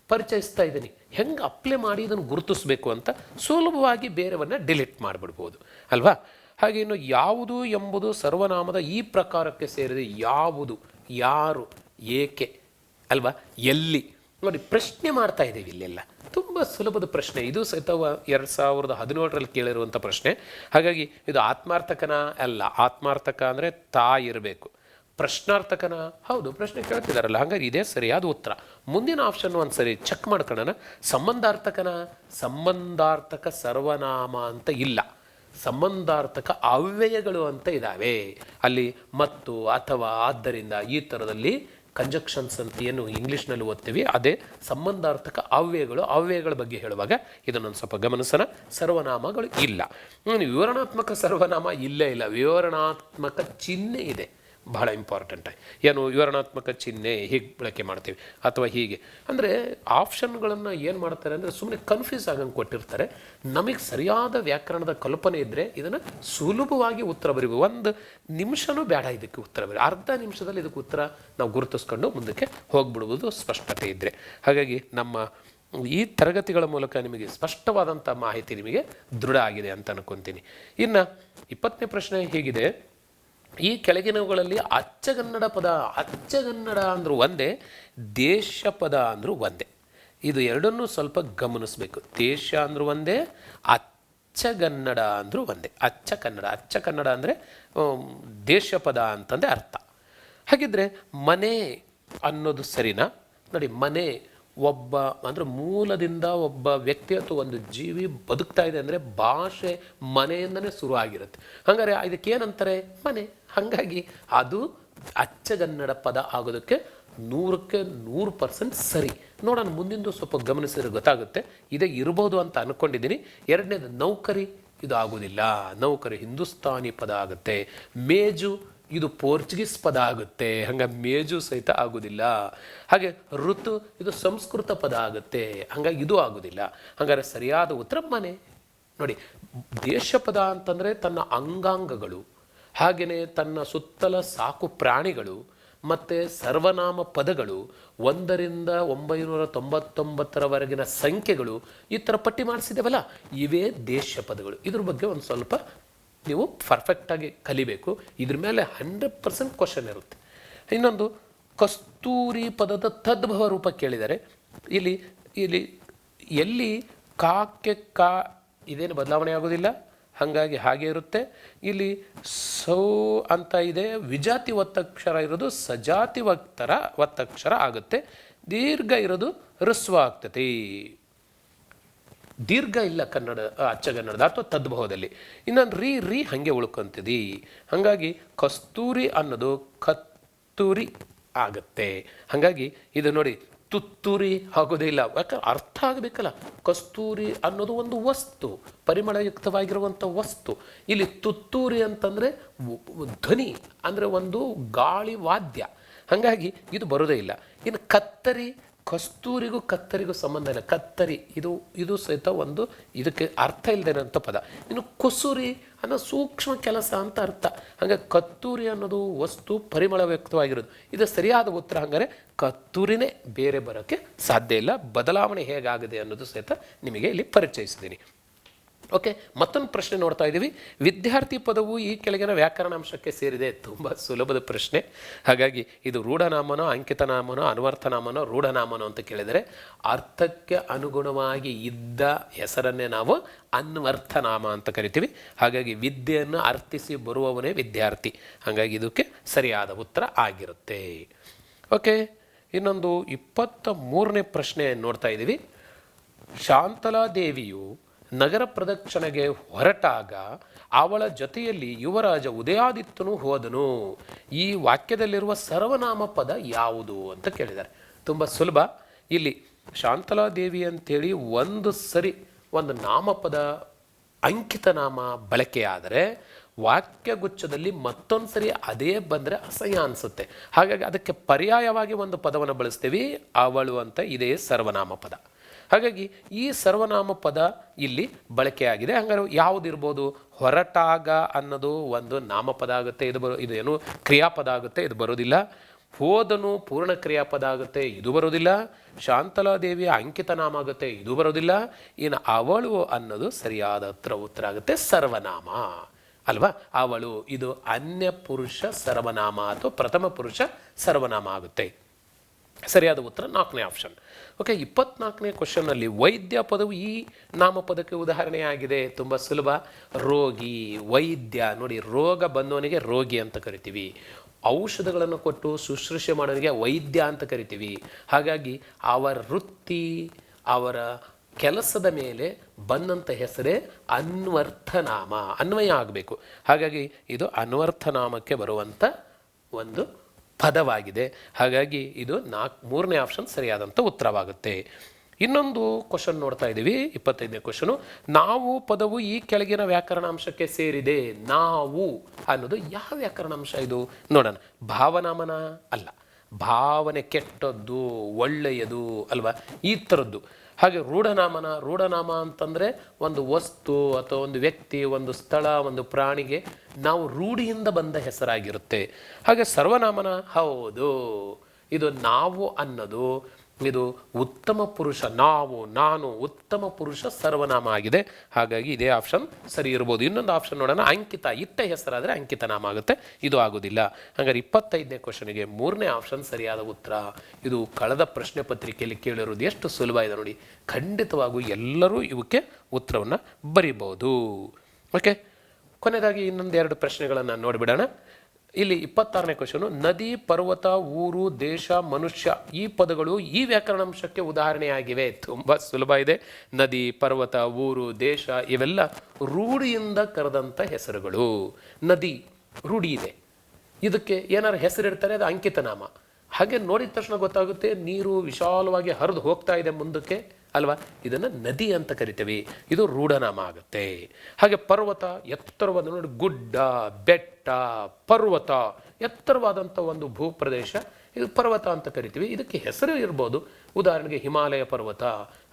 ಪರಿಚಯಿಸ್ತಾ ಇದ್ದೀನಿ, ಹೆಂಗೆ ಅಪ್ಲೈ ಮಾಡಿ ಇದನ್ನು ಗುರುತಿಸ್ಬೇಕು ಅಂತ. ಸುಲಭವಾಗಿ ಬೇರೆವನ್ನ ಡಿಲೀಟ್ ಮಾಡಿಬಿಡ್ಬೋದು ಅಲ್ವಾ. ಹಾಗೆ ಇನ್ನು ಯಾವುದು ಎಂಬುದು ಸರ್ವನಾಮದ ಈ ಪ್ರಕಾರಕ್ಕೆ ಸೇರಿದೆ. ಯಾವುದು, ಯಾರು, ಏಕೆ ಅಲ್ವಾ, ಎಲ್ಲಿ. ನೋಡಿ, ಪ್ರಶ್ನೆ ಮಾಡ್ತಾ ಇದ್ದೀವಿ ಇಲ್ಲೆಲ್ಲ. ತುಂಬ ಸುಲಭದ ಪ್ರಶ್ನೆ ಇದು ಸಹಿತ. 2017ರಲ್ಲಿ ಕೇಳಿರುವಂಥ ಪ್ರಶ್ನೆ. ಹಾಗಾಗಿ ಇದು ಆತ್ಮಾರ್ಥಕನ ಅಲ್ಲ. ಆತ್ಮಾರ್ಥಕ ಅಂದರೆ ಇರಬೇಕು. ಪ್ರಶ್ನಾರ್ಥಕನ? ಹೌದು, ಪ್ರಶ್ನೆ ಕೇಳ್ತಿದ್ದಾರಲ್ಲ. ಹಾಗಾಗಿ ಇದೇ ಸರಿಯಾದ ಉತ್ತರ. ಮುಂದಿನ ಆಪ್ಷನ್ ಒಂದು ಸರಿ ಚೆಕ್ ಮಾಡ್ಕೊಳ್ಳೋಣ. ಸಂಬಂಧಾರ್ಥಕನ? ಸಂಬಂಧಾರ್ಥಕ ಸರ್ವನಾಮ ಅಂತ ಇಲ್ಲ. ಸಂಬಂಧಾರ್ಥಕ ಅವ್ಯಯಗಳು ಅಂತ ಇದ್ದಾವೆ. ಅಲ್ಲಿ ಮತ್ತು, ಅಥವಾ, ಆದ್ದರಿಂದ ಈ ಥರದಲ್ಲಿ ಕಂಜಕ್ಷನ್ಸ್ ಅಂತ ಏನು ಇಂಗ್ಲೀಷ್ನಲ್ಲಿ ಓದ್ತೀವಿ ಅದೇ ಸಂಬಂಧಾರ್ಥಕ ಅವ್ಯಯಗಳು. ಅವ್ಯಯಗಳ ಬಗ್ಗೆ ಹೇಳುವಾಗ ಇದನ್ನೊಂದು ಸ್ವಲ್ಪ ಗಮನಿಸೋಣ. ಸರ್ವನಾಮಗಳು ಇಲ್ಲ. ವಿವರಣಾತ್ಮಕ ಸರ್ವನಾಮ ಇಲ್ಲೇ ಇಲ್ಲ. ವಿವರಣಾತ್ಮಕ ಚಿಹ್ನೆ ಇದೆ, ಬಹಳ ಇಂಪಾರ್ಟೆಂಟ್. ಏನು ವಿವರಣಾತ್ಮಕ ಚಿಹ್ನೆ ಹೀಗೆ ಬಳಕೆ ಮಾಡ್ತೀವಿ ಅಥವಾ ಹೀಗೆ ಅಂದರೆ ಆಪ್ಷನ್ಗಳನ್ನು ಏನು ಮಾಡ್ತಾರೆ ಅಂದರೆ ಸುಮ್ಮನೆ ಕನ್ಫ್ಯೂಸ್ ಆಗಂಗೆ ಕೊಟ್ಟಿರ್ತಾರೆ. ನಮಗೆ ಸರಿಯಾದ ವ್ಯಾಕರಣದ ಕಲ್ಪನೆ ಇದ್ದರೆ ಇದನ್ನು ಸುಲಭವಾಗಿ ಉತ್ತರ ಬರೀಬೋದು. ಒಂದು ನಿಮಿಷನೂ ಬೇಡ ಇದಕ್ಕೆ ಉತ್ತರ ಬರೀ, ಅರ್ಧ ನಿಮಿಷದಲ್ಲಿ ಇದಕ್ಕೆ ಉತ್ತರ ನಾವು ಗುರುತಿಸ್ಕೊಂಡು ಮುಂದಕ್ಕೆ ಹೋಗ್ಬಿಡ್ಬೋದು ಸ್ಪಷ್ಟತೆ ಇದ್ದರೆ. ಹಾಗಾಗಿ ನಮ್ಮ ಈ ತರಗತಿಗಳ ಮೂಲಕ ನಿಮಗೆ ಸ್ಪಷ್ಟವಾದಂಥ ಮಾಹಿತಿ ನಿಮಗೆ ದೃಢ ಆಗಿದೆ ಅಂತ ಅನ್ಕೊತೀನಿ. ಇನ್ನು 20ನೇ ಪ್ರಶ್ನೆ ಹೀಗಿದೆ. ಈ ಕೆಳಗಿನವುಗಳಲ್ಲಿ ಅಚ್ಚಗನ್ನಡ ಪದ, ಅಚ್ಚಗನ್ನಡ ಅಂದರೂ ಒಂದೇ, ದೇಶ ಪದ ಅಂದರೂ ಒಂದೇ. ಇದು ಎರಡನ್ನೂ ಸ್ವಲ್ಪ ಗಮನಿಸಬೇಕು. ದೇಶ ಅಂದರೂ ಒಂದೇ, ಅಚ್ಚಗನ್ನಡ ಅಂದರೂ ಒಂದೇ. ಅಚ್ಚ ಕನ್ನಡ ಅಂದರೆ ದೇಶ ಪದ ಅಂತಂದೇ ಅರ್ಥ. ಹಾಗಿದ್ರೆ ಮನೆ ಅನ್ನೋದು ಸರಿನಾ? ನೋಡಿ, ಮನೆ ಒಬ್ಬ ಅಂದರೆ ಮೂಲದಿಂದ ಒಬ್ಬ ವ್ಯಕ್ತಿ ಅಥವಾ ಒಂದು ಜೀವಿ ಬದುಕ್ತಾ ಇದೆ ಅಂದರೆ ಭಾಷೆ ಮನೆಯಿಂದನೇ ಶುರು ಆಗಿರುತ್ತೆ. ಹಾಗಾದರೆ ಇದಕ್ಕೇನಂತಾರೆ? ಮನೆ. ಹಾಗಾಗಿ ಅದು ಅಚ್ಚಗನ್ನಡ ಪದ ಆಗೋದಕ್ಕೆ 100ಕ್ಕೆ 100% ಸರಿ. ನೋಡೋಣ, ಮುಂದಿಂದು ಸ್ವಲ್ಪ ಗಮನಿಸಿದ್ರೆ ಗೊತ್ತಾಗುತ್ತೆ. ಇದೇ ಇರ್ಬೋದು ಅಂತ ಅಂದ್ಕೊಂಡಿದ್ದೀನಿ. ಎರಡನೇದು ನೌಕರಿ, ಇದು ಆಗೋದಿಲ್ಲ. ನೌಕರಿ ಹಿಂದೂಸ್ತಾನಿ ಪದ ಆಗುತ್ತೆ. ಮೇಜು ಇದು ಪೋರ್ಚುಗೀಸ್ ಪದ ಆಗುತ್ತೆ, ಹಂಗಾಗಿ ಮೇಜು ಸಹಿತ ಆಗೋದಿಲ್ಲ. ಹಾಗೆ ಋತು ಇದು ಸಂಸ್ಕೃತ ಪದ ಆಗುತ್ತೆ, ಹಾಗಾಗಿ ಇದು ಆಗೋದಿಲ್ಲ. ಹಾಗಾದ್ರೆ ಸರಿಯಾದ ಉತ್ತರ ಮನೆ. ನೋಡಿ, ದೇಶ ಪದ ಅಂತಂದರೆ ತನ್ನ ಅಂಗಾಂಗಗಳು, ಹಾಗೆಯೇ ತನ್ನ ಸುತ್ತಲ ಸಾಕು ಪ್ರಾಣಿಗಳು ಮತ್ತು ಸರ್ವನಾಮ ಪದಗಳು 1ರಿಂದ 999ರವರೆಗಿನ ಸಂಖ್ಯೆಗಳು ಈ ಥರ ಪಟ್ಟಿ ಮಾಡಿಸಿದ್ದೇವಲ್ಲ, ಇವೇ ದೇಶ ಪದಗಳು. ಇದ್ರ ಬಗ್ಗೆ ಒಂದು ಸ್ವಲ್ಪ ನೀವು ಪರ್ಫೆಕ್ಟಾಗಿ ಕಲಿಬೇಕು. ಇದ್ರ ಮೇಲೆ 100% ಕ್ವಶನ್ ಇರುತ್ತೆ. ಇನ್ನೊಂದು ಕಸ್ತೂರಿ ಪದದ ತದ್ಭವ ರೂಪ ಕೇಳಿದ್ದಾರೆ. ಇಲ್ಲಿ ಎಲ್ಲಿ ಕಾಕ್ಕೆ ಕಾ ಇದೇನು ಬದಲಾವಣೆ ಆಗೋದಿಲ್ಲ, ಹಾಗಾಗಿ ಹಾಗೆ ಇರುತ್ತೆ. ಇಲ್ಲಿ ಸೌ ಅಂತ ಇದೆ, ವಿಜಾತಿ ಒತ್ತಕ್ಷರ ಇರೋದು ಸಜಾತಿ ಒತ್ತಕ್ಷರ ಆಗುತ್ತೆ. ದೀರ್ಘ ಇರೋದು ಹ್ರಸ್ವ ಆಗ್ತದೆ. ದೀರ್ಘ ಇಲ್ಲ ಕನ್ನಡ ಅಚ್ಚಗನ್ನಡದ ಅಥವಾ ತದ್ಭವದಲ್ಲಿ. ಇನ್ನೊಂದು ರೀ ಹಾಗೆ ಉಳ್ಕೊಂತಿದೆ. ಹಾಗಾಗಿ ಕಸ್ತೂರಿ ಅನ್ನೋದು ಕತ್ತೂರಿ ಆಗುತ್ತೆ. ಹಾಗಾಗಿ ಇದು ನೋಡಿ, ತುತ್ತೂರಿ ಆಗೋದೇ ಇಲ್ಲ. ಯಾಕಂದ್ರೆ ಅರ್ಥ ಆಗಬೇಕಲ್ಲ. ಕಸ್ತೂರಿ ಅನ್ನೋದು ಒಂದು ವಸ್ತು, ಪರಿಮಳಯುಕ್ತವಾಗಿರುವಂಥ ವಸ್ತು. ಇಲ್ಲಿ ತುತ್ತೂರಿ ಅಂತಂದರೆ ಧ್ವನಿ, ಅಂದರೆ ಒಂದು ಗಾಳಿ ವಾದ್ಯ. ಹಾಗಾಗಿ ಇದು ಬರೋದೇ ಇಲ್ಲ. ಇನ್ನು ಕತ್ತರಿ, ಕಸ್ತೂರಿಗೂ ಕತ್ತರಿಗೂ ಸಂಬಂಧ ಇಲ್ಲ. ಕತ್ತರಿ ಇದು ಸಹಿತ ಒಂದು ಇದಕ್ಕೆ ಅರ್ಥ ಇಲ್ಲದೇನಂಥ ಪದ. ಇನ್ನು ಕುಸುರಿ ಅನ್ನೋ ಸೂಕ್ಷ್ಮ ಕೆಲಸ ಅಂತ ಅರ್ಥ. ಹಾಗಾಗಿ ಕತ್ತೂರಿ ಅನ್ನೋದು ವಸ್ತು ಪರಿಮಳ ವ್ಯಕ್ತವಾಗಿರೋದು. ಇದು ಸರಿಯಾದ ಉತ್ತರ. ಹಾಗಾದರೆ ಕತ್ತೂರಿನೇ ಬೇರೆ ಬರೋಕ್ಕೆ ಸಾಧ್ಯ ಇಲ್ಲ. ಬದಲಾವಣೆ ಹೇಗಾಗಿದೆ ಅನ್ನೋದು ಸಹಿತ ನಿಮಗೆ ಇಲ್ಲಿ ಪರಿಚಯಿಸಿದ್ದೀನಿ. ಓಕೆ, ಮತ್ತೊಂದು ಪ್ರಶ್ನೆ ನೋಡ್ತಾ ಇದ್ದೀವಿ. ವಿದ್ಯಾರ್ಥಿ ಪದವು ಈ ಕೆಳಗಿನ ವ್ಯಾಕರಣಾಂಶಕ್ಕೆ ಸೇರಿದೆ. ತುಂಬ ಸುಲಭದ ಪ್ರಶ್ನೆ. ಹಾಗಾಗಿ ಇದು ರೂಢನಾಮನೋ, ಅಂಕಿತನಾಮನೋ, ಅನ್ವರ್ಥನಾಮನೋ, ರೂಢನಾಮನೋ ಅಂತ ಕೇಳಿದರೆ ಅರ್ಥಕ್ಕೆ ಅನುಗುಣವಾಗಿ ಇದ್ದ ಹೆಸರನ್ನೇ ನಾವು ಅನ್ವರ್ಥನಾಮ ಅಂತ ಕರಿತೀವಿ. ಹಾಗಾಗಿ ವಿದ್ಯೆಯನ್ನು ಅರ್ಥಿಸಿ ಬರುವವನೇ ವಿದ್ಯಾರ್ಥಿ. ಹಾಗಾಗಿ ಇದಕ್ಕೆ ಸರಿಯಾದ ಉತ್ತರ ಆಗಿರುತ್ತೆ. ಓಕೆ, ಇನ್ನೊಂದು 23ನೇ ಪ್ರಶ್ನೆ ನೋಡ್ತಾ ಇದ್ದೀವಿ. ಶಾಂತಲಾದೇವಿಯು ನಗರ ಪ್ರದಕ್ಷಿಣೆಗೆ ಹೊರಟಾಗ ಅವಳ ಜೊತೆಯಲ್ಲಿ ಯುವರಾಜ ಉದಯಾದಿತ್ಯನು ಹೋದನು. ಈ ವಾಕ್ಯದಲ್ಲಿರುವ ಸರ್ವನಾಮ ಪದ ಯಾವುದು ಅಂತ ಕೇಳಿದ್ದಾರೆ. ತುಂಬ ಸುಲಭ. ಇಲ್ಲಿ ಶಾಂತಲಾದೇವಿ ಅಂತೇಳಿ ಒಂದು ಸರಿ ಒಂದು ನಾಮಪದ ಅಂಕಿತ ನಾಮ ಬಳಕೆಯಾದರೆ ವಾಕ್ಯಗುಚ್ಛದಲ್ಲಿ ಮತ್ತೊಂದು ಸರಿ ಅದೇ ಬಂದರೆ ಅಸಹ್ಯ ಅನಿಸುತ್ತೆ. ಹಾಗಾಗಿ ಅದಕ್ಕೆ ಪರ್ಯಾಯವಾಗಿ ಒಂದು ಪದವನ್ನು ಬಳಸ್ತೀವಿ, ಅವಳು ಅಂತ. ಇದೇ ಸರ್ವನಾಮ ಪದ. ಹಾಗಾಗಿ ಈ ಸರ್ವನಾಮ ಪದ ಇಲ್ಲಿ ಬಳಕೆಯಾಗಿದೆ. ಹಂಗಾರೆ ಯಾವುದಿರ್ಬೋದು? ಹೊರಟಾಗ ಅನ್ನೋದು ಒಂದು ನಾಮಪದ ಆಗುತ್ತೆ, ಇದು ಏನು ಕ್ರಿಯಾಪದ ಆಗುತ್ತೆ, ಇದು ಬರೋದಿಲ್ಲ. ಹೋದನು ಪೂರ್ಣ ಕ್ರಿಯಾಪದ ಆಗುತ್ತೆ, ಇದು ಬರೋದಿಲ್ಲ. ಶಾಂತಲಾದೇವಿಯ ಅಂಕಿತ ನಾಮ ಆಗುತ್ತೆ, ಇದು ಬರೋದಿಲ್ಲ. ಇನ್ನು ಅವಳು ಅನ್ನೋದು ಸರಿಯಾದ ಉತ್ತರ ಆಗುತ್ತೆ, ಸರ್ವನಾಮ ಅಲ್ವಾ? ಅವಳು ಇದು ಅನ್ಯ ಪುರುಷ ಸರ್ವನಾಮ ಅಥವಾ ಪ್ರಥಮ ಪುರುಷ ಸರ್ವನಾಮ ಆಗುತ್ತೆ. ಸರಿಯಾದ ಉತ್ತರ 4ನೇ ಆಪ್ಷನ್. ಓಕೆ, 24ನೇ ಕ್ವಶನ್ನಲ್ಲಿ ವೈದ್ಯ ಪದವು ಈ ನಾಮಪದಕ್ಕೆ ಉದಾಹರಣೆಯಾಗಿದೆ. ತುಂಬ ಸುಲಭ. ರೋಗಿ, ವೈದ್ಯ. ನೋಡಿ, ರೋಗ ಬಂದವನಿಗೆ ರೋಗಿ ಅಂತ ಕರಿತೀವಿ. ಔಷಧಗಳನ್ನು ಕೊಟ್ಟು ಶುಶ್ರೂಷೆ ಮಾಡೋನಿಗೆ ವೈದ್ಯ ಅಂತ ಕರಿತೀವಿ. ಹಾಗಾಗಿ ಅವರ ವೃತ್ತಿ, ಅವರ ಕೆಲಸದ ಮೇಲೆ ಬಂದಂಥ ಹೆಸರೇ ಅನ್ವರ್ಥನಾಮ, ಅನ್ವಯ ಆಗಬೇಕು. ಹಾಗಾಗಿ ಇದು ಅನ್ವರ್ಥನಾಮಕ್ಕೆ ಬರುವಂಥ ಒಂದು ಪದವಾಗಿದೆ. ಹಾಗಾಗಿ ಇದು ಮೂರನೇ ಆಪ್ಷನ್ ಸರಿಯಾದಂಥ ಉತ್ತರವಾಗುತ್ತೆ. ಇನ್ನೊಂದು ಕ್ವಶನ್ ನೋಡ್ತಾ ಇದ್ದೀವಿ, 25ನೇ ಕ್ವಶನು. ನಾವು ಪದವು ಈ ಕೆಳಗಿನ ವ್ಯಾಕರಣಾಂಶಕ್ಕೆ ಸೇರಿದೆ. ನಾವು ಅನ್ನೋದು ಯಾವ ವ್ಯಾಕರಣಾಂಶ ಇದು ನೋಡೋಣ. ಭಾವನಾಮನ ಅಲ್ಲ, ಭಾವನೆ ಕೆಟ್ಟದ್ದು ಒಳ್ಳೆಯದು ಅಲ್ವಾ, ಈ ಥರದ್ದು. ಹಾಗೆ ರೂಢನಾಮ ಅಂತಂದರೆ ಒಂದು ವಸ್ತು ಅಥವಾ ಒಂದು ವ್ಯಕ್ತಿ, ಒಂದು ಸ್ಥಳ, ಒಂದು ಪ್ರಾಣಿಗೆ ನಾವು ರೂಢಿಯಿಂದ ಬಂದ ಹೆಸರಾಗಿರುತ್ತೆ. ಹಾಗೆ ಸರ್ವನಾಮನ ಹೌದು, ಇದು ನಾವು ಅನ್ನೋದು ಇದು ಉತ್ತಮ ಪುರುಷ, ನಾವು, ನಾನು, ಉತ್ತಮ ಪುರುಷ ಸರ್ವನಾಮ ಆಗಿದೆ. ಹಾಗಾಗಿ ಇದೇ ಆಪ್ಷನ್ ಸರಿ ಇರ್ಬೋದು. ಇನ್ನೊಂದು ಆಪ್ಷನ್ ನೋಡೋಣ, ಅಂಕಿತ, ಇಟ್ಟ ಹೆಸರಾದರೆ ಅಂಕಿತ ನಾಮ ಆಗುತ್ತೆ, ಇದು ಆಗೋದಿಲ್ಲ. ಹಾಗಾದ್ರೆ 25ನೇ ಕ್ವಶನಿಗೆ 3ನೇ ಆಪ್ಷನ್ ಸರಿಯಾದ ಉತ್ತರ. ಇದು ಕಳೆದ ಪ್ರಶ್ನೆ ಪತ್ರಿಕೆಯಲ್ಲಿ ಕೇಳಿರೋದು ಎಷ್ಟು ಸುಲಭ ಇದೆ ನೋಡಿ. ಖಂಡಿತವಾಗೂ ಎಲ್ಲರೂ ಇವಕ್ಕೆ ಉತ್ತರವನ್ನು ಬರಿಬೋದು. ಓಕೆ, ಕೊನೆಯದಾಗಿ ಇನ್ನೊಂದೆರಡು ಪ್ರಶ್ನೆಗಳನ್ನು ನೋಡಿಬಿಡೋಣ. ಇಲ್ಲಿ 26ನೇ ಕ್ವಶನು. ನದಿ, ಪರ್ವತ, ಊರು, ದೇಶ, ಮನುಷ್ಯ ಈ ಪದಗಳು ಈ ವ್ಯಾಕರಣಾಂಶಕ್ಕೆ ಉದಾಹರಣೆಯಾಗಿವೆ. ತುಂಬ ಸುಲಭ ಇದೆ. ನದಿ, ಪರ್ವತ, ಊರು, ದೇಶ ಇವೆಲ್ಲ ರೂಢಿಯಿಂದ ಕರೆದಂಥ ಹೆಸರುಗಳು. ನದಿ ರೂಢಿ ಇದೆ, ಇದಕ್ಕೆ ಏನಾರು ಹೆಸರಿಡ್ತಾರೆ, ಅದು ಅಂಕಿತ ನಾಮ. ಹಾಗೆ ನೋಡಿದ ತಕ್ಷಣ ಗೊತ್ತಾಗುತ್ತೆ ನೀರು ವಿಶಾಲವಾಗಿ ಹರಿದು ಹೋಗ್ತಾ ಇದೆ ಮುಂದಕ್ಕೆ ಅಲ್ವಾ, ಇದನ್ನು ನದಿ ಅಂತ ಕರಿತೀವಿ, ಇದು ರೂಢನಾಮ ಆಗುತ್ತೆ. ಹಾಗೆ ಪರ್ವತ, ಎತ್ತರವಾದ ನೋಡಿ, ಗುಡ್ಡ, ಬೆಟ್ಟ, ಪರ್ವತ, ಎತ್ತರವಾದಂಥ ಒಂದು ಭೂಪ್ರದೇಶ, ಇದು ಪರ್ವತ ಅಂತ ಕರಿತೀವಿ. ಇದಕ್ಕೆ ಹೆಸರು ಇರ್ಬೋದು, ಉದಾಹರಣೆಗೆ ಹಿಮಾಲಯ ಪರ್ವತ,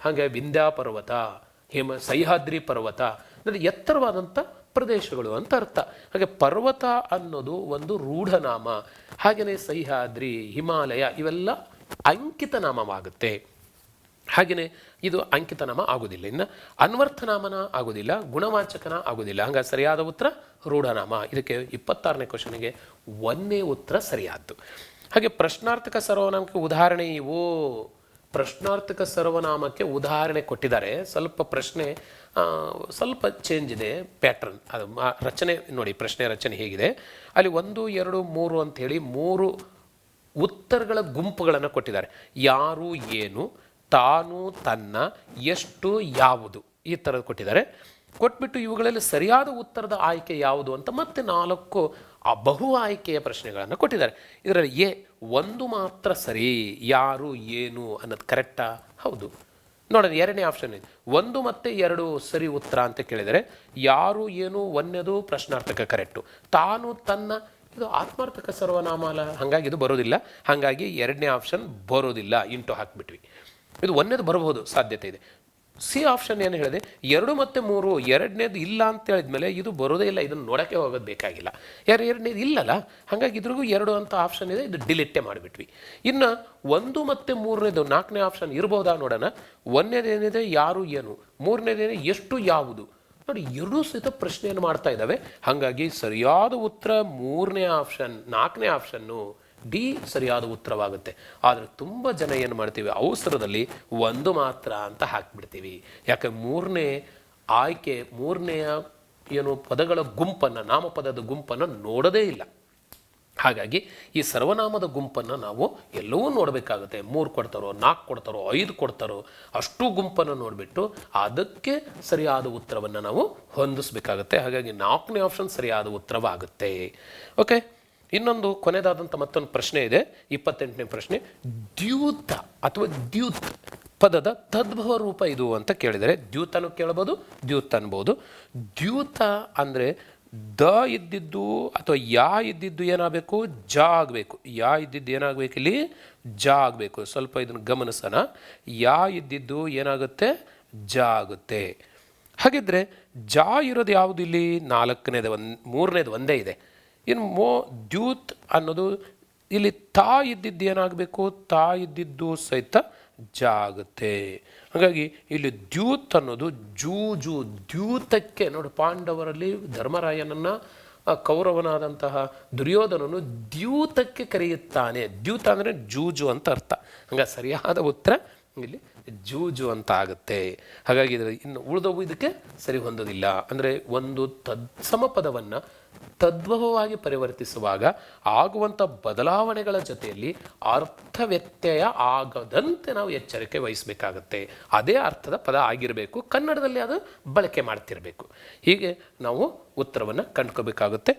ಹಾಗೆ ವಿಂಧ್ಯ ಪರ್ವತ, ಸಹ್ಯಾದ್ರಿ ಪರ್ವತ, ಅಂದರೆ ಎತ್ತರವಾದಂಥ ಪ್ರದೇಶಗಳು ಅಂತ ಅರ್ಥ. ಹಾಗೆ ಪರ್ವತ ಅನ್ನೋದು ಒಂದು ರೂಢನಾಮ. ಹಾಗೆಯೇ ಸಹ್ಯಾದ್ರಿ, ಹಿಮಾಲಯ ಇವೆಲ್ಲ ಅಂಕಿತ ನಾಮವಾಗುತ್ತೆ. ಹಾಗೆಯೇ ಇದು ಅಂಕಿತನಾಮ ಆಗೋದಿಲ್ಲ. ಇನ್ನು ಅನ್ವರ್ಥನಾಮನ ಆಗೋದಿಲ್ಲ, ಗುಣವಾಚಕನ ಆಗೋದಿಲ್ಲ. ಹಂಗಾಗಿ ಸರಿಯಾದ ಉತ್ತರ ರೂಢನಾಮ. ಇದಕ್ಕೆ 26ನೇ ಕ್ವಶನಿಗೆ 1ನೇ ಉತ್ತರ ಸರಿಯಾದ್ದು. ಹಾಗೆ ಪ್ರಶ್ನಾರ್ಥಕ ಸರ್ವನಾಮಕ್ಕೆ ಉದಾಹರಣೆ ಇವು. ಪ್ರಶ್ನಾರ್ಥಕ ಸರ್ವನಾಮಕ್ಕೆ ಉದಾಹರಣೆ ಕೊಟ್ಟಿದ್ದಾರೆ. ಸ್ವಲ್ಪ ಪ್ರಶ್ನೆ ಸ್ವಲ್ಪ ಚೇಂಜ್ ಇದೆ, ಪ್ಯಾಟ್ರನ್, ಅದು ರಚನೆ ನೋಡಿ. ಪ್ರಶ್ನೆ ರಚನೆ ಹೇಗಿದೆ, ಅಲ್ಲಿ 1, 2, 3 ಅಂಥೇಳಿ 3 ಉತ್ತರಗಳ ಗುಂಪುಗಳನ್ನು ಕೊಟ್ಟಿದ್ದಾರೆ. ಯಾರು, ಏನು, ತಾನು, ತನ್ನ, ಎಷ್ಟು, ಯಾವುದು, ಈ ಥರದ್ದು ಕೊಟ್ಟಿದ್ದಾರೆ. ಕೊಟ್ಬಿಟ್ಟು ಇವುಗಳಲ್ಲಿ ಸರಿಯಾದ ಉತ್ತರದ ಆಯ್ಕೆ ಯಾವುದು ಅಂತ ಮತ್ತೆ 4 ಬಹು ಆಯ್ಕೆಯ ಪ್ರಶ್ನೆಗಳನ್ನು ಕೊಟ್ಟಿದ್ದಾರೆ. ಇದರಲ್ಲಿ ಒಂದು ಮಾತ್ರ ಸರಿ, ಯಾರು, ಏನು ಅನ್ನೋದು ಕರೆಕ್ಟಾ? ಹೌದು. ನೋಡೋಣ, 2ನೇ ಆಪ್ಷನ್ ಇದೆ. 1 ಮತ್ತು 2 ಸರಿ ಉತ್ತರ ಅಂತ ಕೇಳಿದರೆ, ಯಾರು, ಏನು 1ನೇದು ಪ್ರಶ್ನಾರ್ಥಕ ಕರೆಕ್ಟು. ತಾನು, ತನ್ನ ಇದು ಆತ್ಮಾರ್ಥಕ ಸರ್ವನಾಮ ಅಲ್ಲ, ಹಾಗಾಗಿ ಇದು ಬರೋದಿಲ್ಲ. ಹಾಗಾಗಿ 2ನೇ ಆಪ್ಷನ್ ಬರೋದಿಲ್ಲ, ಇಂಟು ಹಾಕಿಬಿಟ್ವಿ. ಇದು 1ನೇದು ಬರಬಹುದು, ಸಾಧ್ಯತೆ ಇದೆ. ಸಿ ಆಪ್ಷನ್ ಏನು ಹೇಳಿದೆ, 2 ಮತ್ತು 3, 2ನೇದು ಇಲ್ಲ ಅಂತ ಹೇಳಿದ್ಮೇಲೆ ಇದು ಬರೋದೇ ಇಲ್ಲ, ಇದನ್ನು ನೋಡೋಕ್ಕೆ ಹೋಗೋದು ಬೇಕಾಗಿಲ್ಲ. 2ನೇದು ಇಲ್ಲಲ್ಲ, ಹಾಗಾಗಿ ಇದ್ರಿಗೂ 2 ಅಂತ ಆಪ್ಷನ್ ಇದೆ, ಇದು ಡಿಲಿಟೇ ಮಾಡಿಬಿಟ್ವಿ. ಇನ್ನು 1 ಮತ್ತು 3ನೇದು 4ನೇ ಆಪ್ಷನ್ ಇರ್ಬೋದಾ ನೋಡೋಣ. 1ನೇದೇನಿದೆ, ಯಾರು, ಏನು. 3ನೇದೇನೆ, ಎಷ್ಟು, ಯಾವುದು. ನೋಡಿ, 2 ಸಹಿತ ಪ್ರಶ್ನೆಯನ್ನು ಮಾಡ್ತಾ ಇದ್ದಾವೆ. ಹಾಗಾಗಿ ಸರಿಯಾದ ಉತ್ತರ 3ನೇ ಆಪ್ಷನ್. 4ನೇ ಆಪ್ಷನ್ನು ಡಿ ಸರಿಯಾದ ಉತ್ತರವಾಗುತ್ತೆ. ಆದರೆ ತುಂಬ ಜನ ಏನು ಮಾಡ್ತೀವಿ, ಅವಸರದಲ್ಲಿ 1 ಮಾತ್ರ ಅಂತ ಹಾಕಿಬಿಡ್ತೀವಿ. ಯಾಕೆ 3ನೇ ಆಯ್ಕೆ, 3ನೇಯ ಏನು ಪದಗಳ ಗುಂಪನ್ನು, ನಾಮಪದದ ಗುಂಪನ್ನು ನೋಡೋದೇ ಇಲ್ಲ. ಹಾಗಾಗಿ ಈ ಸರ್ವನಾಮದ ಗುಂಪನ್ನು ನಾವು ಎಲ್ಲವೂ ನೋಡಬೇಕಾಗುತ್ತೆ. 3 ಕೊಡ್ತಾರೋ, 4 ಕೊಡ್ತಾರೋ, 5 ಕೊಡ್ತಾರೋ, ಅಷ್ಟು ಗುಂಪನ್ನು ನೋಡಿಬಿಟ್ಟು ಅದಕ್ಕೆ ಸರಿಯಾದ ಉತ್ತರವನ್ನು ನಾವು ಹೊಂದಿಸಬೇಕಾಗುತ್ತೆ. ಹಾಗಾಗಿ 4ನೇ ಆಪ್ಷನ್ ಸರಿಯಾದ ಉತ್ತರವಾಗುತ್ತೆ. ಓಕೆ, ಇನ್ನೊಂದು ಕೊನೆಯದಾದಂಥ ಮತ್ತೊಂದು ಪ್ರಶ್ನೆ ಇದೆ, 28ನೇ ಪ್ರಶ್ನೆ. ದ್ಯೂತ ಅಥವಾ ದ್ಯೂತ್ ಪದದ ತದ್ಭವ ರೂಪ ಇದು ಅಂತ ಕೇಳಿದರೆ, ದ್ಯೂತನು ಕೇಳಬಹುದು, ದ್ಯೂತ್ ಅನ್ಬೋದು. ದ್ಯೂತ ಅಂದರೆ ದ ಇದ್ದಿದ್ದು ಅಥವಾ ಯಾ ಇದ್ದಿದ್ದು ಏನಾಗಬೇಕು, ಜ ಆಗಬೇಕು. ಯಾ ಇದ್ದಿದ್ದು ಏನಾಗಬೇಕು, ಇಲ್ಲಿ ಜ ಆಗಬೇಕು. ಸ್ವಲ್ಪ ಇದನ್ನು ಗಮನಿಸೋಣ. ಯಾ ಇದ್ದಿದ್ದು ಏನಾಗುತ್ತೆ, ಜ ಆಗುತ್ತೆ. ಹಾಗಿದ್ರೆ ಜ ಇರೋದು ಯಾವುದು ಇಲ್ಲಿ, 4ನೇದು, 3ನೇದು ಒಂದೇ ಇದೆ. ಇನ್ನು ದ್ಯೂತ್ ಅನ್ನೋದು ಇಲ್ಲಿ ತಾ ಇದ್ದಿದ್ದು ಏನಾಗಬೇಕು, ತಾ ಇದ್ದಿದ್ದು ಸಹಿತ ಜ ಆಗುತ್ತೆ. ಹಾಗಾಗಿ ಇಲ್ಲಿ ದ್ಯೂತ್ ಅನ್ನೋದು ಜೂಜು, ದ್ಯೂತಕ್ಕೆ ನೋಡಿ, ಪಾಂಡವರಲ್ಲಿ ಧರ್ಮರಾಯನನ್ನು ಕೌರವನಾದಂತಹ ದುರ್ಯೋಧನನು ದ್ಯೂತಕ್ಕೆ ಕರೆಯುತ್ತಾನೆ. ದ್ಯೂತ ಅಂದರೆ ಜೂಜು ಅಂತ ಅರ್ಥ. ಹಂಗಾಗಿ ಸರಿಯಾದ ಉತ್ತರ ಇಲ್ಲಿ ಜೂಜು ಅಂತ ಆಗುತ್ತೆ. ಹಾಗಾಗಿ ಇನ್ನು ಉಳಿದವು ಇದಕ್ಕೆ ಸರಿ ಹೊಂದೋದಿಲ್ಲ. ಅಂದರೆ ಒಂದು ತತ್ಸಮ ಪದವನ್ನು ತದ್ಭವವಾಗಿ ಪರಿವರ್ತಿಸುವಾಗ ಆಗುವಂಥ ಬದಲಾವಣೆಗಳ ಜೊತೆಯಲ್ಲಿ ಅರ್ಥ ವ್ಯತ್ಯಯ ಆಗದಂತೆ ನಾವು ಎಚ್ಚರಿಕೆ ವಹಿಸಬೇಕಾಗತ್ತೆ. ಅದೇ ಅರ್ಥದ ಪದ ಆಗಿರಬೇಕು, ಕನ್ನಡದಲ್ಲಿ ಅದು ಬಳಕೆ ಮಾಡ್ತಿರಬೇಕು. ಹೀಗೆ ನಾವು ಉತ್ತರವನ್ನು ಕಂಡ್ಕೋಬೇಕಾಗುತ್ತೆ.